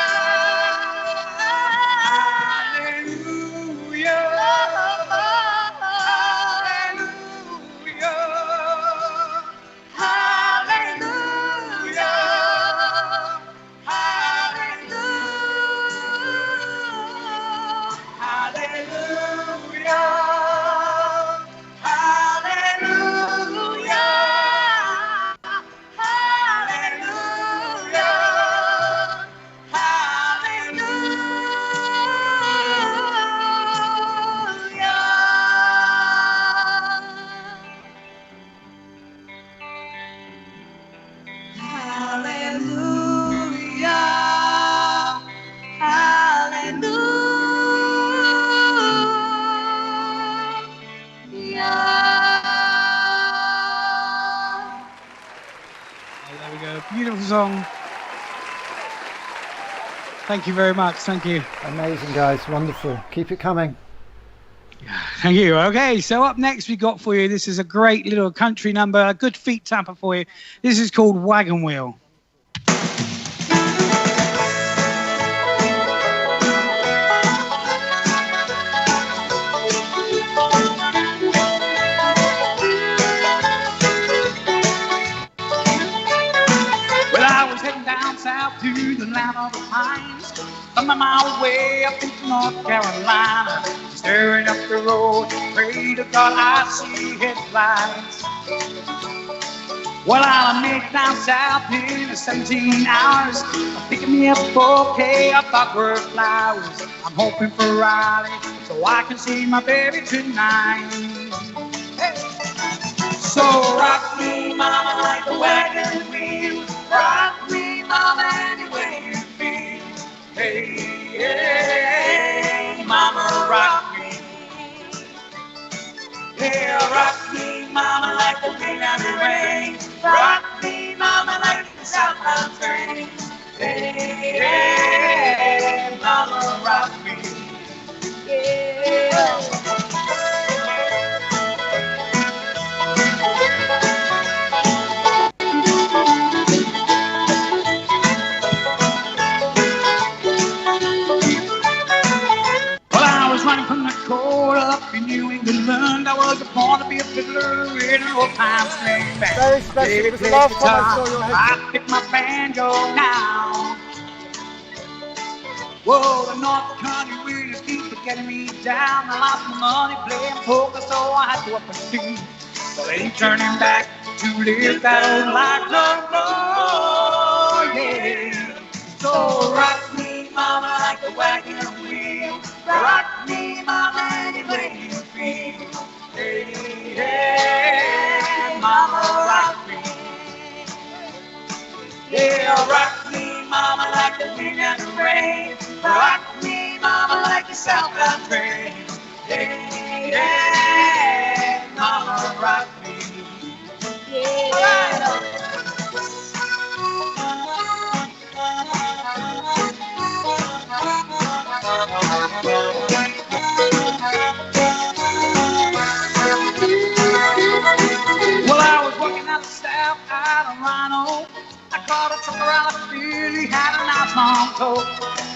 There we go. Beautiful song. Thank you very much. Thank you. Amazing, guys. Wonderful. Keep it coming. Thank you. Okay, so up next we got for you, this is a great little country number, a good feet tapper for you. This is called Wagon Wheel. Well, I was heading down south to the land of the pines. I'm on my way up into North Carolina, staring up the road, pray to God I see headlights. Well, I'll make it down south in 17 hours, picking me up a bouquet of dogwood flowers. I'm hoping for Raleigh so I can see my baby tonight. Hey. So rock me, mama, like a wagon wheel. Rock me, mama, any way you feel. Hey, hey, the rain. Rock me, mama, like the southbound train. Hey, hey, mama, rock me. Yeah. Running from the cold up in New England, I was born to be a fiddler in an old time swing band. Very special. It was the last time I saw your head. I pick my banjo now. Whoa, the North Country winds keep getting me down. I lost my money playing poker, so I had to up and see. But ain't turning back to live that old life no more. Yeah. So rock me, mama, like a wagon wheel. Rock me, mama, any way you feel. Hey, hey, mama, rock me. Yeah, rock me, mama, like the wind and the rain. Rock me, mama, like the southbound train. Hey, hey, mama, rock me. Yeah. Well, I was working at the staff out of Rhino. I caught a truck around the field, he had a nice long tow.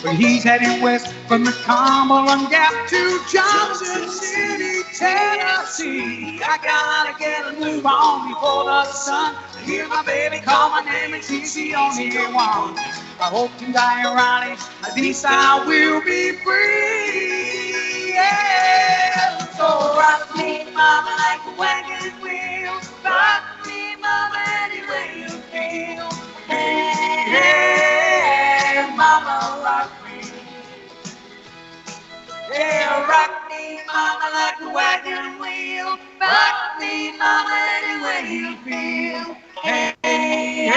But he's heading west from the Cumberland Gap to Johnson City, Tennessee. I gotta get a move on before the sun. I hear my baby call my name and she's the only one. I hope to die Ronnie, at least I will be free. Yeah. So rock me, mama, like a wagon wheel. Rock me, mama, any way you feel. Hey, hey, mama, rock me. Yeah, rock me, mama, like a wagon wheel. Rock me, mama, any way you feel. Hey, hey,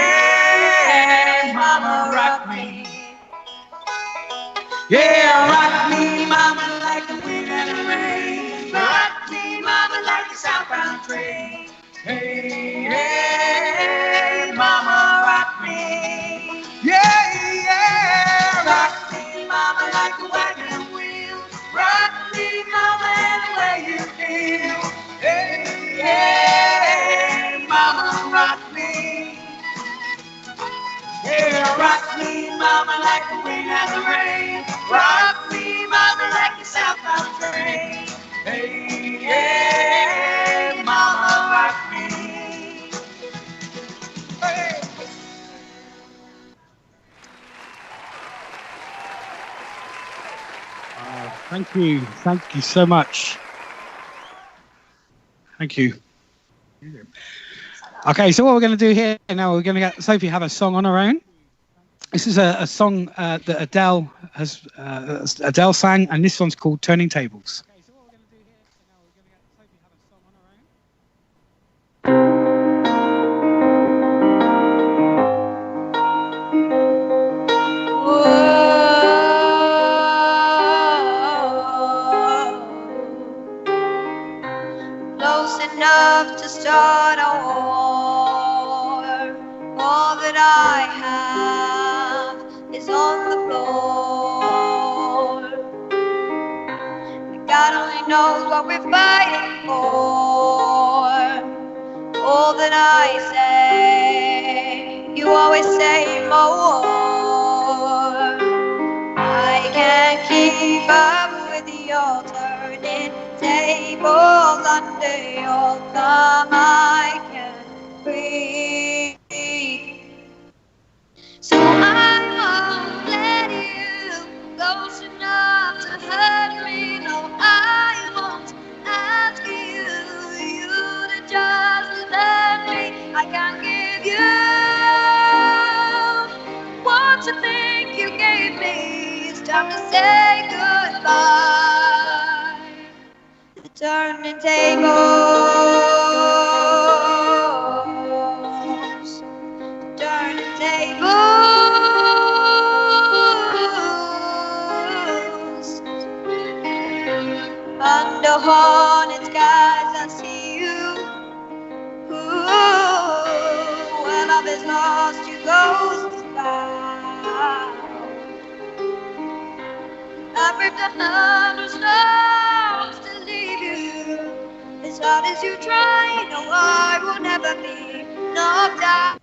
mama, rock me. Yeah, rock me, mama, like the wind and the rain. Rock me, mama, like the southbound train. Hey, hey, mama, rock me. Yeah, yeah, rock me, mama, like a wagon wheel. Rock me, mama, any way you feel. Hey, hey, mama, rock me. Yeah, rock me, mama, like the wind and the rain. Rock me, mama, like the southbound train. Hey, hey, mama, rock me. Hey. Thank you so much. Thank you. Okay, so what we're going to do here now, we're going to get Sophie have a song on her own. This is a song that Adele sang, and this one's called Turning Tables. Close enough to start a war. All that I have is on the floor. God only knows what we're fighting for. All that I say, you always say more. I can't keep up with your turning tables under your thumb. I can't breathe. So I won't let you close enough to hurt me. No, I won't ask you to just let me. I can't give you what you think you gave me. It's time to say goodbye. Turning tables, turning tables. Under haunted skies I see you. Ooh. if the thunderstorms to leave you. As hard as you try, no, I will never be knocked down.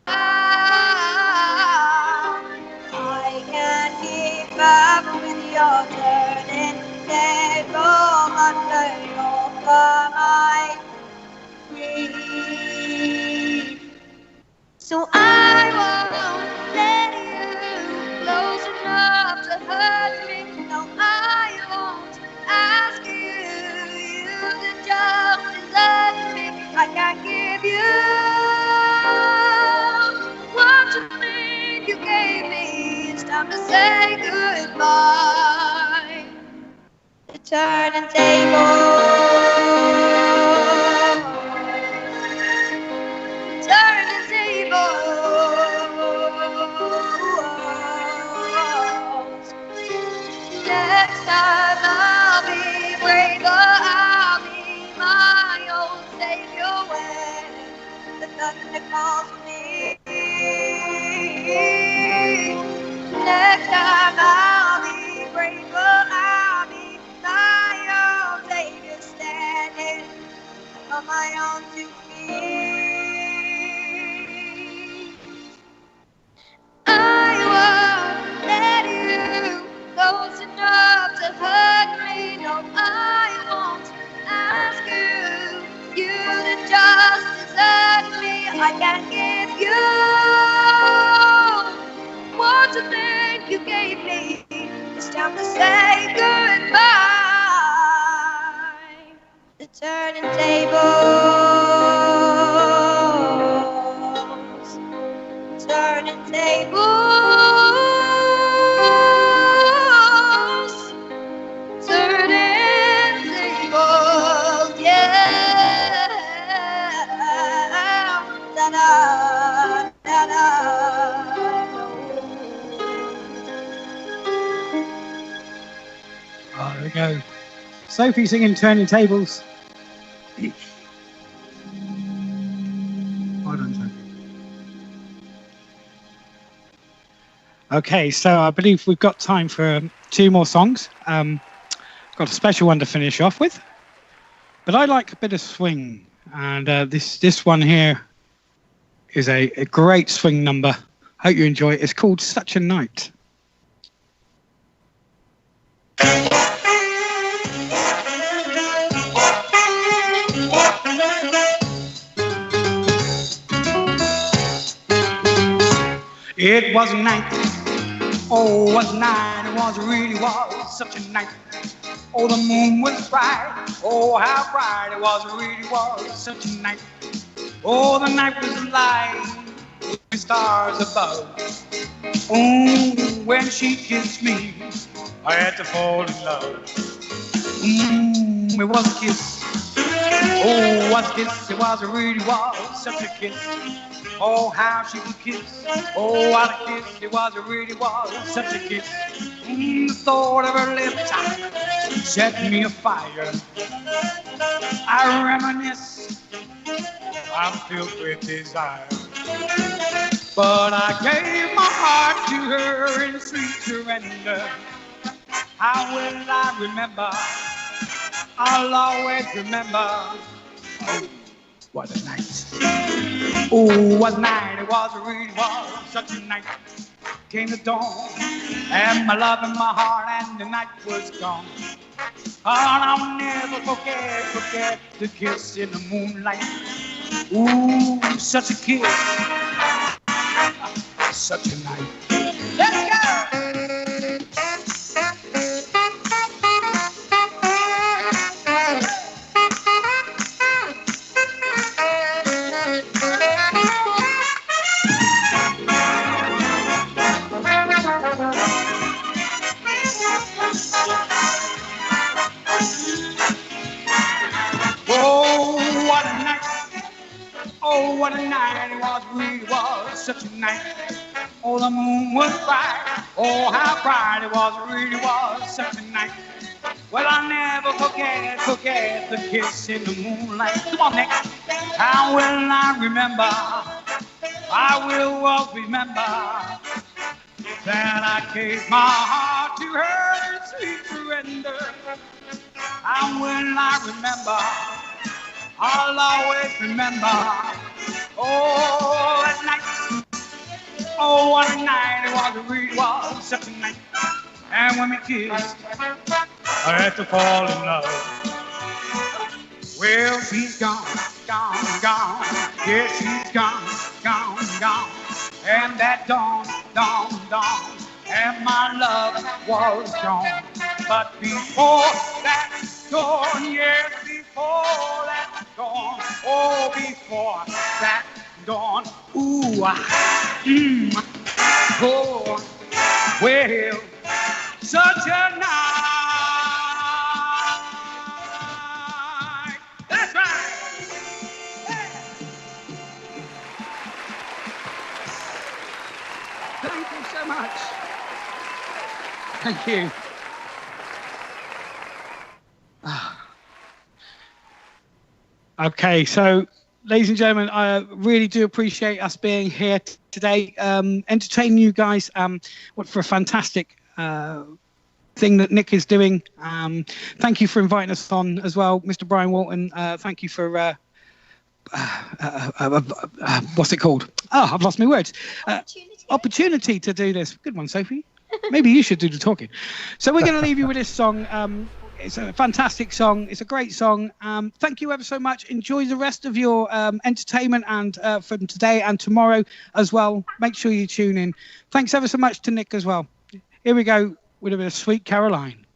I can't keep up with your turning table under your thumb. I breathe. So I won't let you close enough to hurt me. No, I won't ask you to just desert me. I can't give you what you think you gave me. It's time to say goodbye. The turning table. Turning tables. Next time I'll be braver, I'll be my own savior when the thunder calls me. Next time I'll be braver, I'll be my own savior standing on my own 2 feet. I won't let you close enough to hurt me. No, I won't ask you to just desert me. I can't give you what you think you gave me. It's time to say goodbye. The turning tables. Turning tables. Turning tables. Yeah. Da-da, da-da. Oh, there we go. Sophie singing Turning Tables. Well done, Sophie. Okay, so I believe we've got time for 2 more songs. Got a special one to finish off with. But I like a bit of swing. And this one here is a great swing number. Hope you enjoy it. It's called Such a Night. It was a night, oh, it was a night, it really was such a night. Oh, the moon was bright, oh, how bright it really was such a night. Oh, the night was light, with stars above. Oh, when she kissed me, I had to fall in love. It was a kiss, oh, it was a kiss, it really was such a kiss. Oh, how she could kiss. Oh, what a kiss. It really was such a kiss. The thought of her lips set me afire. I reminisce. I'm filled with desire. But I gave my heart to her in sweet surrender. How will I remember? I'll always remember. Oh, what a night. Oh, what a night, it really was such a night. Came the dawn, and my love in my heart, and the night was gone. And I'll never forget the kiss in the moonlight. Ooh, such a kiss, such a night. Let's go! Oh, what a night it really was such a night. Oh, the moon was bright. Oh, how bright it really was such a night. Well, I'll never forget the kiss in the moonlight. Come on, next. How will I remember? I will always remember that I gave my heart heart to her sweet surrender. And when I remember, I'll always remember. Oh, that night, oh, what a night it was, it really was such a night. And when we kissed, I had to fall in love. Well, she's gone, gone, gone. Yeah, she's gone, gone, gone. And that dawn, dawn, dawn. And my love was gone. But before that dawn, yes, before that dawn, oh, before that dawn, ooh, oh, well, such a night. That's right. Thank you so much. Thank you. Okay, so ladies and gentlemen, I really do appreciate us being here today, entertaining you guys. What for a fantastic thing that Nick is doing. Thank you for inviting us on as well, Mr. Brian Walton. Thank you for what's it called? Oh, I've lost my words. Opportunity to do this. Good one, Sophie. Maybe you should do the talking. So we're going to leave you with this song. It's a fantastic song. It's a great song. Thank you ever so much. Enjoy the rest of your entertainment and from today and tomorrow as well. Make sure you tune in. Thanks ever so much to Nick as well. Here we go with a bit of Sweet Caroline.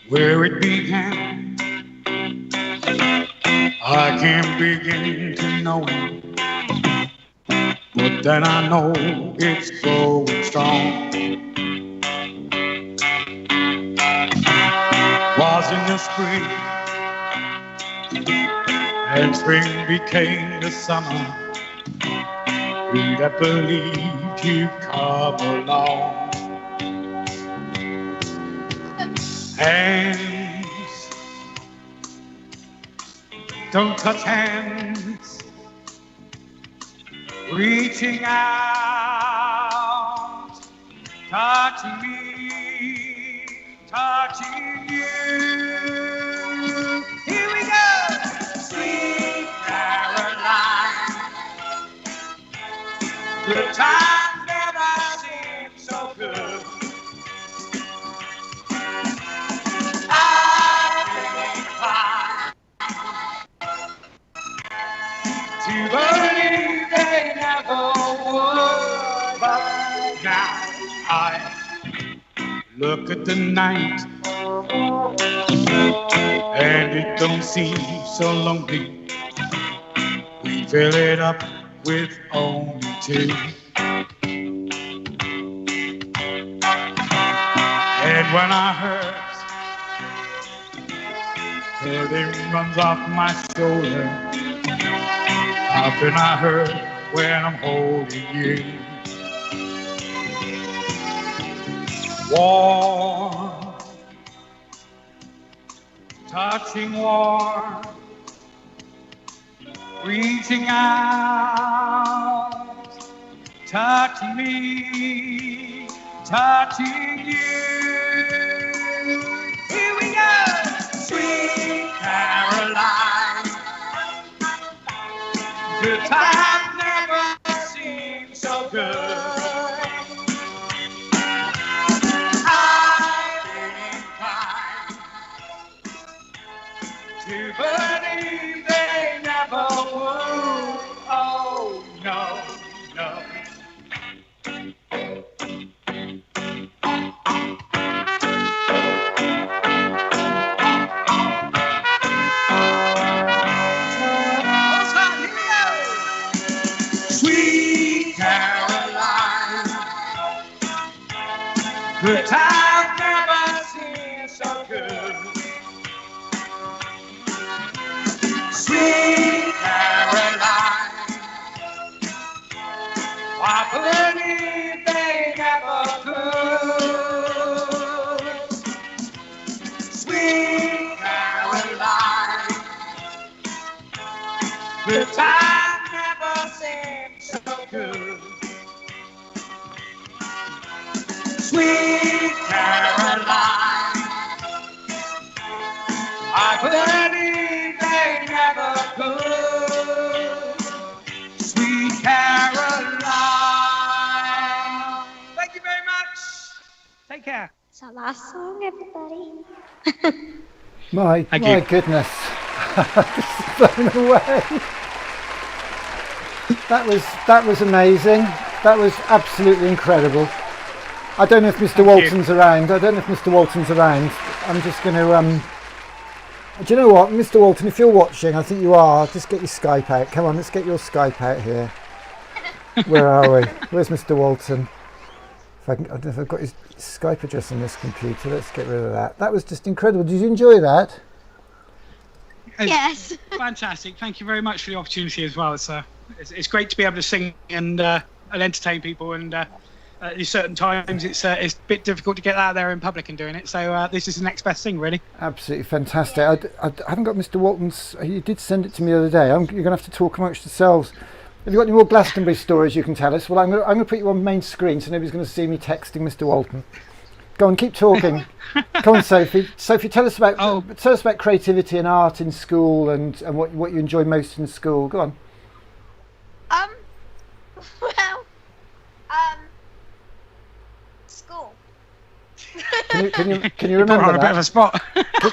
Where it began, I can't begin to know it, but then I know it's growing strong. Was in the spring, and spring became the summer. Who'd have believed you'd come along? Hands, don't touch hands, reaching out, touching me, touching you. Here we go, Sweet Caroline. Good times never seem so good. To believe they never would, but now I look at the night and it don't seem so lonely. We fill it up with only two. And when I hurt, everything runs off my shoulder. How can I hurt when I'm holding you? Warm, touching warm, reaching out, touching me, touching you. Here we go, Sweet Caroline. Good times never seem so good. I've been inclined to believe they never would. Oh, no, no. Good times never seem so good. Sweet Caroline, I believe they never could. Sweet Caroline, I believe they never could. Sweet Caroline. Thank you very much. Take care. It's our last song, everybody. My goodness. Blown away. That was amazing. That was absolutely incredible. I don't know if Mr. Walton's around. I'm just going to do you know what, Mr. Walton, if you're watching, I think you are, just get your Skype out. Come on, let's get your Skype out here. Where are we? Where's Mr. Walton? I don't know if I've got his Skype address on this computer. Let's get rid of that. That was just incredible. Did you enjoy that? Yes. Fantastic. Thank you very much for the opportunity as well. It's great to be able to sing and entertain people, and at certain times it's a bit difficult to get out there in public and doing it. So this is the next best thing, really. Absolutely fantastic. I haven't got Mr. Walton's. You did send it to me the other day. You're going to have to talk amongst yourselves. Have you got any more Glastonbury stories you can tell us? Well, I'm going to put you on main screen so nobody's going to see me texting Mr. Walton. Go on, keep talking. Come on, Sophie. Sophie, tell us about creativity and art in school, and what you enjoy most in school. Go on. School. Can you remember on that? a bit of a spot.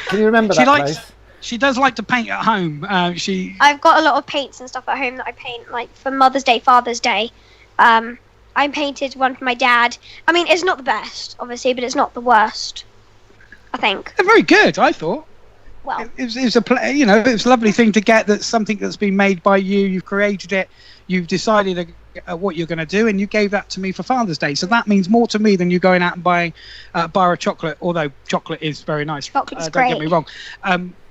Can you remember that place? She does like to paint at home. I've got a lot of paints and stuff at home that I paint, like for Mother's Day, Father's Day. I painted one for my dad. I mean, it's not the best, obviously, but it's not the worst, I think. They're very good, I thought. Well, it was a lovely thing to get. That's something that's been made by you. You've created it. You've decided what you're going to do, and you gave that to me for Father's Day. So that means more to me than you going out and buying a bar of chocolate. Although chocolate is very nice. Chocolate's don't get great. me wrong.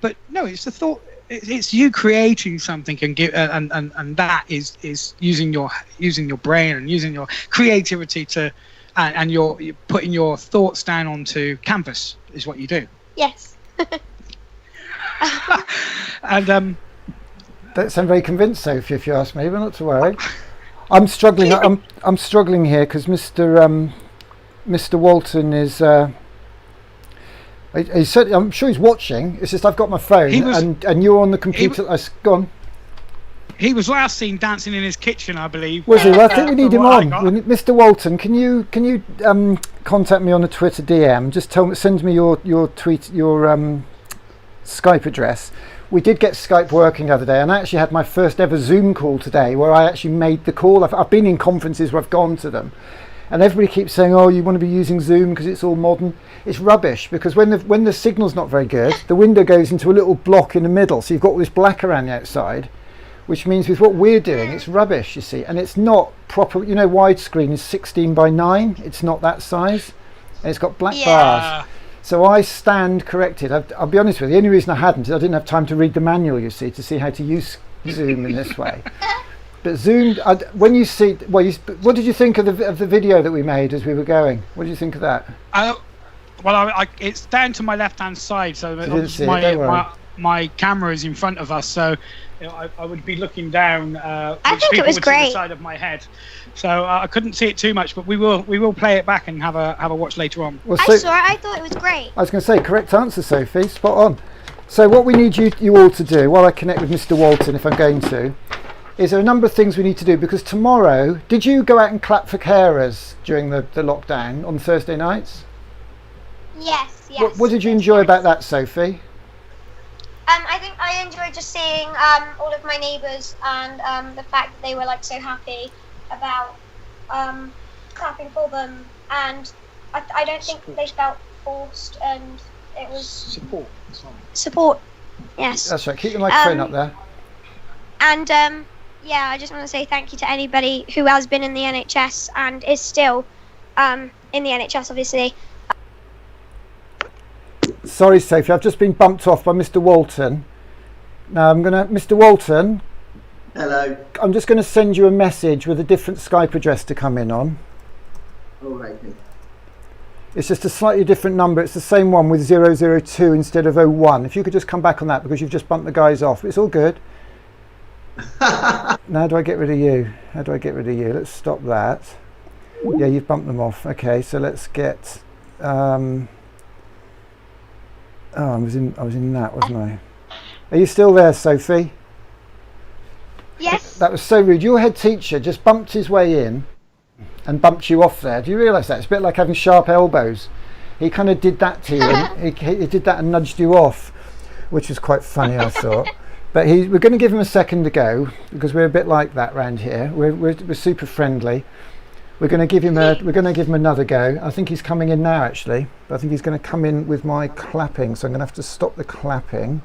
But no, it's the thought. It's you creating something and and that is using your brain and using your creativity to and you're putting your thoughts down onto canvas is what you do. Yes. And Don't sound very convinced, Sophie, if you ask me, but not to worry. I'm struggling. I'm struggling here because Mr. Walton is. I'm sure he's watching. It's just I've got my phone and you're on the computer. Go on. He was last seen dancing in his kitchen, I believe. Was he? Well, I think we need him on. Mr. Walton, can you contact me on a Twitter DM? Just send me your tweet, your Skype address. We did get Skype working the other day, and I actually had my first ever Zoom call today where I actually made the call. I've been in conferences where I've gone to them, and everybody keeps saying, "Oh, you want to be using Zoom because it's all modern." It's rubbish, because when the signal's not very good, the window goes into a little block in the middle, so you've got all this black around the outside, which means with what we're doing, it's rubbish, you see, and it's not proper. You know, widescreen is 16:9. It's not that size, and it's got black bars. So I stand corrected. I'll be honest with you, the only reason I hadn't is I didn't have time to read the manual, you see, to see how to use Zoom in this way. But Zoom, when you see, what did you think of the video that we made as we were going? What did you think of that? It's down to my left-hand side, so my camera is in front of us, so I would be looking down. I think it was great. To the side of my head, so I couldn't see it too much. But we will play it back and have a watch later on. Well, I saw it. I thought it was great. I was going to say, correct answer, Sophie. Spot on. So what we need you all to do, while I connect with Mr. Walton, if I'm going to, is there a number of things we need to do, because tomorrow, did you go out and clap for carers during the lockdown on Thursday nights? Yes. What did you enjoy about that, Sophie? I think I enjoyed just seeing all of my neighbours and the fact that they were like so happy about clapping for them, and I don't think they felt forced, and it was support. Yes. That's right. Keep the microphone up there. And I just want to say thank you to anybody who has been in the NHS and is still in the NHS, obviously. Sorry, Sophie, I've just been bumped off by Mr. Walton. Now Mr. Walton. Hello. I'm just going to send you a message with a different Skype address to come in on. All right. It's just a slightly different number. It's the same one with 002 instead of 01. If you could just come back on that, because you've just bumped the guys off. It's all good. Now how do I get rid of you? Let's stop that. Yeah, you've bumped them off. Okay, so let's get. Oh, I was in that, wasn't I? Are you still there, Sophie? Yes. That was so rude. Your head teacher just bumped his way in and bumped you off there. Do you realise that? It's a bit like having sharp elbows. He kind of did that to you. And he did that and nudged you off, which was quite funny, I thought. But we're going to give him a second to go because we're a bit like that round here. We're super friendly. We're going to give him another go. I think he's coming in now, actually. But I think he's going to come in with my clapping, so I'm going to have to stop the clapping.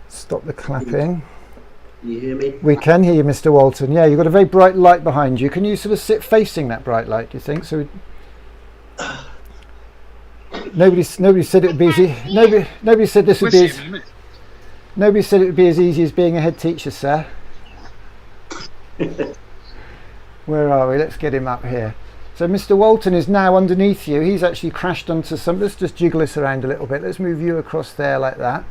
Stop the clapping. Can you hear me? We can hear you, Mr. Walton. Yeah, you've got a very bright light behind you. Can you sort of sit facing that bright light, do you think? So nobody said it would be easy. Nobody said this would be nobody said it would be as easy as being a head teacher, sir. Where are we? Let's get him up here. So Mr. Walton is now underneath you. He's actually crashed onto some. Let's just jiggle this around a little bit. Let's move you across there like that.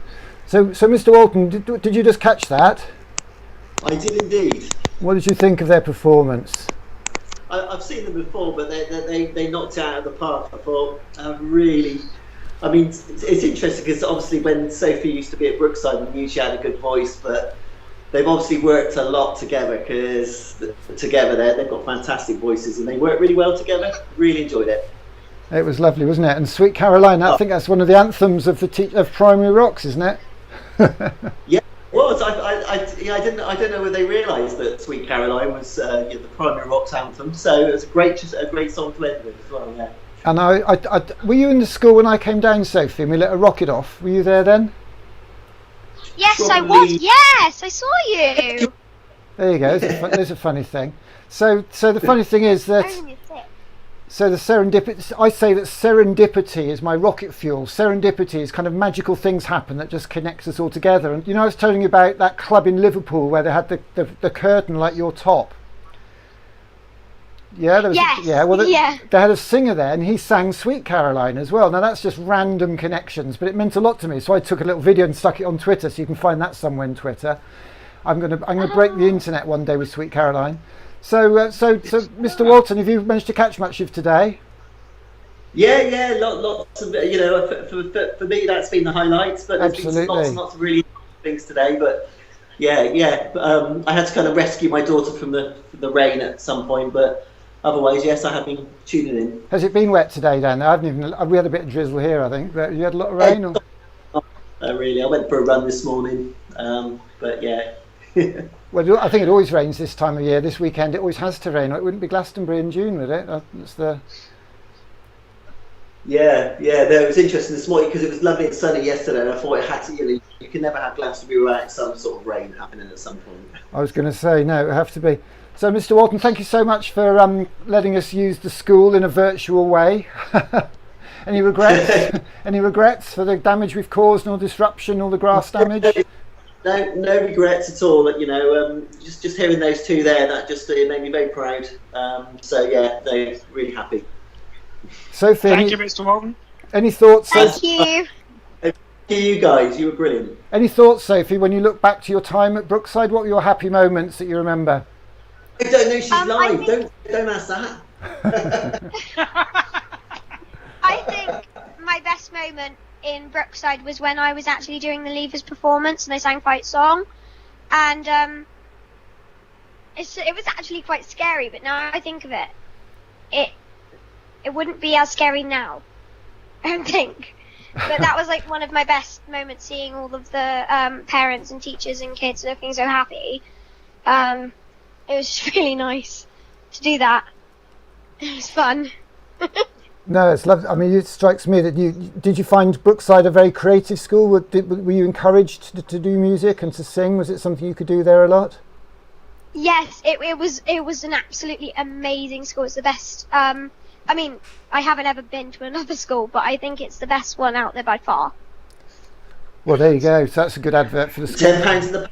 So Mr. Walton, did you just catch that? I did indeed. What did you think of their performance? I've seen them before, but they knocked it out of the park. I thought really. I mean, it's interesting because obviously when Sophie used to be at Brookside, we knew she had a good voice, but they've obviously worked a lot together because together they've got fantastic voices and they work really well together. Really enjoyed it. It was lovely, wasn't it? And Sweet Caroline, I think that's one of the anthems of of Primary Rocks, isn't it? Yeah, it was. I didn't know whether they realised that Sweet Caroline was the Primary Rocks anthem. So it was a great song to end with as well. Yeah. And were you in the school when I came down, Sophie, and we let a rocket off? Were you there then? Yes, I was. Yes, I saw you. There you go. There's a funny thing. So the funny thing is that. So the serendipity. I say that serendipity is my rocket fuel. Serendipity is kind of magical things happen that just connects us all together. And I was telling you about that club in Liverpool where they had the curtain like your top. Yeah, there was. Yes. Yeah. Well, they had a singer there, and he sang "Sweet Caroline" as well. Now that's just random connections, but it meant a lot to me. So I took a little video and stuck it on Twitter, so you can find that somewhere on Twitter. I'm gonna break the internet one day with "Sweet Caroline." So Mr. Walton, have you managed to catch much of today? Yeah, lots of for me that's been the highlights. But there's been lots and lots of really things today. But yeah. I had to kind of rescue my daughter from the rain at some point, but otherwise, yes, I have been tuning in. Has it been wet today down there? We had a bit of drizzle here, I think. But you had a lot of rain. Or? Not really. I went for a run this morning, but yeah. Well, I think it always rains this time of year. This weekend it always has to rain. It wouldn't be Glastonbury in June, would it? That's the. Yeah. No, it was interesting this morning because it was lovely and sunny yesterday, and I thought it had to. You can never have Glastonbury without some sort of rain happening at some point. I was going to say no, it would have to be. So, Mr. Walton, thank you so much for letting us use the school in a virtual way. Any regrets? Any regrets for the damage we've caused, and all disruption, all the grass damage? No regrets at all. Just hearing those two there, that just made me very proud. So yeah, they're really happy. Sophie, thank you, Mr. Walton. Any thoughts? Thank you. Thank you guys. You were brilliant. Any thoughts, Sophie, when you look back to your time at Brookside? What were your happy moments that you remember? I don't know. She's lying. Don't ask that. I think my best moment in Brookside was when I was actually doing the Leavers performance and they sang Fight Song, and it was actually quite scary. But now I think of it, it wouldn't be as scary now, I don't think. But that was like one of my best moments, seeing all of the parents and teachers and kids looking so happy. It was just really nice to do that. It was fun. No, it's lovely. I mean, it strikes me that did you find Brookside a very creative school? Were you encouraged to do music and to sing? Was it something you could do there a lot? Yes, it was an absolutely amazing school. It's the best. I mean, I haven't ever been to another school, but I think it's the best one out there by far. Well, there you go. So that's a good advert for the school. £10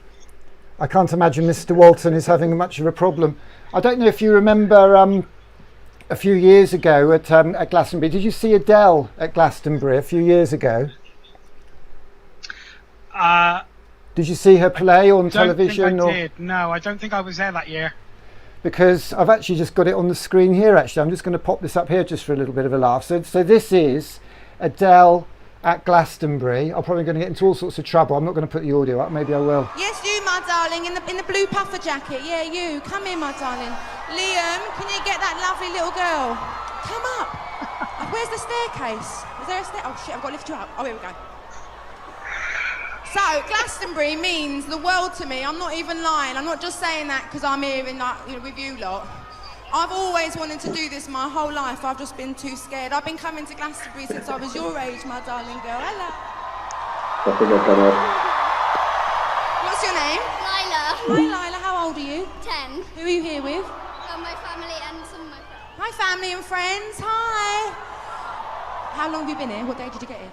I can't imagine Mr. Walton is having much of a problem. I don't know if you remember a few years ago at Glastonbury. Did you see Adele at Glastonbury a few years ago? Did you see her play on television? I did. No, I don't think I was there that year. because I've actually just got it on the screen here. Actually, I'm just going to pop this up here just for a little bit of a laugh. So this is Adele at Glastonbury. I'm probably going to get into all sorts of trouble. I'm not going to put the audio up. Maybe I will. Yes, you, my darling, in the blue puffer jacket. Yeah, you. Come here, my darling. Liam, can you get that lovely little girl? Come up. Where's the staircase? Is there a stair? Oh shit! I've got to lift you up. Oh, here we go. So Glastonbury means the world to me. I'm not even lying. I'm not just saying that because I'm here with you lot. I've always wanted to do this my whole life. I've just been too scared. I've been coming to Glastonbury since I was your age, my darling girl. Hello. What's your name? Lila. Hi, Lila. How old are you? 10. Who are you here with? My family and some of my friends. Hi, family and friends. Hi. How long have you been here? What day did you get here?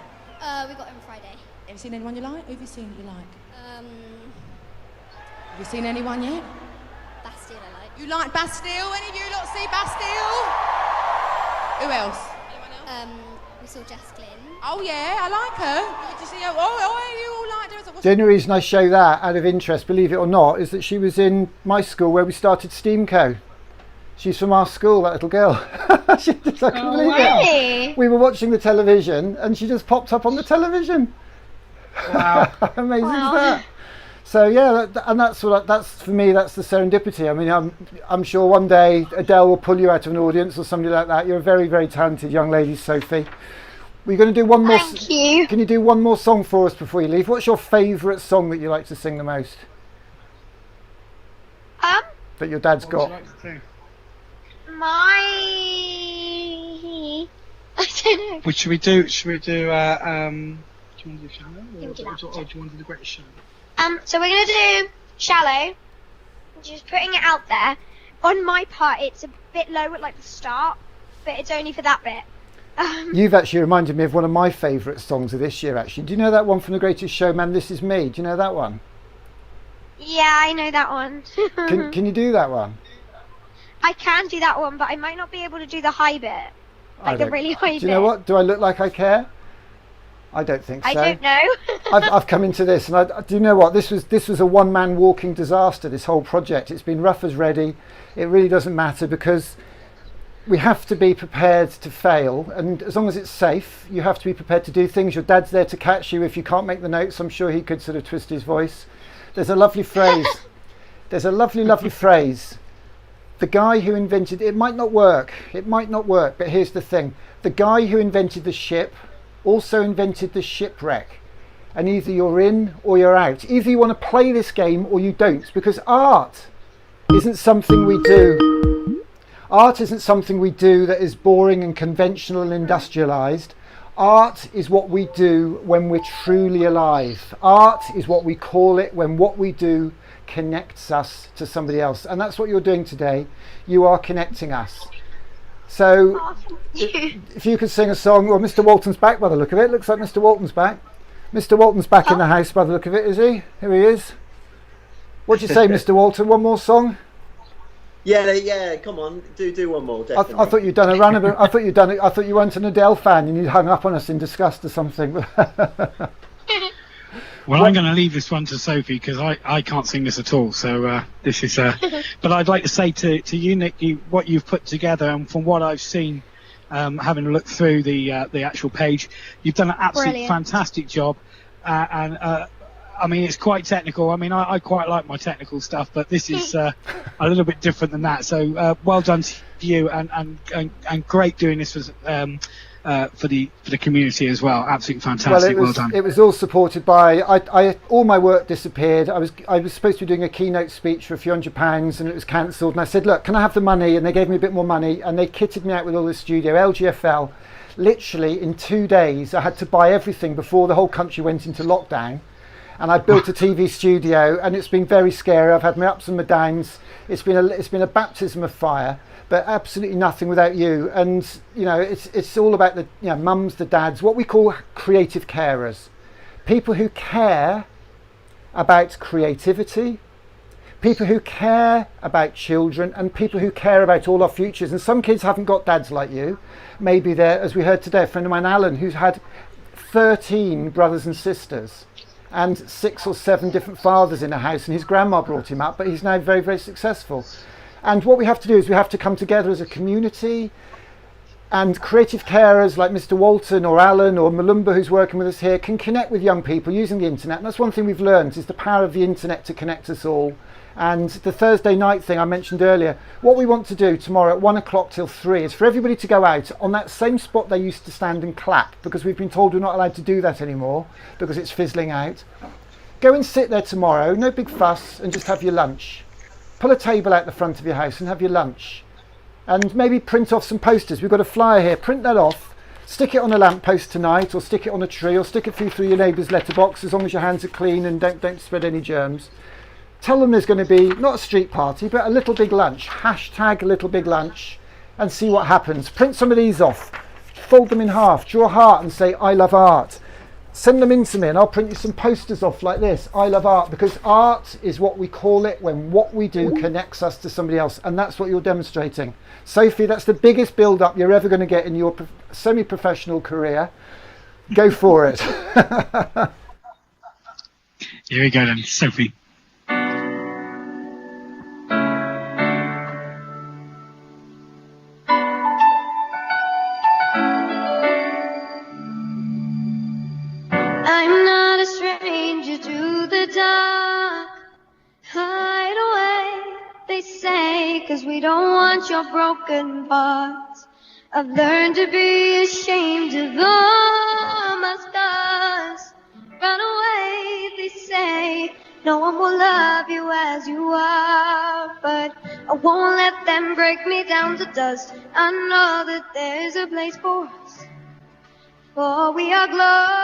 We got him Friday. Have you seen anyone you like? Who have you seen that you like? Have you seen anyone yet? Bastille I like. You like Bastille? Any of you lot see Bastille? Who else? We saw Jess Glynn. Oh yeah, I like her. Did you see her? Oh, you all liked her. The only reason I show that out of interest, believe it or not, is that she was in my school where we started Steamco. She's from our school, that little girl. I couldn't believe it. We were watching the television and she just popped up on the television. Wow. Amazing is that? So yeah, that's for me, that's the serendipity. I mean, I'm sure one day Adele will pull you out of an audience or somebody like that. You're a very, very talented young lady, Sophie. We're going to do one more. Thank you. Can you do one more song for us before you leave? What's your favourite song that you like to sing the most? That your dad's got. I don't know. Which should we do? Should we do? Do you want to do Shallow, or do you want to do The Greatest Show? So we're gonna do Shallow. Just putting it out there. On my part, it's a bit low at like the start, but it's only for that bit. You've actually reminded me of one of my favourite songs of this year. Actually, do you know that one from The Greatest Showman? This Is Me. Do you know that one? Yeah, I know that one. Can you do that one? I can do that one, but I might not be able to do the high bit. Like the really high bit. Do you know what? Do I look like I care? I don't think so. I don't know. I've come into this, and do you know what? This was a one-man walking disaster. This whole project. It's been rough as ready. It really doesn't matter because we have to be prepared to fail, and as long as it's safe, you have to be prepared to do things. Your dad's there to catch you if you can't make the notes. I'm sure he could sort of twist his voice. There's a lovely phrase. There's a lovely phrase. The guy who invented it might not work, but here's the thing. The guy who invented the ship also invented the shipwreck. And either you're in or you're out. Either you want to play this game or you don't, because art isn't something we do. Art isn't something we do that is boring and conventional and industrialized. Art is what we do when we're truly alive. Art is what we call it when what we do connects us to somebody else, and that's what you're doing today. You are connecting us. So if you could sing a song. Well, Mr. Walton's back by the look of it. Looks like Mr. Walton's back. Mr. Walton's back in the house by the look of it, is he? Here he is. What do you say, Mr. Walton? One more song? Yeah, come on, do one more. Definitely. I thought you'd done a run of it. I thought you weren't an Adele fan and you hung up on us in disgust or something. Well, I'm going to leave this one to Sophie because I can't sing this at all. So this is. But I'd like to say to you, Nick, what you've put together, and from what I've seen, having a look through the actual page, you've done an absolutely fantastic job. And I mean, it's quite technical. I mean, I quite like my technical stuff, but this is a little bit different than that. So well done to you, and great doing this was. For the community as well. Absolutely fantastic. Well done. It was all supported by all my work disappeared. I was supposed to be doing a keynote speech for a few £100 and it was cancelled, and I said, look, can I have the money? And they gave me a bit more money and they kitted me out with all this studio. LGFL, literally in 2 days I had to buy everything before the whole country went into lockdown, and I built a TV studio, and it's been very scary. I've had my ups and my downs. It's been a baptism of fire, but absolutely nothing without you. And you know, it's all about the mums, the dads, what we call creative carers, people who care about creativity, people who care about children, and people who care about all our futures. And some kids haven't got dads like you. Maybe they're, as we heard today, a friend of mine, Alan, who's had 13 brothers and sisters and 6 or 7 different fathers in a house, and his grandma brought him up, but he's now very, very successful. And what we have to do is we have to come together as a community, and creative carers like Mr. Walton or Alan or Malumba, who's working with us here, can connect with young people using the internet. And that's one thing we've learned, is the power of the internet to connect us all. And the Thursday night thing I mentioned earlier, what we want to do tomorrow at 1 o'clock till 3 is for everybody to go out on that same spot they used to stand and clap, because we've been told we're not allowed to do that anymore because it's fizzling out. Go and sit there tomorrow, no big fuss, and just have your lunch. Pull a table out the front of your house and have your lunch. And maybe print off some posters. We've got a flyer here, print that off, stick it on a lamppost tonight, or stick it on a tree, or stick it through your neighbour's letterbox, as long as your hands are clean and don't spread any germs. Tell them there's going to be, not a street party, but a little big lunch. Hashtag little big lunch, and see what happens. Print some of these off, fold them in half, draw a heart and say, I love art. Send them in to me and I'll print you some posters off like this, I love art, because art is what we call it when what we do connects us to somebody else, and that's what you're demonstrating. Sophie, that's the biggest build-up you're ever going to get in your semi-professional career. Go for it. Here we go then, Sophie. I'm not a stranger to the dark. Hide away, they say, 'cause we don't want your broken parts. I've learned to be ashamed of all my scars. Run away, they say, no one will love you as you are. But I won't let them break me down to dust. I know that there's a place for us, for we are glorious.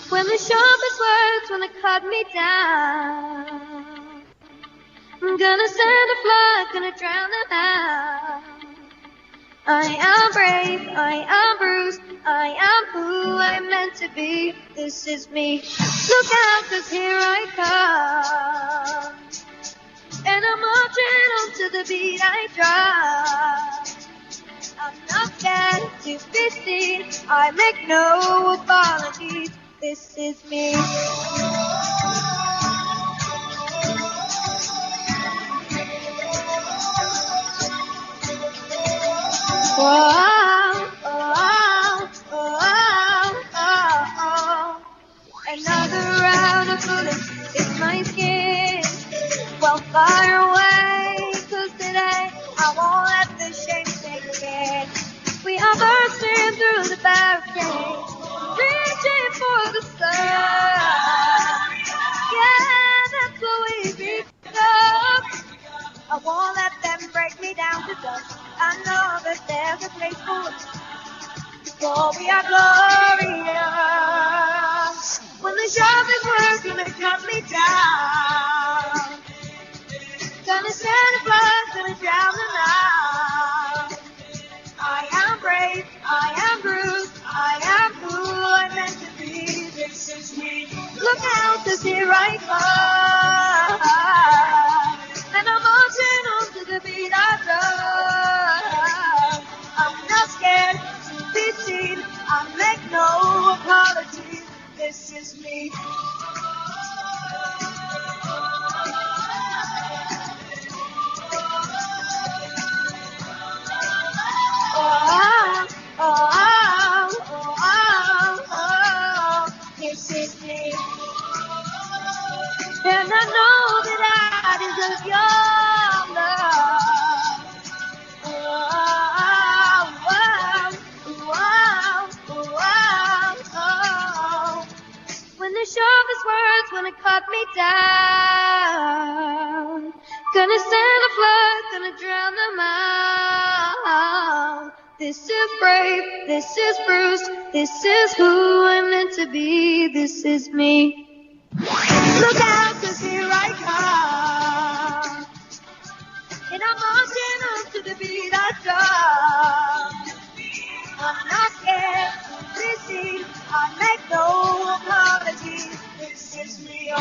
When the sharpest words wanna cut me down, I'm gonna send a flood, gonna drown them out. I am brave, I am bruised, I am who I'm meant to be. This is me. Look out, 'cause here I come. And I'm marching onto the beat I drum. I'm not scared to be seen, I make no apologies. This is me. Oh, oh, oh, oh, oh. Another round of bullets hits my skin. Well, fire away, 'cause today I won't let the shame sink in. We are bursting through the barricade, reaching for the sun. Yeah, that's what we become. I won't let them break me down to dust. I know that there's a place for us, for we are glorious. When the sharpest words gonna cut me down, gonna send a flood, gonna drown them out. I am brave, I am bruised, I am who I'm meant to be. This is me. Look out, 'cause here I come. And I'm marching onto the beat I drum. I'm not scared to be seen, I make no apologies. This is me. Oh, oh, oh, oh, oh, oh, this is me. And I know that I deserve your love. Oh, oh, oh, oh, oh. When the sharpest words wanna cut me down, gonna send a flood, gonna drown them out. This is brave, this is bruised, this is who I'm meant to be, this is me. Look out, 'cause here I come. And I'm marching on to the beat I drum. I'm not scared to be seen, I make no apologies. This is me.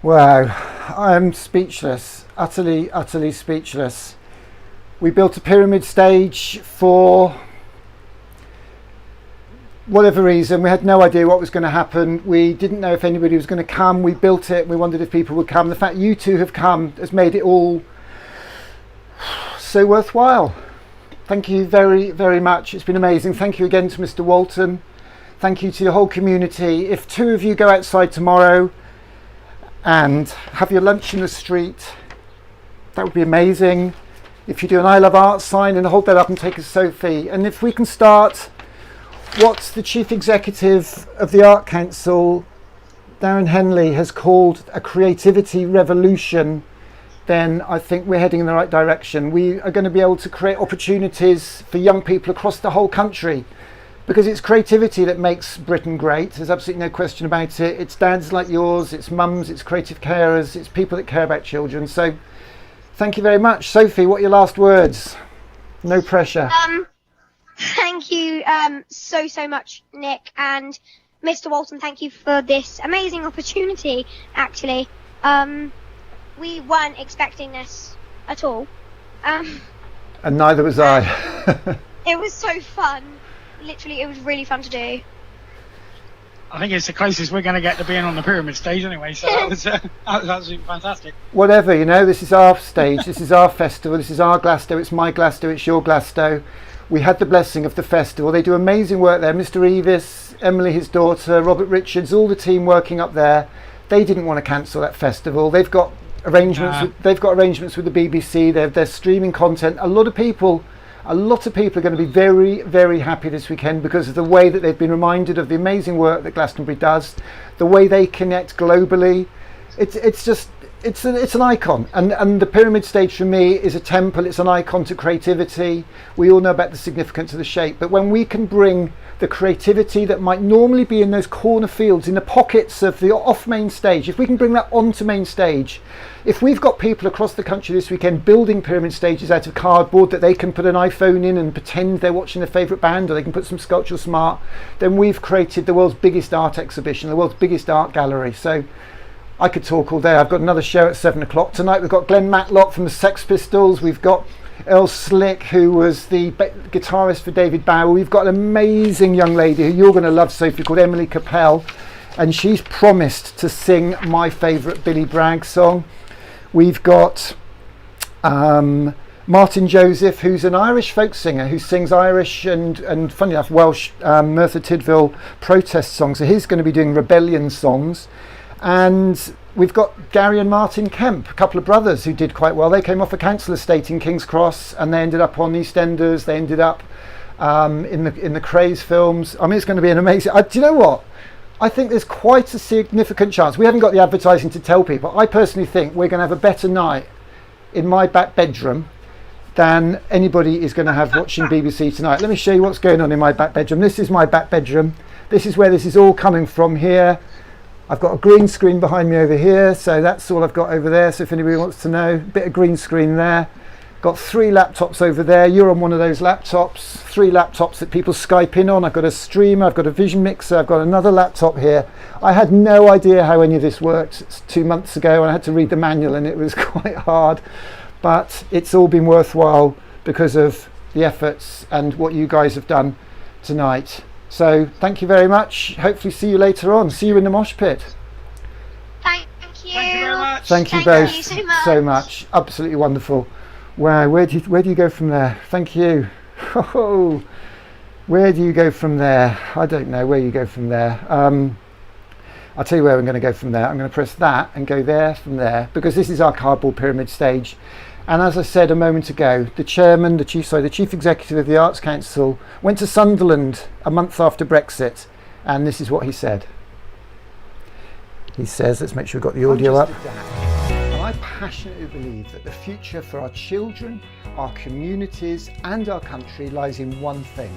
Wow, I'm speechless, utterly speechless. We built a pyramid stage for whatever reason. We had no idea what was going to happen. We didn't know if anybody was going to come. We built it. We wondered if people would come. The fact you two have come has made it all so worthwhile. Thank you very, very much. It's been amazing. Thank you again to Mr. Walton. Thank you to the whole community. If two of you go outside tomorrow and have your lunch in the street, that would be amazing. If you do an I Love Art sign and hold that up and take a selfie. And if we can start what the Chief Executive of the Art Council, Darren Henley, has called a creativity revolution, then I think we're heading in the right direction. We are going to be able to create opportunities for young people across the whole country, because it's creativity that makes Britain great. There's absolutely no question about it. It's dads like yours, it's mums, it's creative carers, it's people that care about children. So thank you very much. Sophie, what are your last words? No pressure. Thank you so much, Nick, and Mr. Walton. Thank you for this amazing opportunity. Actually, we weren't expecting this at all. And neither was I. It was so fun. Literally, it was really fun to do. I think it's the closest we're going to get to being on the pyramid stage anyway, so that was absolutely fantastic. Whatever, you know, this is our stage, this is our festival, this is our Glasgow, it's my Glasgow, it's your Glasgow. We had the blessing of the festival. They do amazing work there. Mr. Evis, Emily, his daughter, Robert Richards, all the team working up there. They didn't want to cancel that festival. They've got arrangements. They've got arrangements with the BBC. They're streaming content. A lot of people are going to be very, very happy this weekend because of the way that they've been reminded of the amazing work that Glastonbury does, the way they connect globally. It's an icon, and the pyramid stage for me is a temple. It's an icon to creativity. We all know about the significance of the shape, but when we can bring the creativity that might normally be in those corner fields, in the pockets of the off main stage, if we can bring that onto main stage, if we've got people across the country this weekend building pyramid stages out of cardboard that they can put an iPhone in and pretend they're watching their favourite band, or they can put some sculptural smart, then we've created the world's biggest art exhibition, the world's biggest art gallery. So I could talk all day. I've got another show at 7 o'clock tonight. We've got Glenn Matlock from the Sex Pistols. We've got Earl Slick, who was the guitarist for David Bowie. We've got an amazing young lady who you're going to love, Sophie, called Emily Capel, and she's promised to sing my favourite Billy Bragg song. We've got Martin Joseph, who's an Irish folk singer who sings Irish and funny enough, Welsh Merthyr Tydfil protest songs. So he's going to be doing rebellion songs. And we've got Gary and Martin Kemp, a couple of brothers who did quite well. They came off a council estate in King's Cross and they ended up on EastEnders. They ended up in the Craze films. I mean, it's going to be an amazing... do you know what? I think there's quite a significant chance. We haven't got the advertising to tell people. I personally think we're going to have a better night in my back bedroom than anybody is going to have watching BBC tonight. Let me show you what's going on in my back bedroom. This is my back bedroom. This is where this is all coming from here. I've got a green screen behind me over here, so that's all I've got over there. So if anybody wants to know, a bit of green screen there. Got 3 laptops over there. You're on one of those laptops. 3 laptops that people Skype in on. I've got a streamer, I've got a vision mixer, I've got another laptop here. I had no idea how any of this worked 2 months ago, and I had to read the manual and it was quite hard. But it's all been worthwhile because of the efforts and what you guys have done tonight. So thank you very much. Hopefully see you later on. See you in the mosh pit. Thank you. Thank you very much. Thank you both so much. Absolutely wonderful. Wow, where do you go from there? Thank you. Oh, where do you go from there? I don't know where you go from there. I'll tell you where I'm going to go from there. I'm going to press that and go there from there, because this is our cardboard pyramid stage. And as I said a moment ago, the chief executive of the Arts Council went to Sunderland a month after Brexit, and this is what he said. He says, let's make sure we've got the audio up. And I passionately believe that the future for our children, our communities and our country lies in one thing: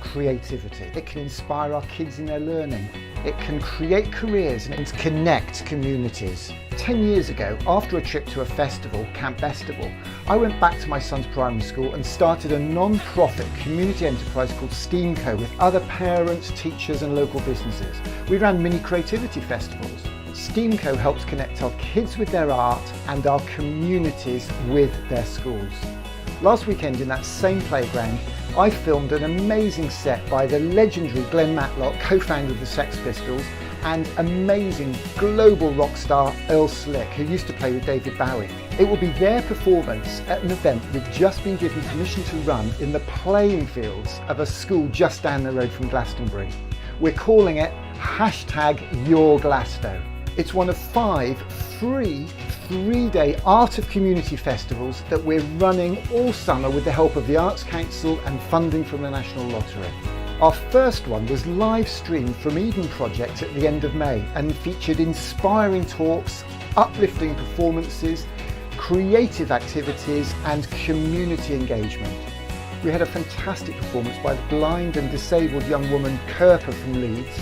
creativity. It can inspire our kids in their learning. It can create careers and connect communities. 10 years ago, after a trip to a festival, Camp Festival, I went back to my son's primary school and started a non-profit community enterprise called STEAMco with other parents, teachers and local businesses. We ran mini creativity festivals. Steamco helps connect our kids with their art and our communities with their schools. Last weekend in that same playground, I filmed an amazing set by the legendary Glenn Matlock, co-founder of the Sex Pistols, and amazing global rock star Earl Slick, who used to play with David Bowie. It will be their performance at an event we've just been given permission to run in the playing fields of a school just down the road from Glastonbury. We're calling it #YourGlasto. It's one of 5 free 3-day Art of Community festivals that we're running all summer with the help of the Arts Council and funding from the National Lottery. Our first one was live streamed from Eden Project at the end of May and featured inspiring talks, uplifting performances, creative activities and community engagement. We had a fantastic performance by the blind and disabled young woman Kerpa from Leeds.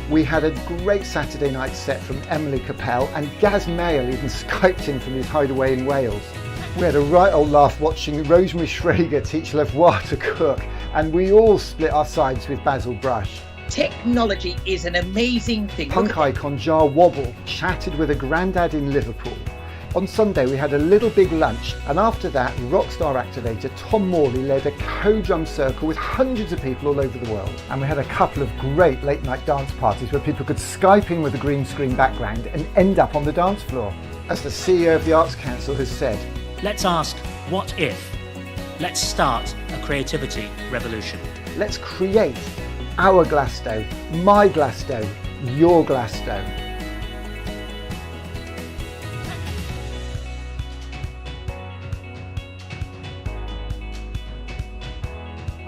We had a great Saturday night set from Emily Capel, and Gaz Mayle even Skyped in from his hideaway in Wales. We had a right old laugh watching Rosemary Schrager teach Levois to cook, and we all split our sides with Basil Brush. Technology is an amazing thing. Punk icon Jar Wobble chatted with a grandad in Liverpool. On Sunday we had a little big lunch, and after that rockstar activator Tom Morley led a co-drum circle with hundreds of people all over the world. And we had a couple of great late night dance parties where people could Skype in with a green screen background and end up on the dance floor. As the CEO of the Arts Council has said, let's ask, what if? Let's start a creativity revolution. Let's create our Glasto, my Glasto, your Glasto.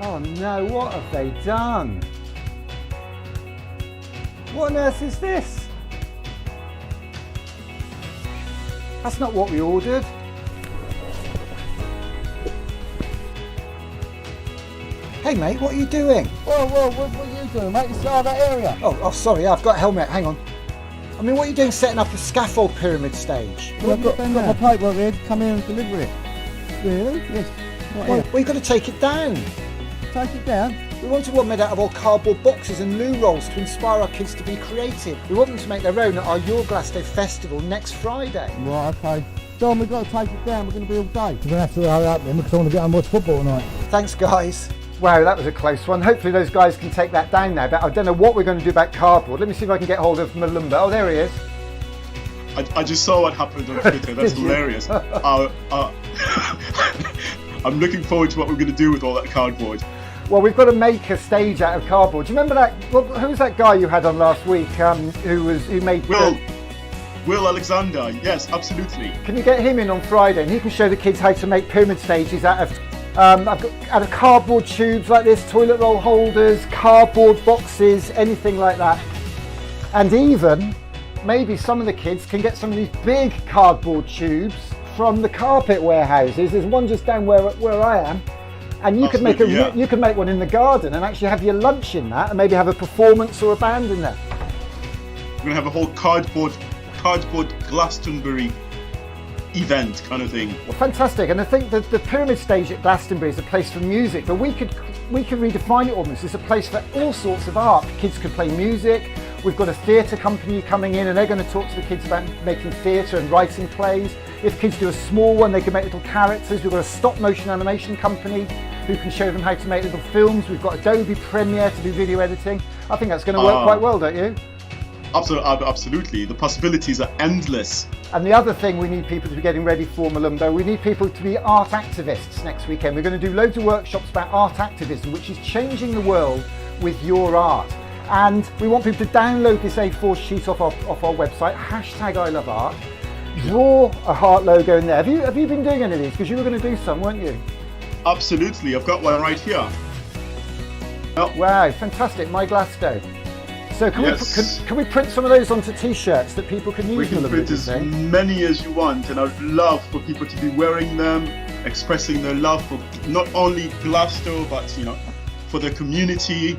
Oh no, what have they done? What on earth is this? That's not what we ordered. Hey mate, what are you doing? Whoa, what are you doing, mate? It's out of that area. Oh, sorry, I've got a helmet, hang on. I mean, what are you doing setting up a scaffold pyramid stage? Well, I've got my paperwork here to come here and deliver it. Really? Yes. Well, you've got to take it down. Take it down? We wanted one made out of old cardboard boxes and loo rolls to inspire our kids to be creative. We want them to make their own at our Your Glasto festival next Friday. Right, okay. John, we've got to take it down. We're going to be all day. We're going to have to hurry up then because I want to get on and watch football tonight. Thanks, guys. Wow, that was a close one. Hopefully those guys can take that down now, but I don't know what we're going to do about cardboard. Let me see if I can get hold of Malumba. Oh, there he is. I just saw what happened on Twitter. That's hilarious. I'm looking forward to what we're going to do with all that cardboard. Well, we've got to make a stage out of cardboard. Do you remember that? Who was that guy you had on last week? Who made Will Alexander? Yes, absolutely. Can you get him in on Friday, and he can show the kids how to make pyramid stages out of cardboard tubes like this, toilet roll holders, cardboard boxes, anything like that. And even maybe some of the kids can get some of these big cardboard tubes from the carpet warehouses. There's one just down where I am. And you could make you could make one in the garden and actually have your lunch in that, and maybe have a performance or a band in there. We're gonna have a whole cardboard Glastonbury event kind of thing. Well, fantastic. And I think that the pyramid stage at Glastonbury is a place for music, but we could redefine it almost. It's a place for all sorts of art. Kids could play music. We've got a theatre company coming in, and they're going to talk to the kids about making theatre and writing plays. If kids do a small one, they can make little characters. We've got a stop motion animation company who can show them how to make little films. We've got Adobe Premiere to do video editing. I think that's going to work quite well, don't you? Absolutely. The possibilities are endless. And the other thing we need people to be getting ready for, Malumbo, we need people to be art activists next weekend. We're going to do loads of workshops about art activism, which is changing the world with your art. And we want people to download this A4 sheet off our website, #ILoveArt, draw a heart logo in there. Have you been doing any of these? Because you were going to do some, weren't you? Absolutely, I've got one right here. Oh. Wow, fantastic, My Glasto. So can we print some of those onto t-shirts that people can use? We can print as many as you want, and I'd love for people to be wearing them, expressing their love for not only Glasto, but for the community,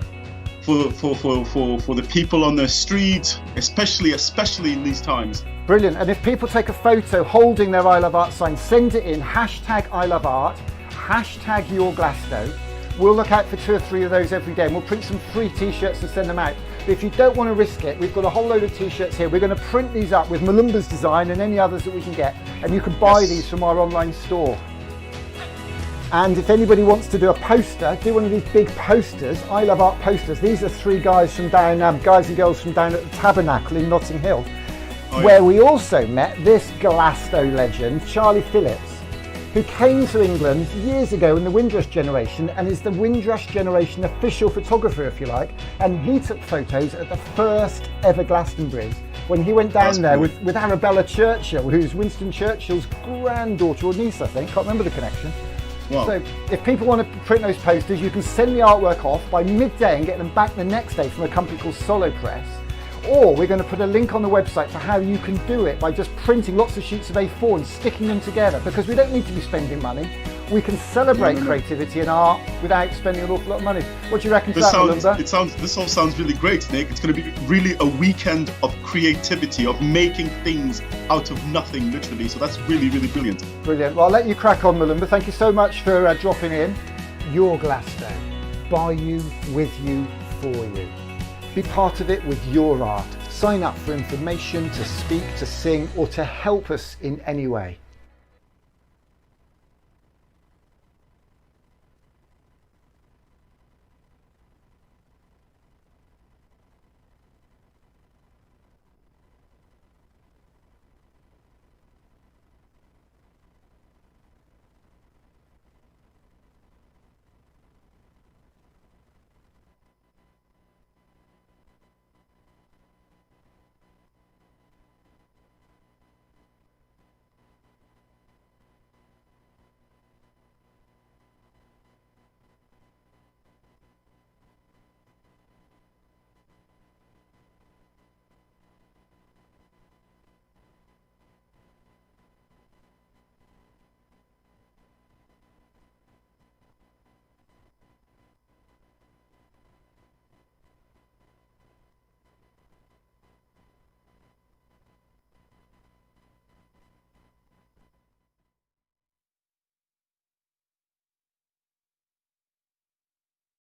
for the people on the street, especially in these times. Brilliant. And if people take a photo holding their I Love Art sign, send it in, #ILoveArt, #YourGlasto. We'll look out for 2 or 3 of those every day, and we'll print some free t-shirts and send them out. But if you don't want to risk it, we've got a whole load of t-shirts here. We're going to print these up with Malumba's design and any others that we can get, and you can buy these from our online store. And if anybody wants to do a poster, do one of these big posters. I Love Art posters. These are 3 guys from down, guys and girls from down at the Tabernacle in Notting Hill, where we also met this Glasgow legend, Charlie Phillips, who came to England years ago in the Windrush generation and is the Windrush generation official photographer, if you like. And he took photos at the first ever Glastonbury when he went down there with Arabella Churchill, who's Winston Churchill's granddaughter or niece, I think. Can't remember the connection. Wow. So if people want to print those posters, you can send the artwork off by midday and get them back the next day from a company called Solo Press. Or we're going to put a link on the website for how you can do it by just printing lots of sheets of A4 and sticking them together, because we don't need to be spending money. We can celebrate creativity and art without spending an awful lot of money. What do you reckon to that, Malumba? This all sounds really great, Nick. It's going to be really a weekend of creativity, of making things out of nothing, literally. So that's really, really brilliant. Brilliant. Well, I'll let you crack on, Malumba. Thank you so much for dropping in. Your Glasgow. By you, with you, for you. Be part of it with your art. Sign up for information, to speak, to sing, or to help us in any way.